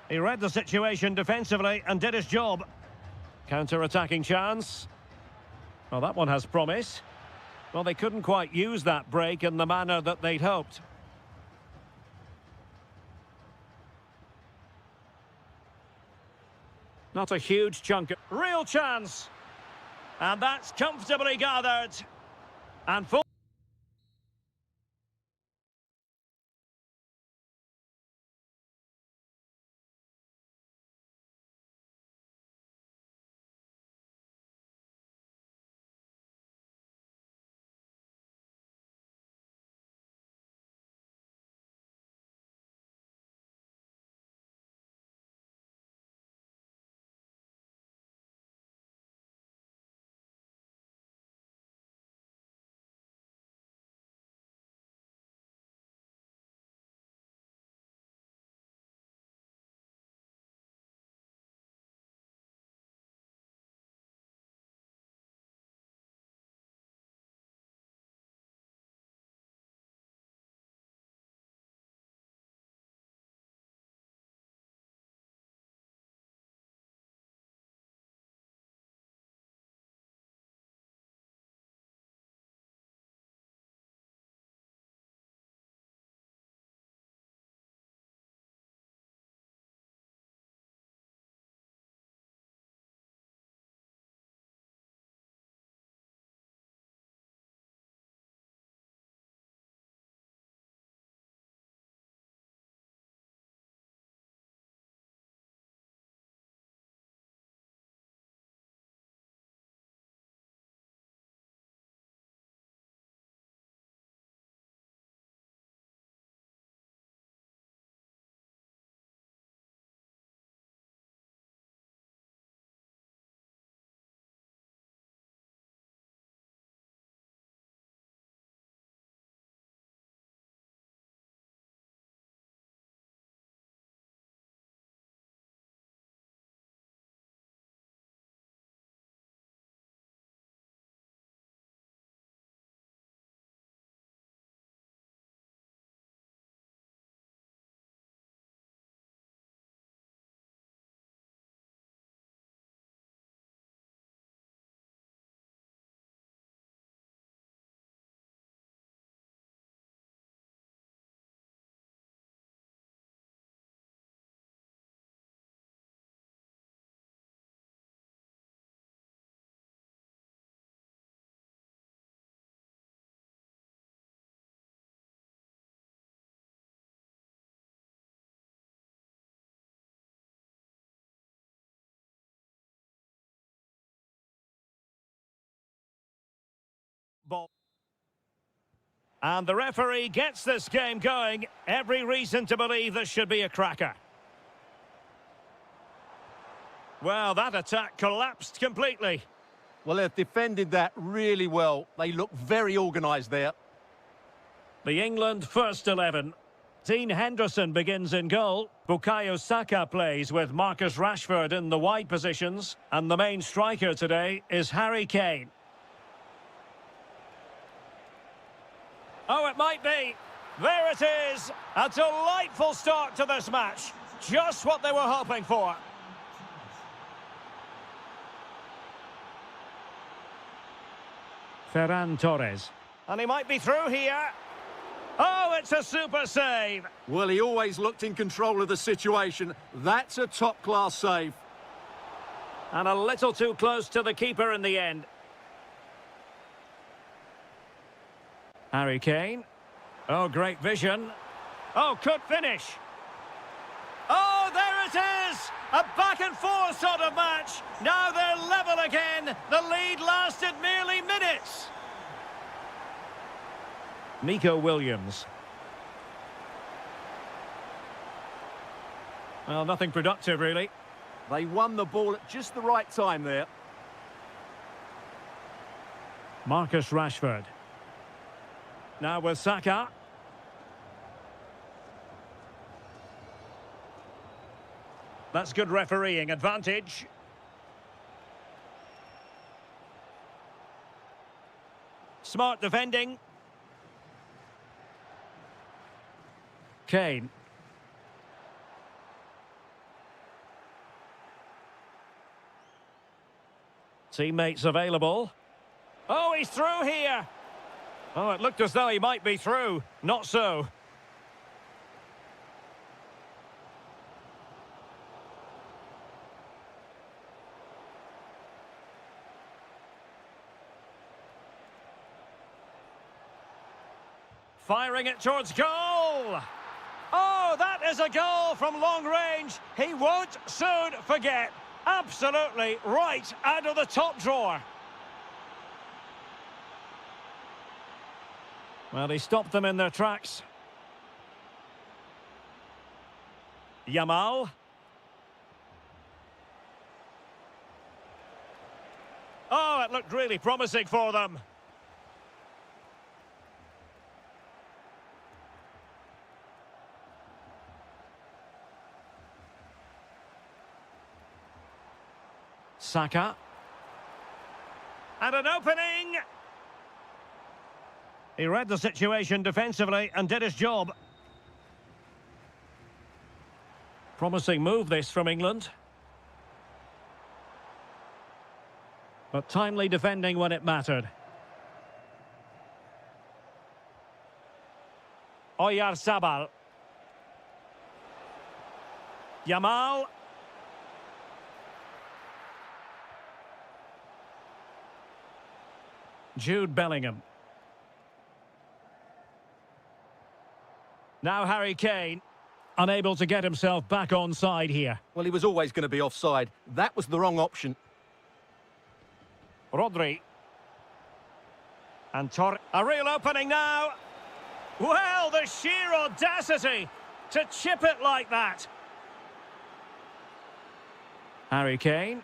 He read the situation defensively and did his job. Counter-attacking chance. Well, that one has promise. Well, they couldn't quite use that break in the manner that they'd hoped. Not a huge chunk. Real chance. And that's comfortably gathered. And full. And the referee gets this game going. Every reason to believe this should be a cracker. Well, that attack collapsed completely. Well, they've defended that really well. They look very organised there. The England first 11. Dean Henderson begins in goal. Bukayo Saka plays with Marcus Rashford in the wide positions. And the main striker today is Harry Kane. Oh, it might be. There it is. A delightful start to this match. Just what they were hoping for. Ferran Torres. And he might be through here. Oh, it's a super save. Well, he always looked in control of the situation. That's a top-class save. And a little too close to the keeper in the end. Harry Kane. Oh, great vision. Oh, could finish. Oh, there it is! A back-and-forth sort of match. Now they're level again. The lead lasted merely minutes. Nico Williams. Well, nothing productive, really. They won the ball at just the right time there. Marcus Rashford. Now with Saka. That's good refereeing advantage. Smart defending. Kane. Teammates available. Oh, he's through here. Oh, it looked as though he might be through. Not so. Firing it towards goal. Oh, that is a goal from long range. He won't soon forget. Absolutely right out of the top drawer. Well, he stopped them in their tracks. Yamal. Oh, it looked really promising for them. Saka. And an opening. He read the situation defensively and did his job. Promising move this from England. But timely defending when it mattered. Oyarzabal. Yamal. Jude Bellingham. Now Harry Kane, unable to get himself back on side here. Well, he was always going to be offside. That was the wrong option. Rodri. And a real opening now. Well, the sheer audacity to chip it like that. Harry Kane.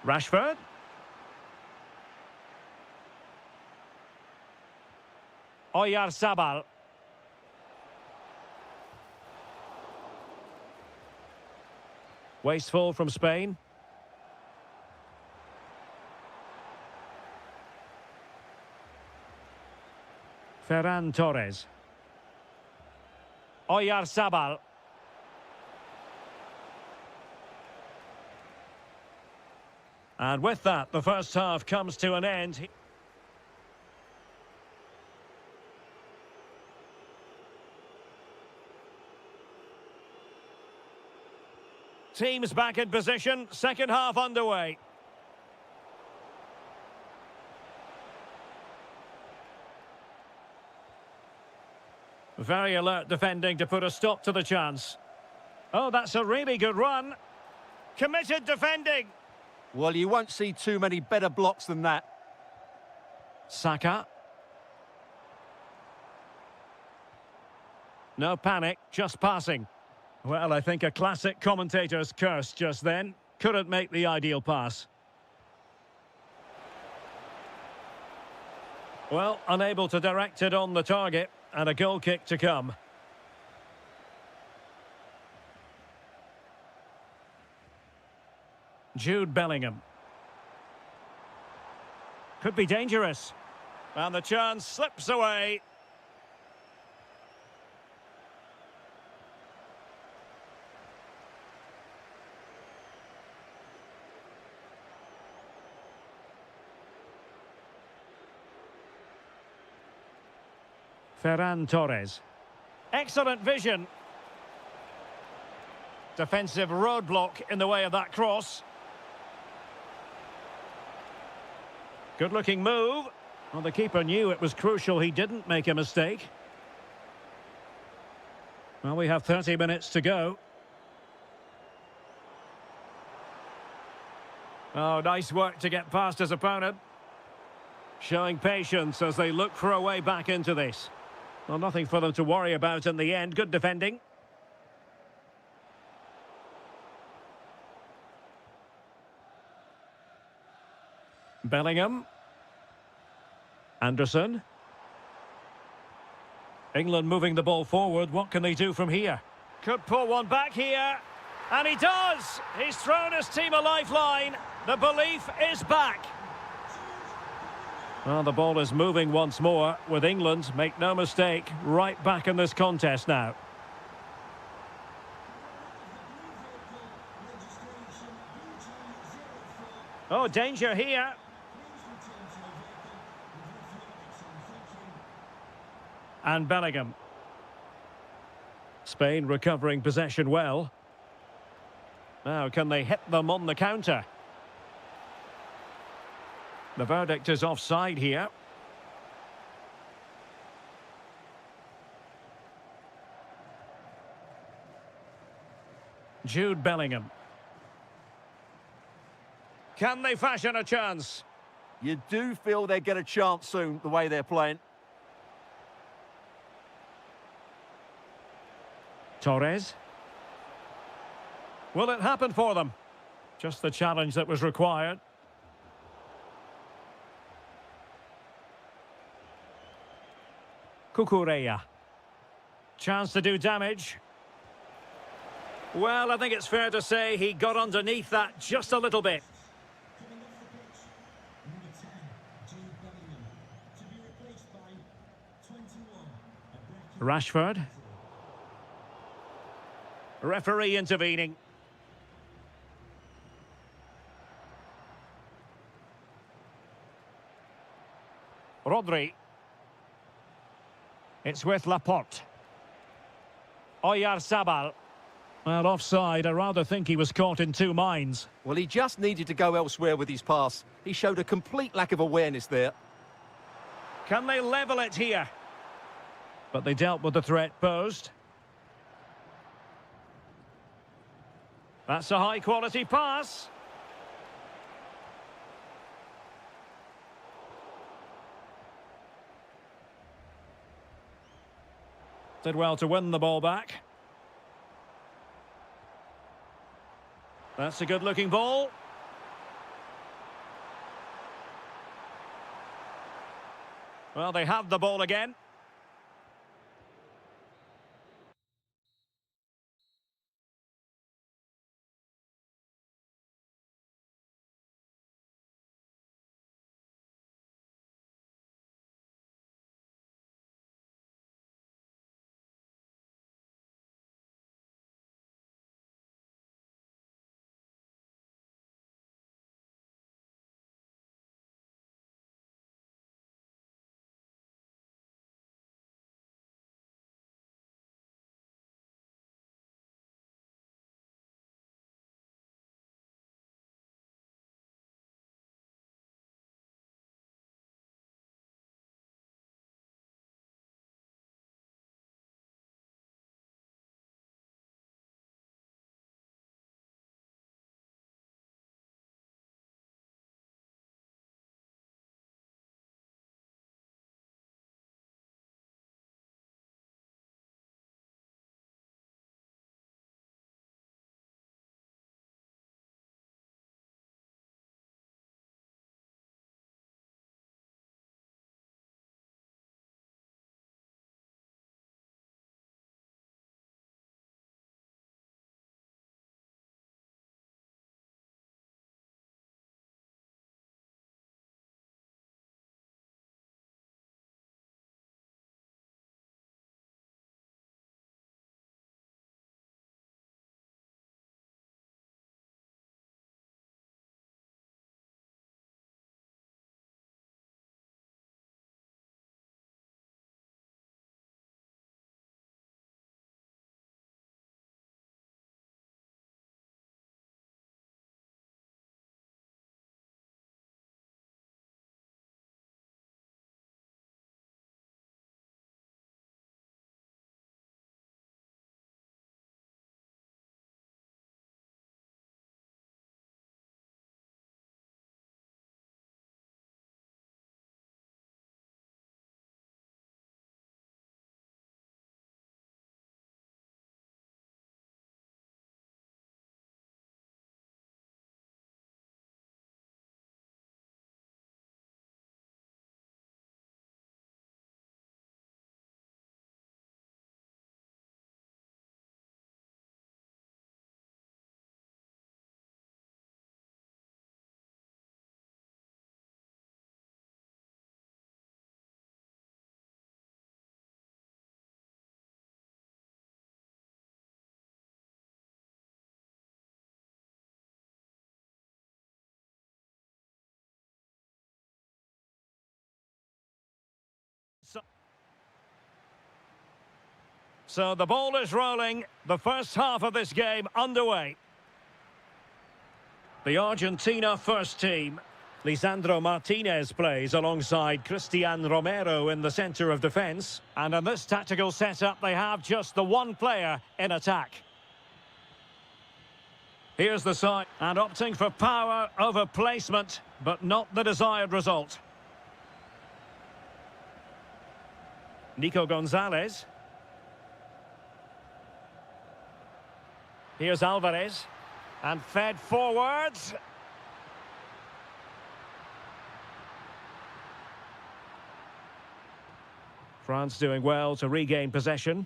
Rashford. Oyarzabal. Wasteful from Spain. Ferran Torres. Oyarzabal. And with that, the first half comes to an end. Teams back in position, second half underway. Very alert defending to put a stop to the chance. Oh, that's a really good run. Committed defending. Well, you won't see too many better blocks than that. Saka. No panic, just passing. Well, I think a classic commentator's curse just then. Couldn't make the ideal pass. Well, unable to direct it on the target, and a goal kick to come. Jude Bellingham. Could be dangerous. And the chance slips away. Ferran Torres. Excellent vision. Defensive roadblock in the way of that cross. Good-looking move. Well, the keeper knew it was crucial he didn't make a mistake. Well, we have 30 minutes to go. Oh, nice work to get past his opponent. Showing patience as they look for a way back into this. Well, nothing for them to worry about in the end. Good defending. Bellingham. Anderson. England moving the ball forward. What can they do from here? Could pull one back here. And he does! He's thrown his team a lifeline. The belief is back. Well, the ball is moving once more with England, make no mistake, right back in this contest now. Oh, danger here. And Bellingham. Spain recovering possession well. Now, can they hit them on the counter? The verdict is offside here. Jude Bellingham. Can they fashion a chance? You do feel they get a chance soon, the way they're playing. Torres. Will it happen for them? Just the challenge that was required. Cucurella. Chance to do damage. Well, I think it's fair to say he got underneath that just a little bit. Rashford. Referee intervening. Rodri. It's with Laporte. Oyarzabal. Well, offside. I rather think he was caught in two minds. Well, he just needed to go elsewhere with his pass. He showed a complete lack of awareness there. Can they level it here? But they dealt with the threat posed. That's a high-quality pass. Did well to win the ball back. That's a good-looking ball. Well, they have the ball again. So the ball is rolling. The first half of this game underway. The Argentina first team. Lisandro Martinez plays alongside Cristian Romero in the centre of defence. And in this tactical setup, they have just the one player in attack. Here's the side. And opting for power over placement, but not the desired result. Nico Gonzalez. Here's Alvarez. And fed forwards. France doing well to regain possession.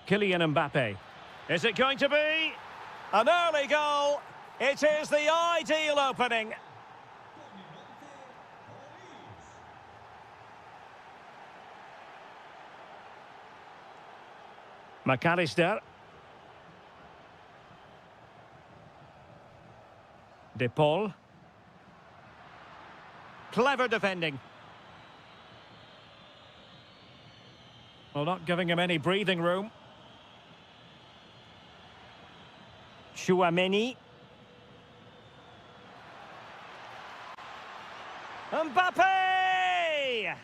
Kylian Mbappe. Is it going to be an early goal? It is the ideal opening. McAllister. De Paul. Clever defending. Well, not giving him any breathing room. Chouameni. Mbappe!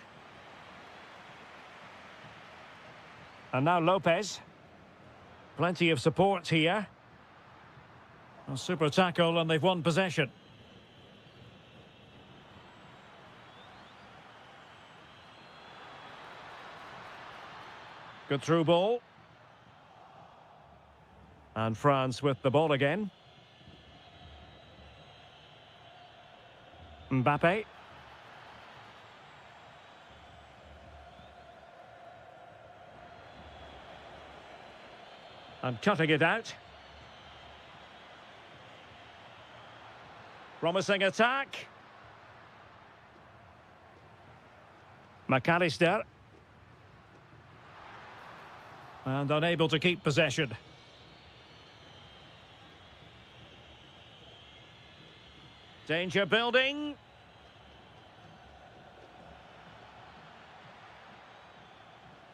And now Lopez. Plenty of support here. A super tackle and they've won possession. Good through ball. And France with the ball again. Mbappe. And cutting it out. Promising attack. McAllister. And unable to keep possession. Danger building.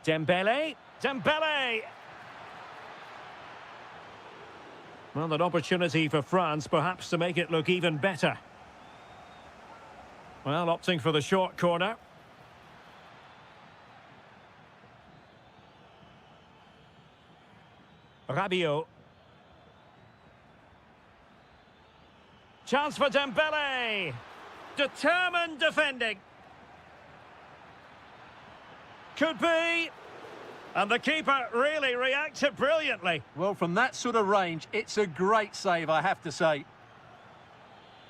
Dembele. Dembele! Well, an opportunity for France, perhaps, to make it look even better. Well, opting for the short corner. Rabiot. Chance for Dembele. Determined defending. Could be. And the keeper really reacted brilliantly. Well, from that sort of range, it's a great save, I have to say.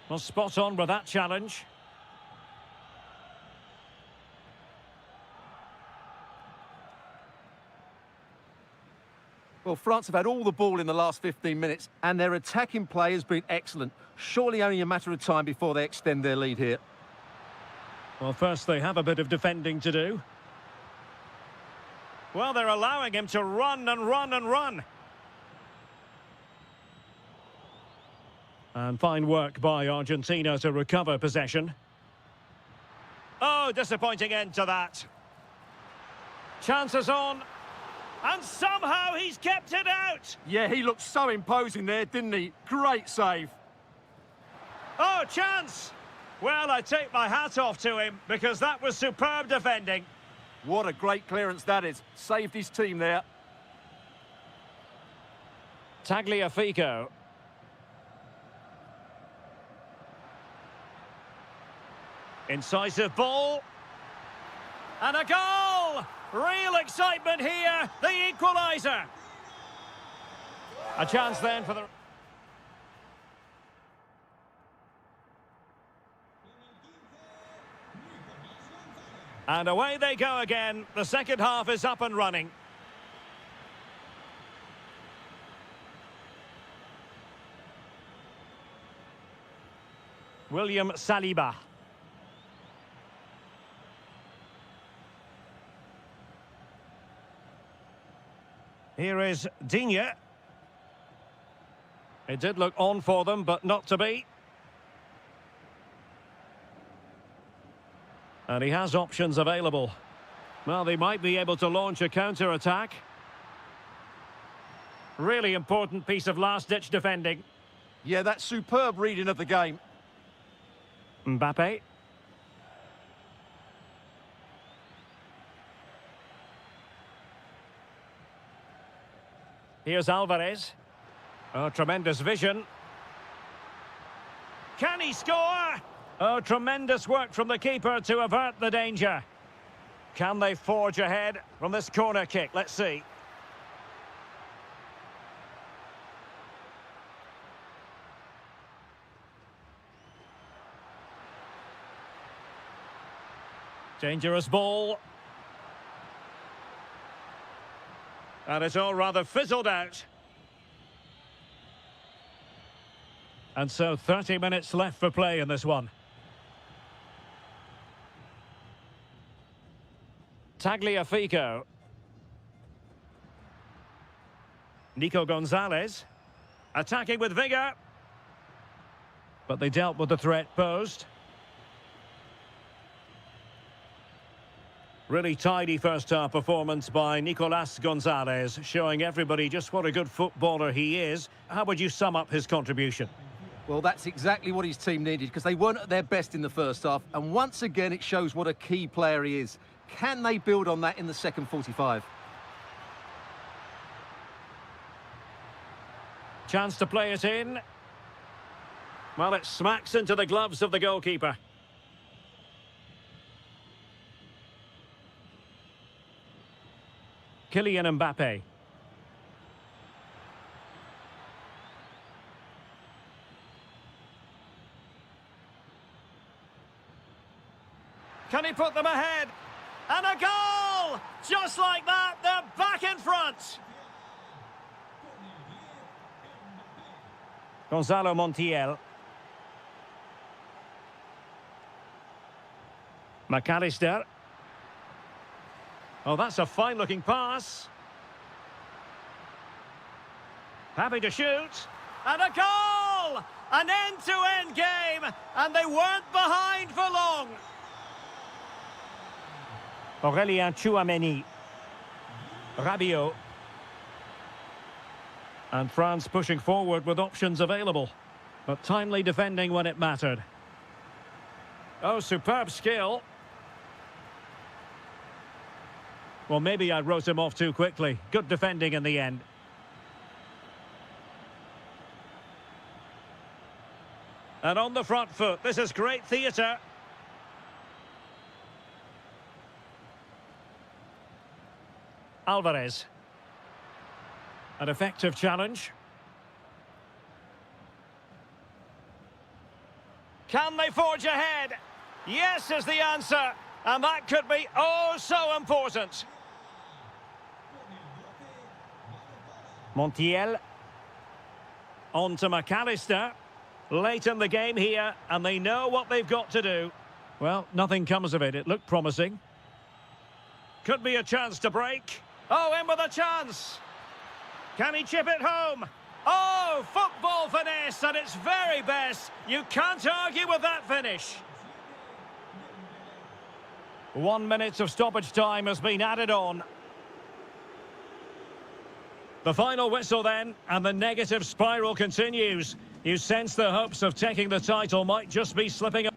Well, spot on with that challenge. Well, France have had all the ball in the last 15 minutes, and their attacking play has been excellent. Surely only a matter of time before they extend their lead here. Well, first they have a bit of defending to do. Well, they're allowing him to run and run and run. And fine work by Argentina to recover possession. Oh, disappointing end to that. Chances on. And somehow he's kept it out. Yeah, he looked so imposing there, didn't he? Great save. Oh, chance. Well, I take my hat off to him because that was superb defending. What a great clearance that is. Saved his team there. Tagliafico. Incisive ball. And a goal! Real excitement here. The equaliser. A chance then for the... And away they go again. The second half is up and running. William Saliba. Here is Digne. It did look on for them, but not to be. And he has options available. Well, they might be able to launch a counter-attack. Really important piece of last-ditch defending. Yeah, that's superb reading of the game. Mbappe. Here's Alvarez. Oh, tremendous vision. Can he score? Oh, tremendous work from the keeper to avert the danger. Can they forge ahead from this corner kick? Let's see. Dangerous ball. And it's all rather fizzled out. And so 30 minutes left for play in this one. Tagliafico. Nico Gonzalez. Attacking with vigour. But they dealt with the threat posed. Really tidy first-half performance by Nicolas Gonzalez, showing everybody just what a good footballer he is. How would you sum up his contribution? Well, that's exactly what his team needed, because they weren't at their best in the first half, and once again it shows what a key player he is. Can they build on that in the second 45? Chance to play it in. Well, it smacks into the gloves of the goalkeeper. Kylian Mbappe. Can he put them ahead? And a goal! Just like that, they're back in front. Gonzalo Montiel. McAllister. Oh, that's a fine-looking pass. Happy to shoot. And a goal! An end-to-end game, and they weren't behind for long. Aurélien Tchouameni. Rabiot. And France pushing forward with options available, but timely defending when it mattered. Oh, superb skill. Well, maybe I wrote him off too quickly. Good defending in the end. And on the front foot, this is great theatre. Alvarez. An effective challenge. Can they forge ahead? Yes is the answer. And that could be oh so important. Montiel. On to McAllister. Late in the game here, and they know what they've got to do. Well, nothing comes of it. It looked promising. Could be a chance to break. Oh, in with a chance. Can he chip it home? Oh, football finesse at its very best. You can't argue with that finish. 1 minute of stoppage time has been added on. The final whistle then, and the negative spiral continues. You sense the hopes of taking the title might just be slipping away.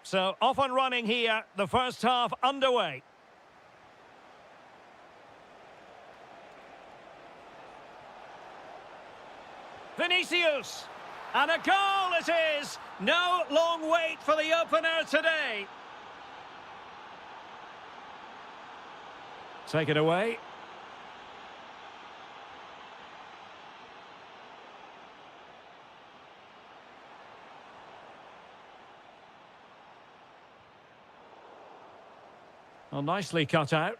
So off and running here, the first half underway. Vinicius, and a goal it is! No long wait for the opener today. Take it away. Well, nicely cut out.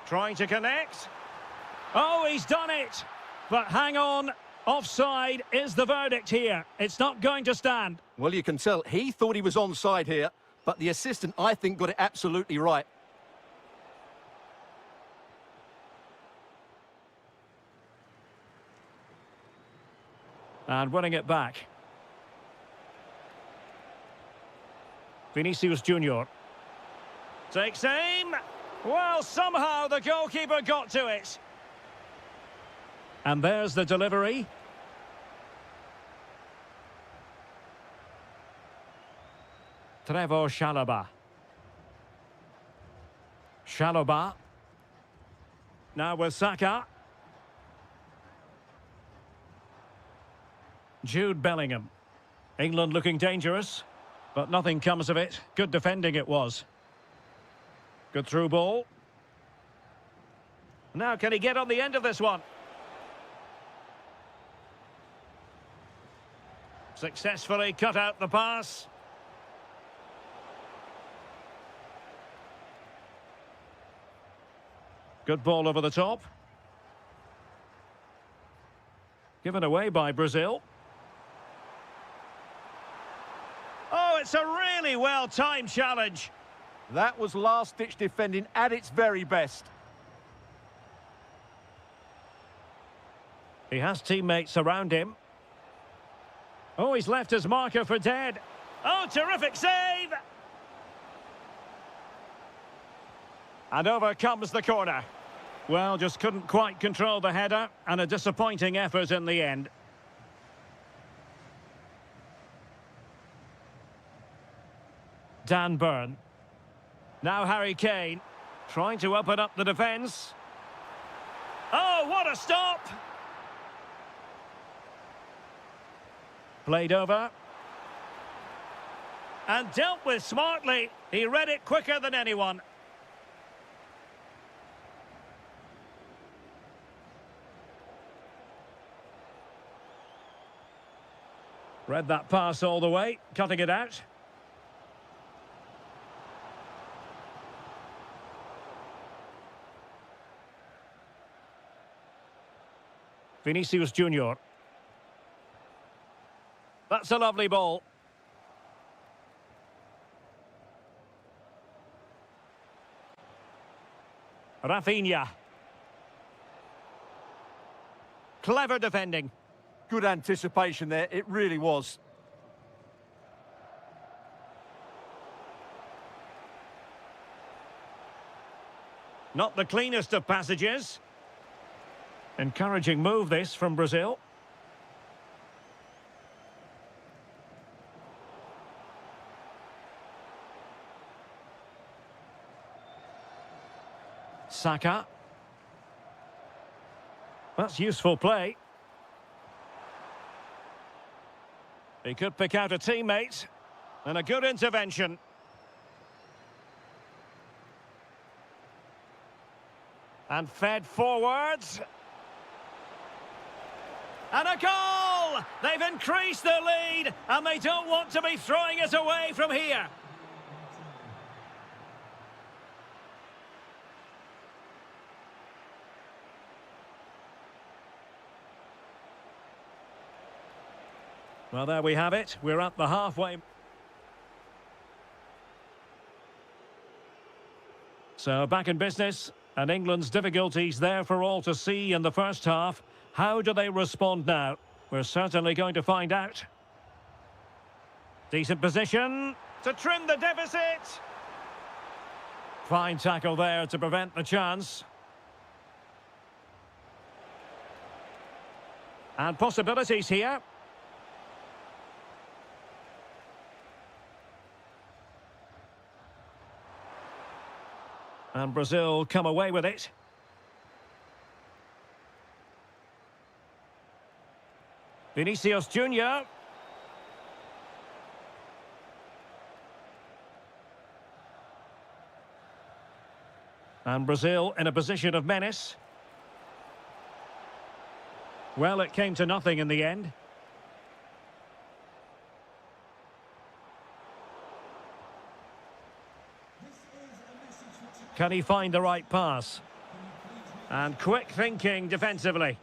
Trying to connect. Oh, he's done it! But hang on, offside is the verdict here. It's not going to stand. Well, you can tell he thought he was onside here, but the assistant, I think, got it absolutely right. And winning it back. Vinicius Junior takes aim. Well, somehow the goalkeeper got to it. And there's the delivery. Trevor Chalobah. Chalobah. Now with Saka. Jude Bellingham. England looking dangerous, but nothing comes of it. Good defending it was. Good through ball. Now can he get on the end of this one? Successfully cut out the pass. Good ball over the top. Given away by Brazil. Oh, it's a really well-timed challenge. That was last-ditch defending at its very best. He has teammates around him. Oh, he's left his marker for dead. Oh, terrific save! And over comes the corner. Well, just couldn't quite control the header, and a disappointing effort in the end. Dan Burn. Now Harry Kane, trying to open up the defence. Oh, what a stop! Played over. And dealt with smartly. He read it quicker than anyone. Read that pass all the way, cutting it out. Vinicius Junior. That's a lovely ball. Rafinha. Clever defending. Good anticipation there, it really was. Not the cleanest of passages. Encouraging move this from Brazil. Saka. That's useful play. He could pick out a teammate. And a good intervention. And fed forwards. And a goal! They've increased their lead, and they don't want to be throwing it away from here. Well, there we have it. We're at the halfway. So back in business, and England's difficulties there for all to see in the first half. How do they respond now? We're certainly going to find out. Decent position to trim the deficit. Fine tackle there to prevent the chance. And possibilities here. And Brazil come away with it. Vinicius Junior. And Brazil in a position of menace. Well, it came to nothing in the end. Can he find the right pass? And quick thinking defensively.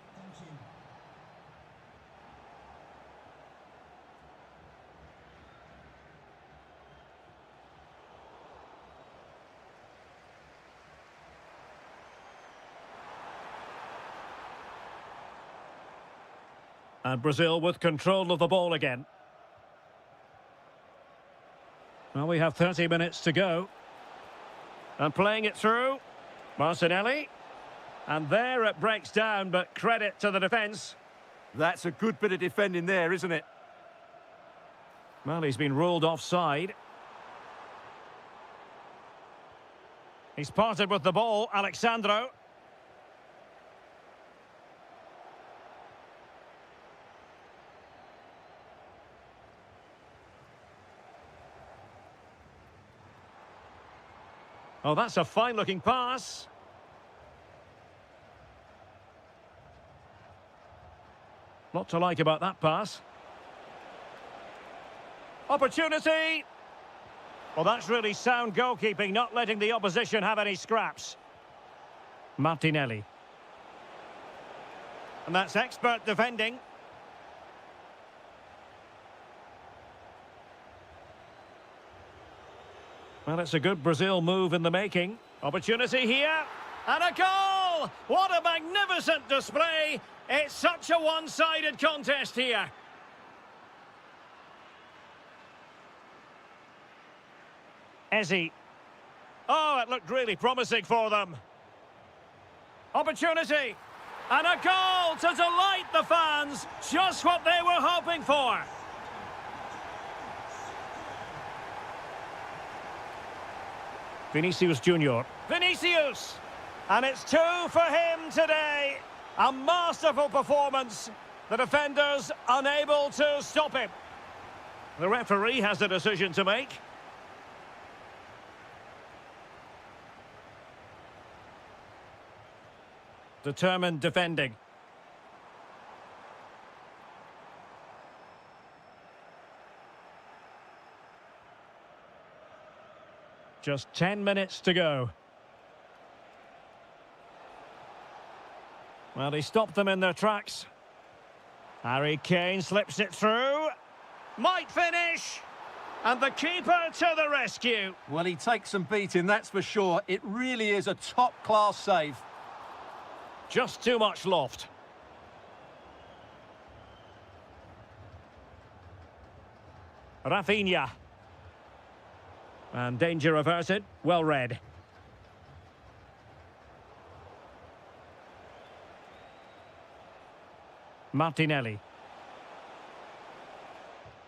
And Brazil with control of the ball again. Well, we have 30 minutes to go. And playing it through, Martinelli. And there it breaks down, but credit to the defence. That's a good bit of defending there, isn't it? Well, he's been ruled offside. He's parted with the ball, Alexandro. Oh, that's a fine-looking pass. Lot to like about that pass. Opportunity! Well, that's really sound goalkeeping, not letting the opposition have any scraps. Martinelli. And that's expert defending. Well, it's a good Brazil move in the making. Opportunity here. And a goal! What a magnificent display! It's such a one-sided contest here. Ezzy. Oh, it looked really promising for them. Opportunity. And a goal to delight the fans. Just what they were hoping for. Vinicius Junior. Vinicius! And it's 2 for him today. A masterful performance. The defenders unable to stop him. The referee has a decision to make. Determined defending. Just 10 minutes to go. Well, he stopped them in their tracks. Harry Kane slips it through. Might finish. And the keeper to the rescue. Well, he takes some beating, that's for sure. It really is a top-class save. Just too much loft. Rafinha. And danger averted. Well read. Martinelli.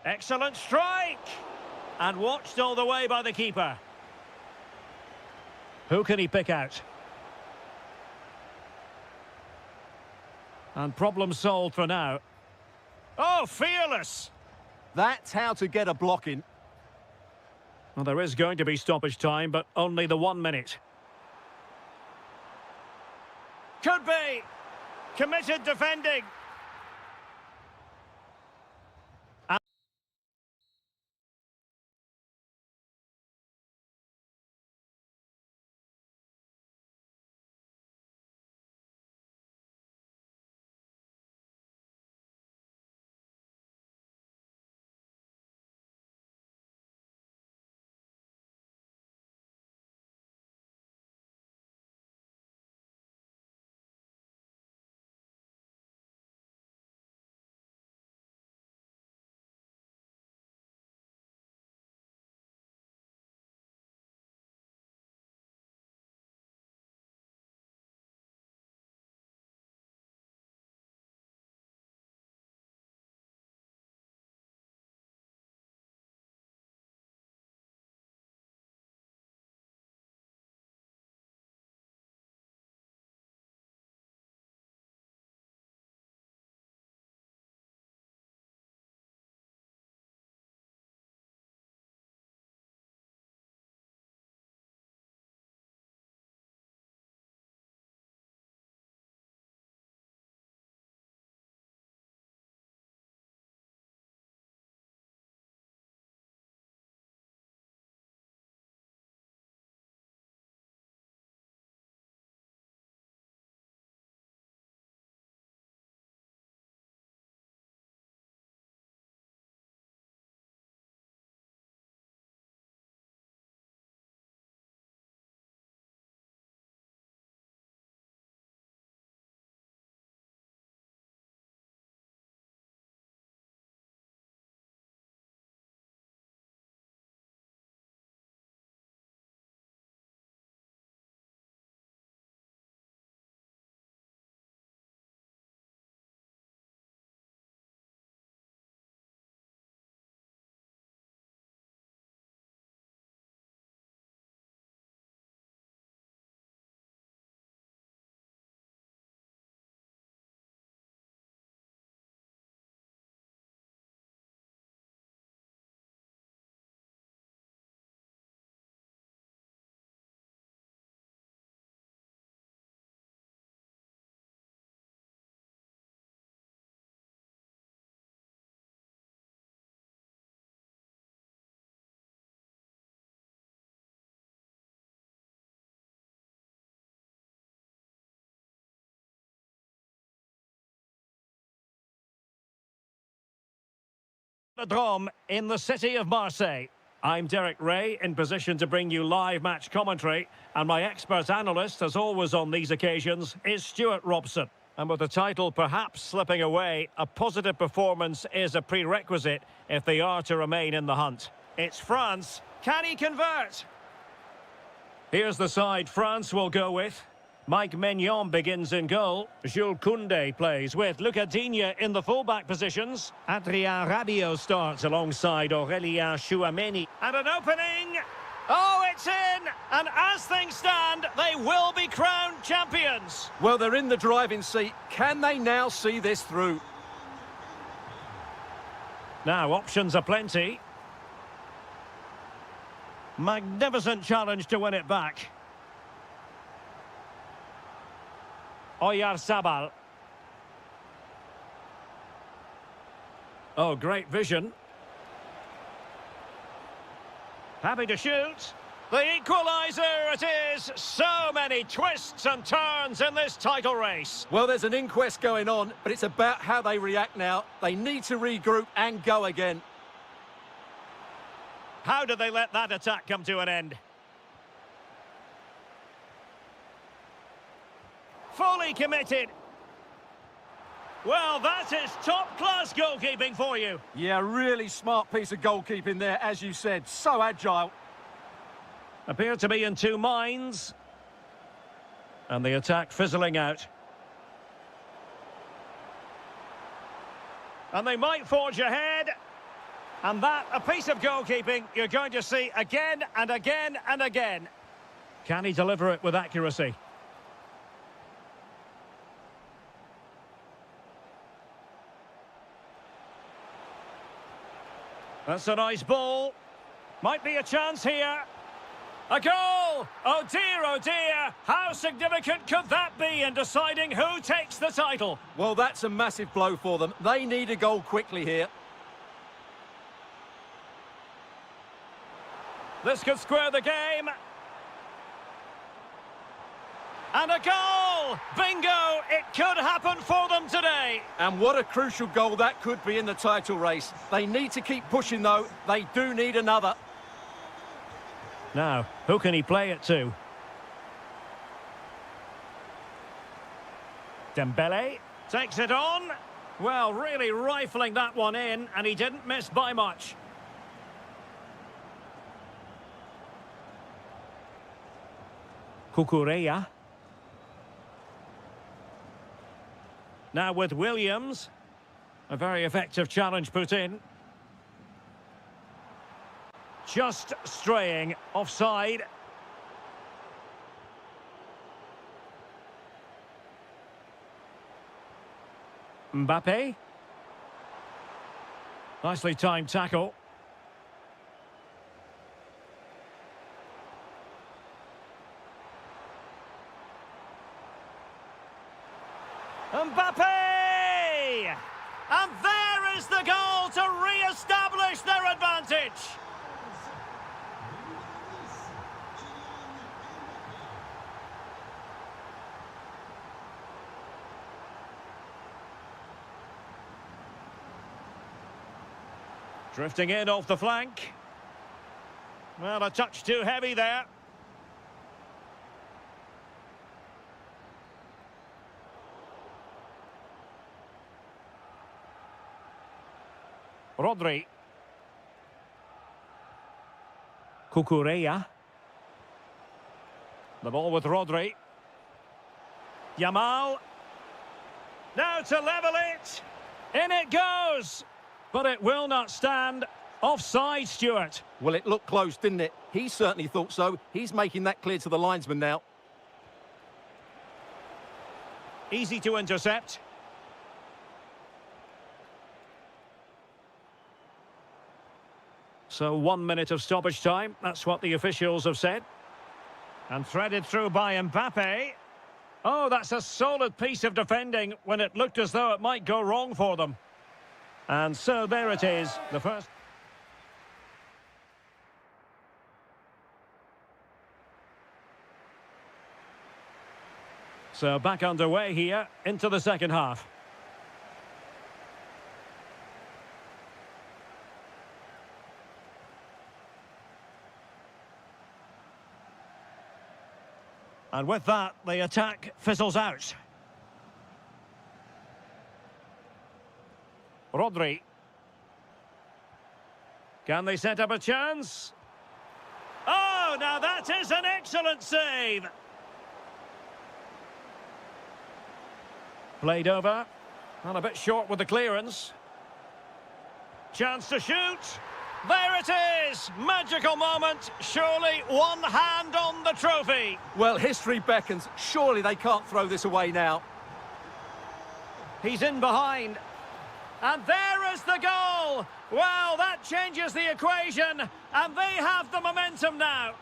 Excellent strike! And watched all the way by the keeper. Who can he pick out? And problem solved for now. Oh, fearless! That's how to get a block in. Well, there is going to be stoppage time, but only the 1 minute. Could be. Committed defending. The Drôme in the city of Marseille. I'm Derek Ray, in position to bring you live match commentary, and my expert analyst, as always on these occasions, is Stuart Robson. And with the title perhaps slipping away, a positive performance is a prerequisite if they are to remain in the hunt. It's France. Can he convert? Here's the side France will go with. Mike Maignan begins in goal. Jules Koundé plays with Lucas Digne in the fullback positions. Adrien Rabiot starts alongside Aurélien Chouameni. And an opening! Oh, it's in! And as things stand, they will be crowned champions. Well, they're in the driving seat. Can they now see this through? Now, options are plenty. Magnificent challenge to win it back. Oyarzabal. Oh, great vision. Happy to shoot. The equaliser it is. So many twists and turns in this title race. Well, there's an inquest going on, but it's about how they react now. They need to regroup and go again. How did they let that attack come to an end? Fully committed. Well, that is top-class goalkeeping for you. Yeah, really smart piece of goalkeeping there, as you said. So agile. Appear to be in two minds. And the attack fizzling out. And they might forge ahead. And that, a piece of goalkeeping you're going to see again and again and again. Can he deliver it with accuracy? That's a nice ball. Might be a chance here. A goal! Oh dear, how significant could that be in deciding who takes the title? Well, that's a massive blow for them. They need a goal quickly here. This could square the game. And a goal! Bingo! It could happen for them today. And what a crucial goal that could be in the title race. They need to keep pushing, though. They do need another. Now, who can he play it to? Dembele takes it on. Well, really rifling that one in, and he didn't miss by much. Cucurella. Now with Williams. A very effective challenge put in. Just straying offside. Mbappe. Nicely timed tackle. Mbappe! And there is the goal to re-establish their advantage. Drifting in off the flank. Well, a touch too heavy there. Rodri. Cucurella. The ball with Rodri. Yamal. Now to level it. In it goes. But it will not stand. Offside, Stuart. Well, it looked close, didn't it? He certainly thought so. He's making that clear to the linesman now. Easy to intercept. So 1 minute of stoppage time. That's what the officials have said. And threaded through by Mbappe. Oh, that's a solid piece of defending when it looked as though it might go wrong for them. And so there it is, the first. So back underway here into the second half. And with that, the attack fizzles out. Rodri. Can they set up a chance? Oh, now that is an excellent save. Played over. And a bit short with the clearance. Chance to shoot. There it is! Magical moment. Surely one hand on the trophy. Well, history beckons. Surely they can't throw this away now. He's in behind. And there is the goal! Well, that changes the equation. And they have the momentum now.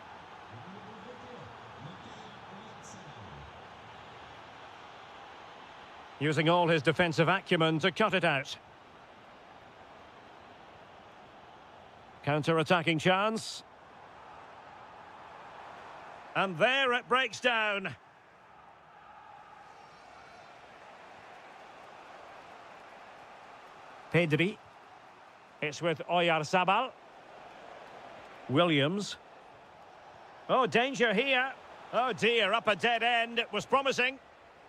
Using all his defensive acumen to cut it out. Counter-attacking chance. And there it breaks down. Pedri. It's with Oyarzabal. Williams. Oh, danger here. Oh dear, up a dead end. It was promising.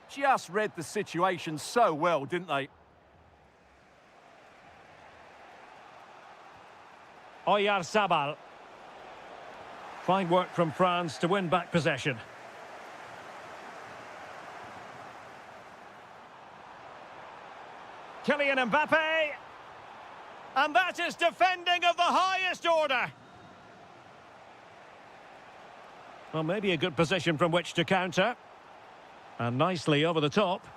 Just read the situation so well, didn't they? Oyarzabal. Fine work from France to win back possession. Kylian Mbappe. And that is defending of the highest order. Well, maybe a good position from which to counter. And nicely over the top.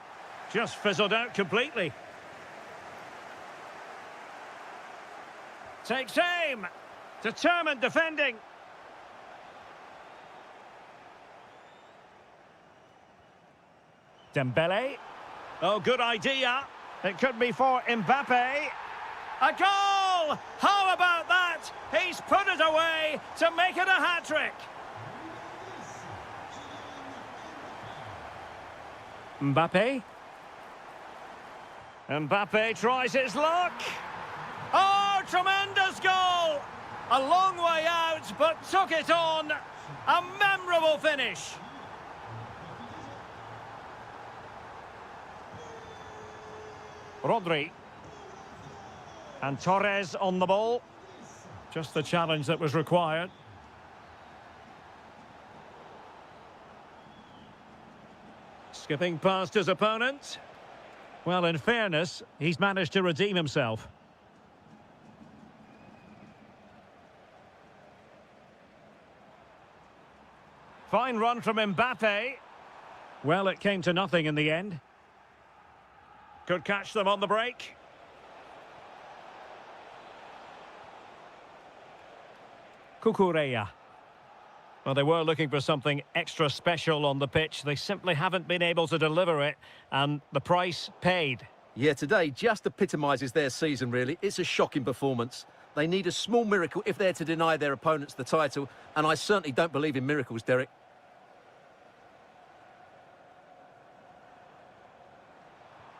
Just fizzled out completely. Takes aim. Determined defending. Dembele. Oh, good idea. It could be for Mbappe. A goal! How about that? He's put it away to make it a hat-trick. Mbappe. Mbappe tries his luck. Oh, tremendous goal! A long way out, but took it on. A memorable finish. Rodri. And Torres on the ball. Just the challenge that was required. Skipping past his opponent. Well, in fairness, he's managed to redeem himself. Fine run from Mbappe. Well, it came to nothing in the end. Could catch them on the break. Cucurella. Well, they were looking for something extra special on the pitch. They simply haven't been able to deliver it, and the price paid. Yeah, today just epitomises their season, really. It's a shocking performance. They need a small miracle if they're to deny their opponents the title, and I certainly don't believe in miracles, Derek.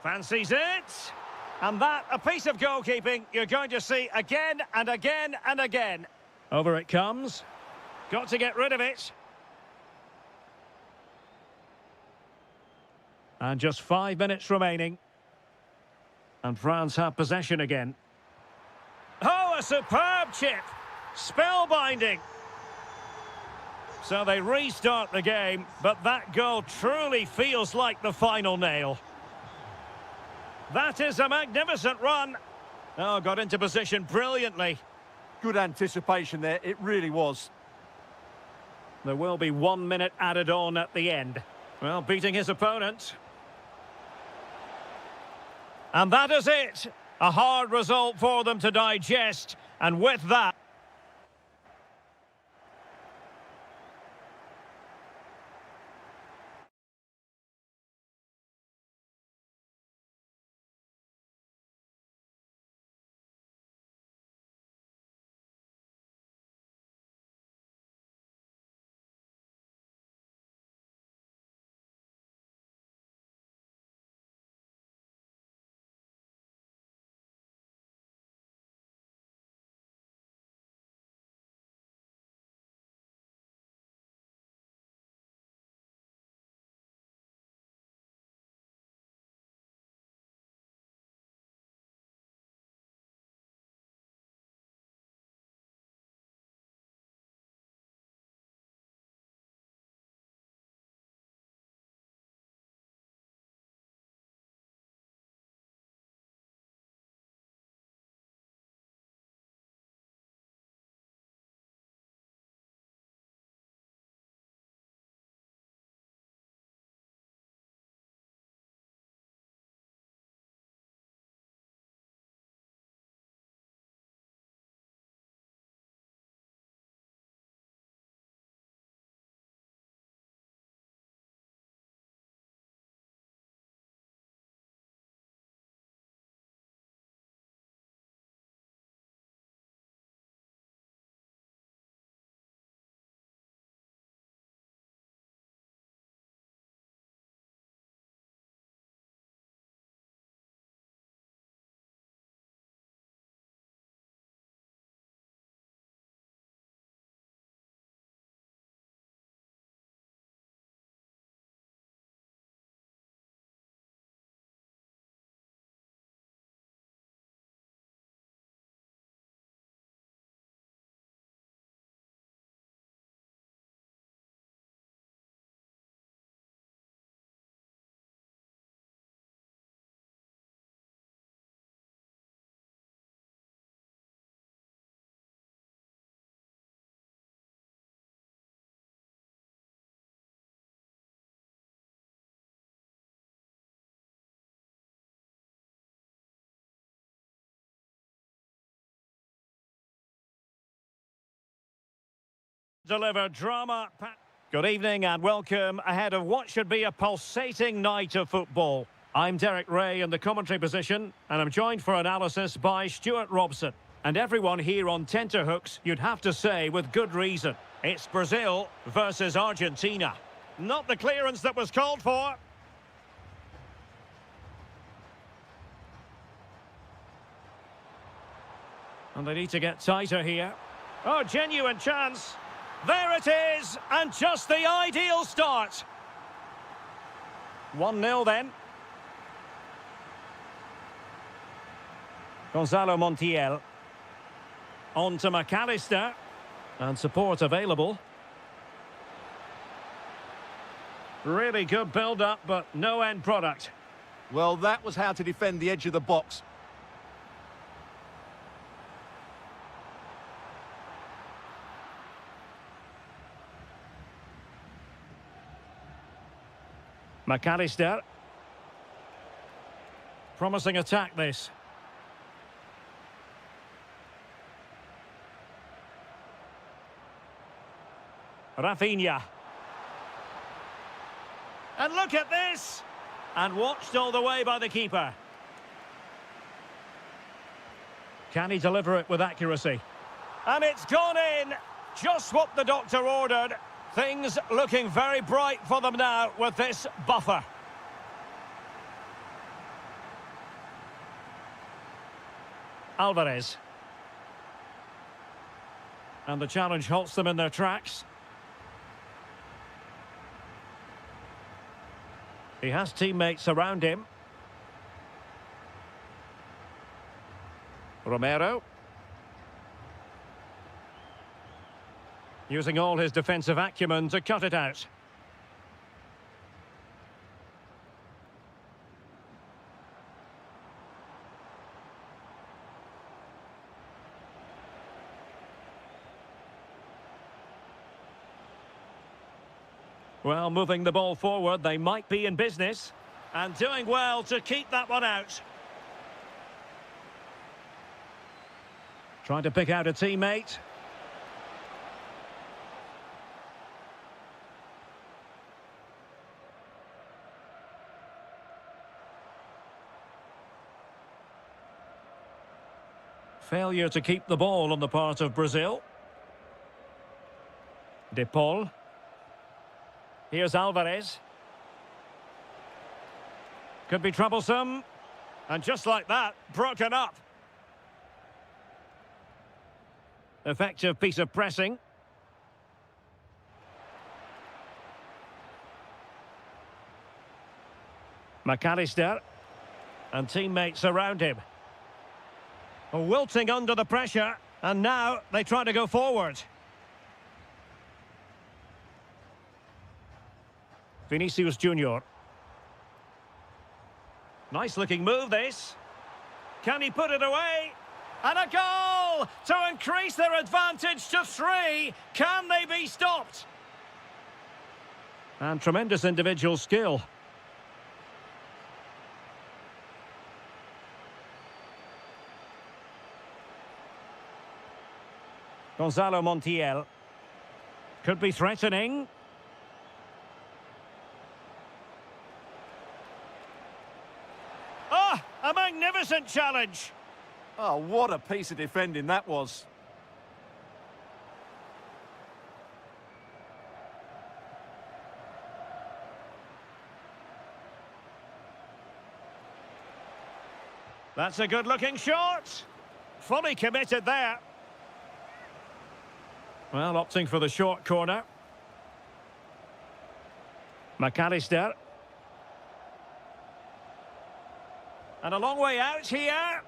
Fancies it. And that, a piece of goalkeeping you're going to see again and again and again. Over it comes. Got to get rid of it. And just 5 minutes remaining. And France have possession again. Oh, a superb chip. Spellbinding. So they restart the game, but that goal truly feels like the final nail. That is a magnificent run. Oh, got into position brilliantly. Good anticipation there, it really was. There will be 1 minute added on at the end. Well, beating his opponent. And that is it. A hard result for them to digest. And with that... deliver drama. Good evening and welcome ahead of what should be a pulsating night of football. I'm Derek Ray in the commentary position, and I'm joined for analysis by Stuart Robson. And everyone here on tenterhooks, you'd have to say with good reason. It's Brazil versus Argentina. Not the clearance that was called for. And they need to get tighter here. Oh, genuine chance. There it is, and just the ideal start. 1-0 then. Gonzalo Montiel. On to McAllister. And support available. Really good build-up, but no end product. Well, that was how to defend the edge of the box. McAllister. Promising attack, this. Rafinha. And look at this! And watched all the way by the keeper. Can he deliver it with accuracy? And it's gone in! Just what the doctor ordered. Things looking very bright for them now with this buffer. Alvarez. And the challenge halts them in their tracks. He has teammates around him. Romero. Using all his defensive acumen to cut it out. Well, moving the ball forward, they might be in business. And doing well to keep that one out. Trying to pick out a teammate. Failure to keep the ball on the part of Brazil. De Paul. Here's Alvarez. Could be troublesome. And just like that, broken up. Effective piece of pressing. McAllister. And teammates around him. Wilting under the pressure, and now they try to go forward. Vinicius Junior. Nice looking move, this. Can he put it away? And a goal to increase their advantage to 3. Can they be stopped? And tremendous individual skill. Gonzalo Montiel. Could be threatening. Ah, a magnificent challenge. Oh, what a piece of defending that was. That's a good-looking shot. Fully committed there. Well, opting for the short corner. McAllister. And a long way out here.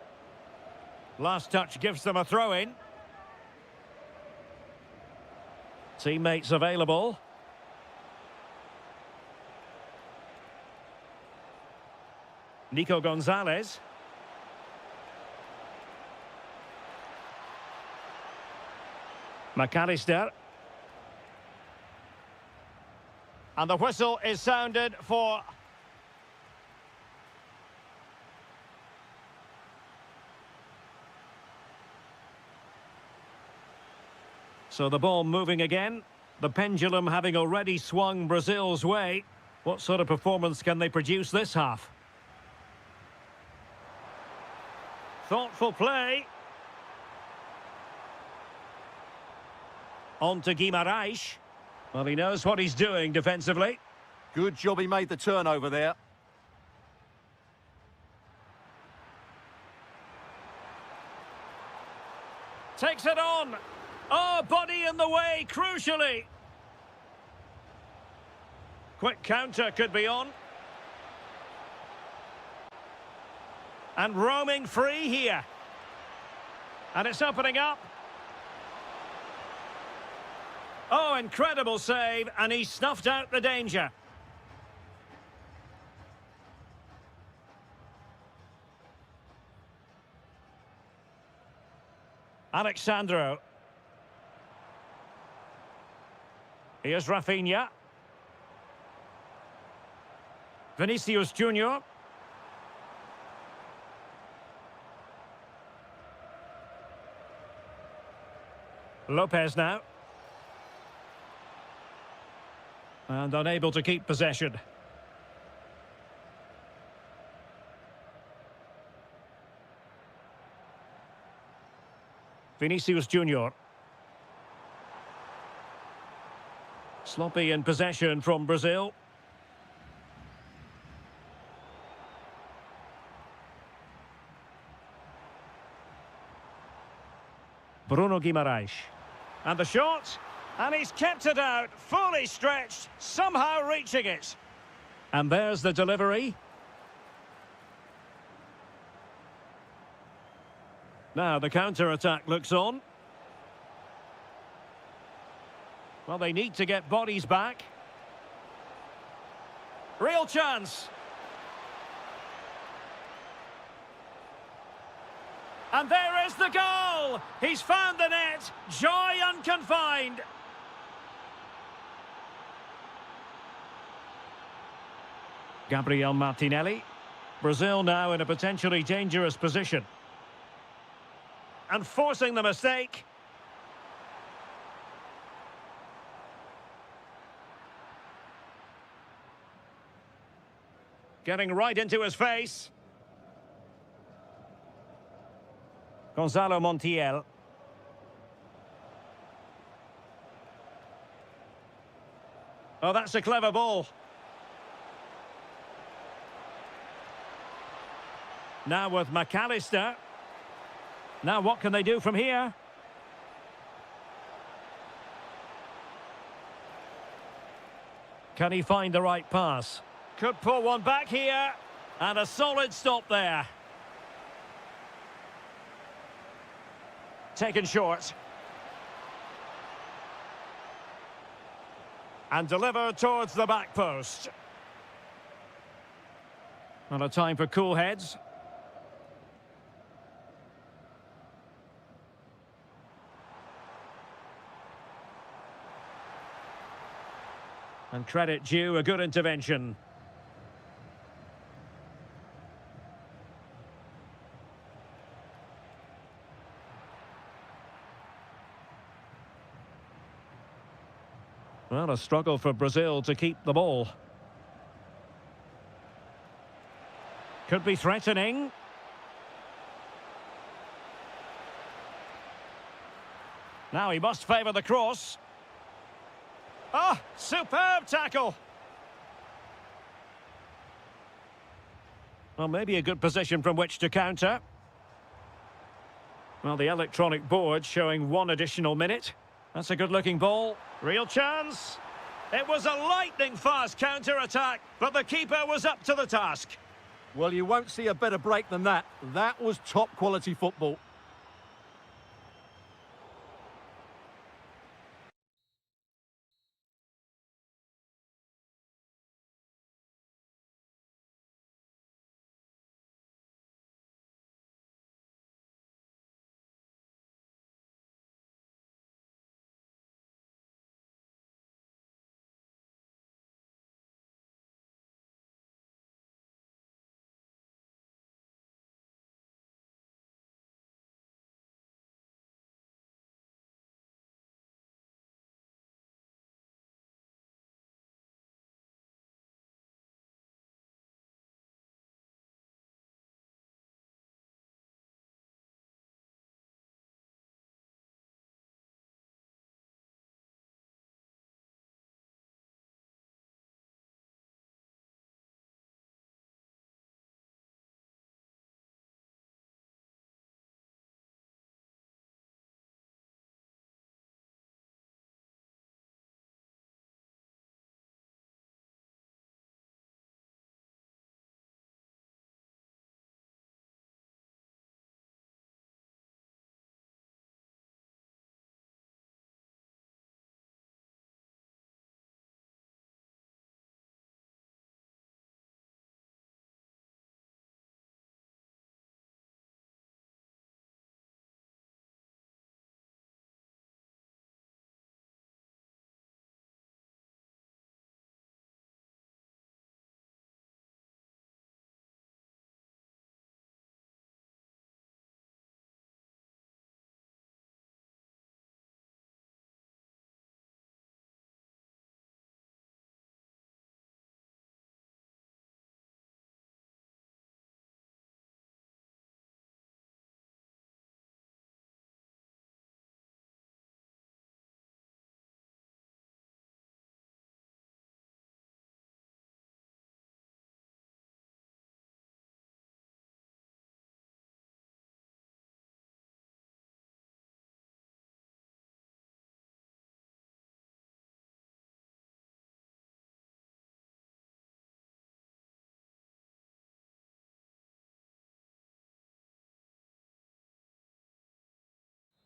Last touch gives them a throw-in. Teammates available. Nico Gonzalez. McAllister. And the whistle is sounded for... So the ball moving again. The pendulum having already swung Brazil's way. What sort of performance can they produce this half? Thoughtful play. On to Guimarães. Well, he knows what he's doing defensively. Good job he made the turnover there. Takes it on. Oh, body in the way, crucially. Quick counter could be on. And roaming free here. And it's opening up. Oh, incredible save, and he snuffed out the danger. Alexandro. Here's Rafinha. Vinicius Junior. Lopez now. And unable to keep possession. Vinicius Junior. Sloppy in possession from Brazil. Bruno Guimarães. And the shot. And he's kept it out, fully stretched, somehow reaching it. And there's the delivery. Now the counter-attack looks on. Well, they need to get bodies back. Real chance. And there is the goal! He's found the net. Joy unconfined. Gabriel Martinelli. Brazil now in a potentially dangerous position. And forcing the mistake. Getting right into his face. Gonzalo Montiel. Oh, that's a clever ball. Now with McAllister. Now what can they do from here? Can he find the right pass? Could pull one back here. And a solid stop there. Taken short. And delivered towards the back post. Not a time for cool heads. And credit due, a good intervention. Well, a struggle for Brazil to keep the ball. Could be threatening. Now he must favour the cross. Ah, superb tackle. Well, maybe a good position from which to counter. Well, the electronic board showing one additional minute. That's a good-looking ball. Real chance. It was a lightning-fast counter-attack, but the keeper was up to the task. Well, you won't see a better break than that. That was top-quality football.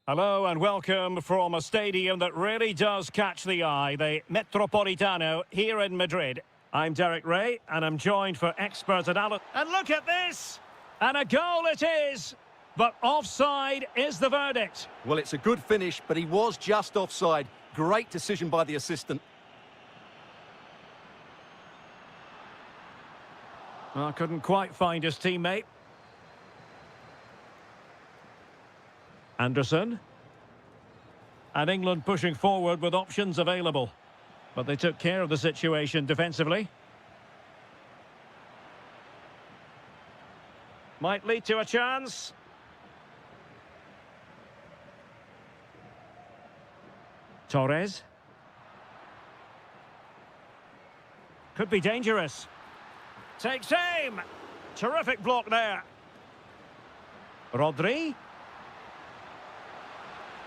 Hello and welcome from a stadium that really does catch the eye, the Metropolitano here in Madrid. I'm Derek Ray and I'm joined for expert analysis. And look at this! And a goal it is! But offside is the verdict. Well, it's a good finish, but he was just offside. Great decision by the assistant. Well, couldn't quite find his teammate. Anderson. And England pushing forward with options available. But they took care of the situation defensively. Might lead to a chance. Torres. Could be dangerous. Takes aim. Terrific block there. Rodri.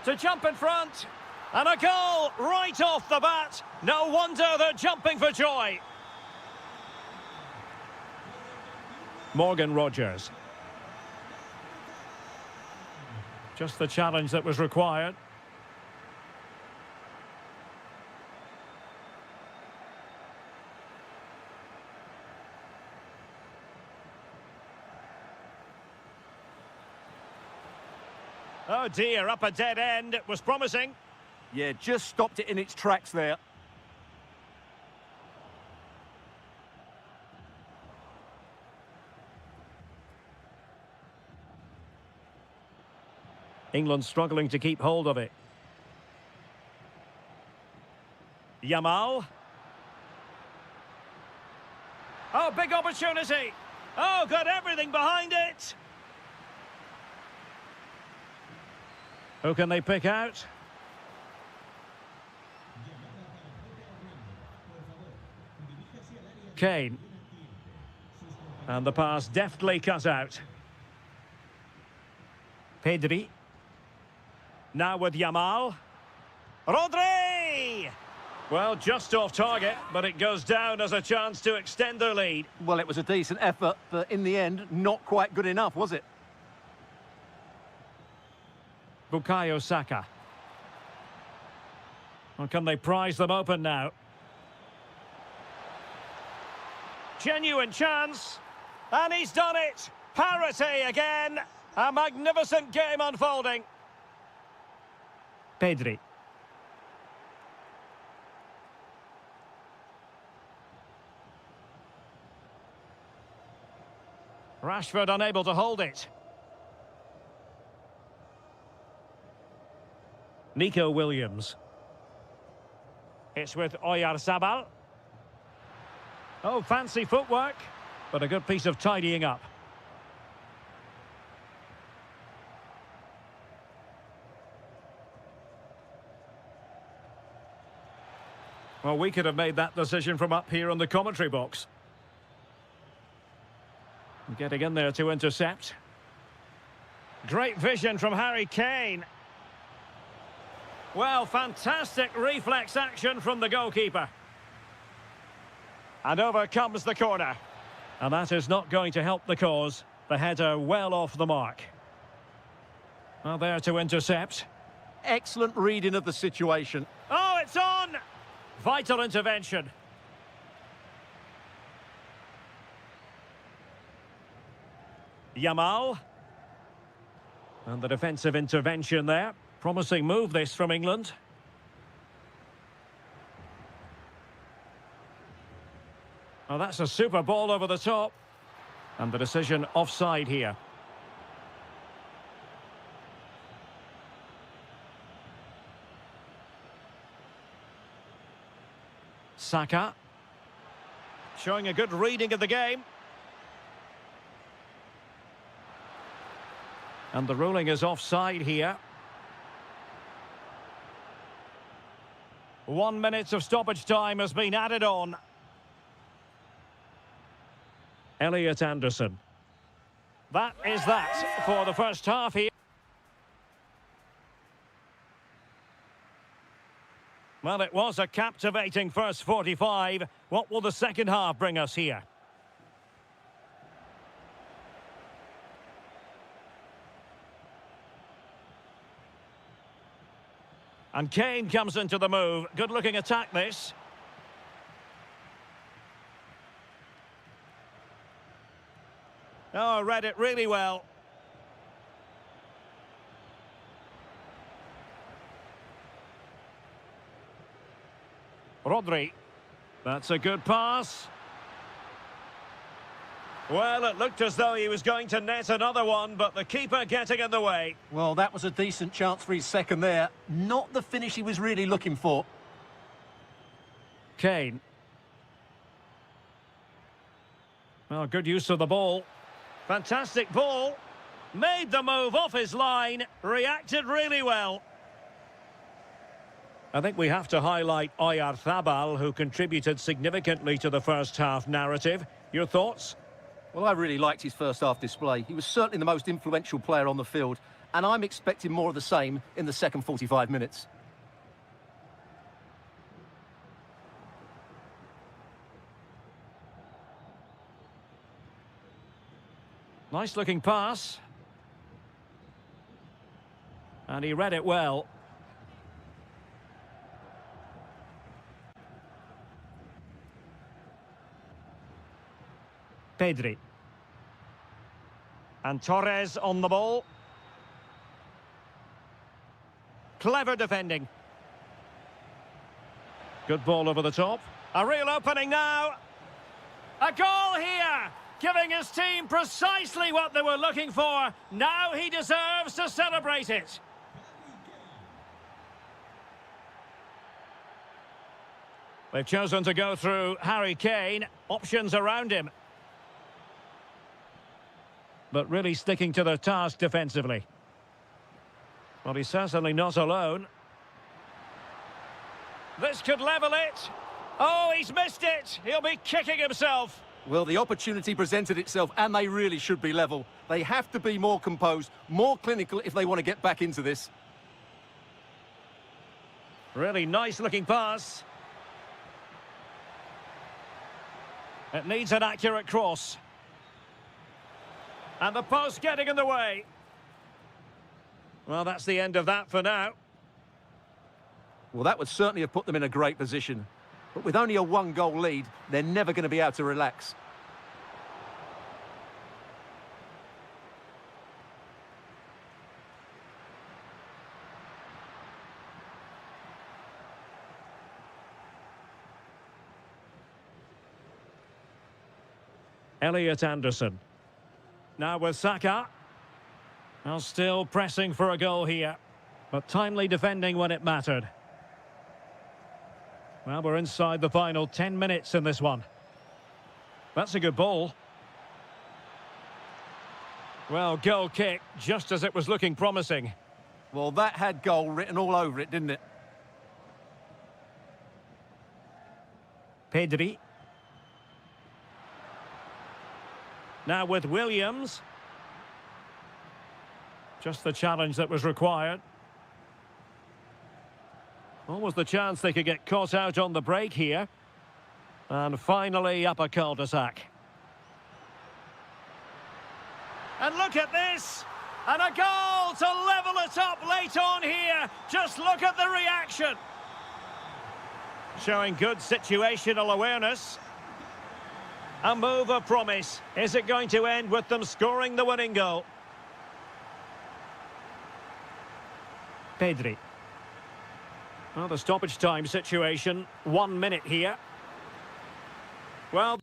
To jump in front. And a goal right off the bat. No wonder they're jumping for joy. Morgan Rogers. Just the challenge that was required. Oh dear, up a dead end. It was promising. Yeah, just stopped it in its tracks there. England struggling to keep hold of it. Yamal. Oh, big opportunity. Oh, got everything behind it. Who can they pick out? Kane. And the pass deftly cut out. Pedri. Now with Yamal. Rodri! Well, just off target, but it goes down as a chance to extend their lead. Well, it was a decent effort, but in the end, not quite good enough, was it? Bukayo Saka. Well, can they prize them open now? Genuine chance. And he's done it. Parity again. A magnificent game unfolding. Pedri. Rashford unable to hold it. Nico Williams. It's with Oyarzabal. Oh, fancy footwork, but a good piece of tidying up. Well, we could have made that decision from up here on the commentary box. Getting in there to intercept. Great vision from Harry Kane. Well, fantastic reflex action from the goalkeeper. And over comes the corner. And that is not going to help the cause. The header well off the mark. Well, there to intercept. Excellent reading of the situation. Oh, it's on! Vital intervention. Yamal. And the defensive intervention there. Promising move this from England. Oh, that's a super ball over the top. And the decision offside here. Saka. Showing a good reading of the game. And the ruling is offside here. 1 minute of stoppage time has been added on. Elliot Anderson. That is that for the first half here. Well, it was a captivating first 45. What will the second half bring us here? And Kane comes into the move. Good-looking attack, this. Oh, read it really well. Rodri. That's a good pass. Well, it looked as though he was going to net another one, but the keeper getting in the way. Well, that was a decent chance for his second there. Not the finish he was really looking for. Kane. Well, good use of the ball. Fantastic ball. Made the move off his line. Reacted really well. I think we have to highlight Oyarzabal, who contributed significantly to the first half narrative. Your thoughts? Well, I really liked his first half display. He was certainly the most influential player on the field, and I'm expecting more of the same in the second 45 minutes. Nice looking pass. And he read it well. Pedri. And Torres on the ball. Clever defending. Good ball over the top. A real opening now. A goal here, giving his team precisely what they were looking for. Now he deserves to celebrate it. They've chosen to go through Harry Kane. Options around him. But really sticking to their task defensively. Well, he's certainly not alone. This could level it. Oh, he's missed it. He'll be kicking himself. Well, the opportunity presented itself, and they really should be level. They have to be more composed, more clinical if they want to get back into this. Really nice-looking pass. It needs an accurate cross. And the post getting in the way. Well, that's the end of that for now. Well, that would certainly have put them in a great position. But with only a one-goal lead, they're never going to be able to relax. Elliot Anderson. Now with Saka. Now still pressing for a goal here. But timely defending when it mattered. Well, we're inside the final 10 minutes in this one. That's a good ball. Well, goal kick, just as it was looking promising. Well, that had goal written all over it, didn't it? Pedri. Now with Williams. Just the challenge that was required. Almost the chance they could get caught out on the break here. And finally up a cul-de-sac. And look at this! And a goal to level it up late on here. Just look at the reaction. Showing good situational awareness. A move of promise. Is it going to end with them scoring the winning goal? Pedri. Well, the stoppage time situation, 1 minute here. Well...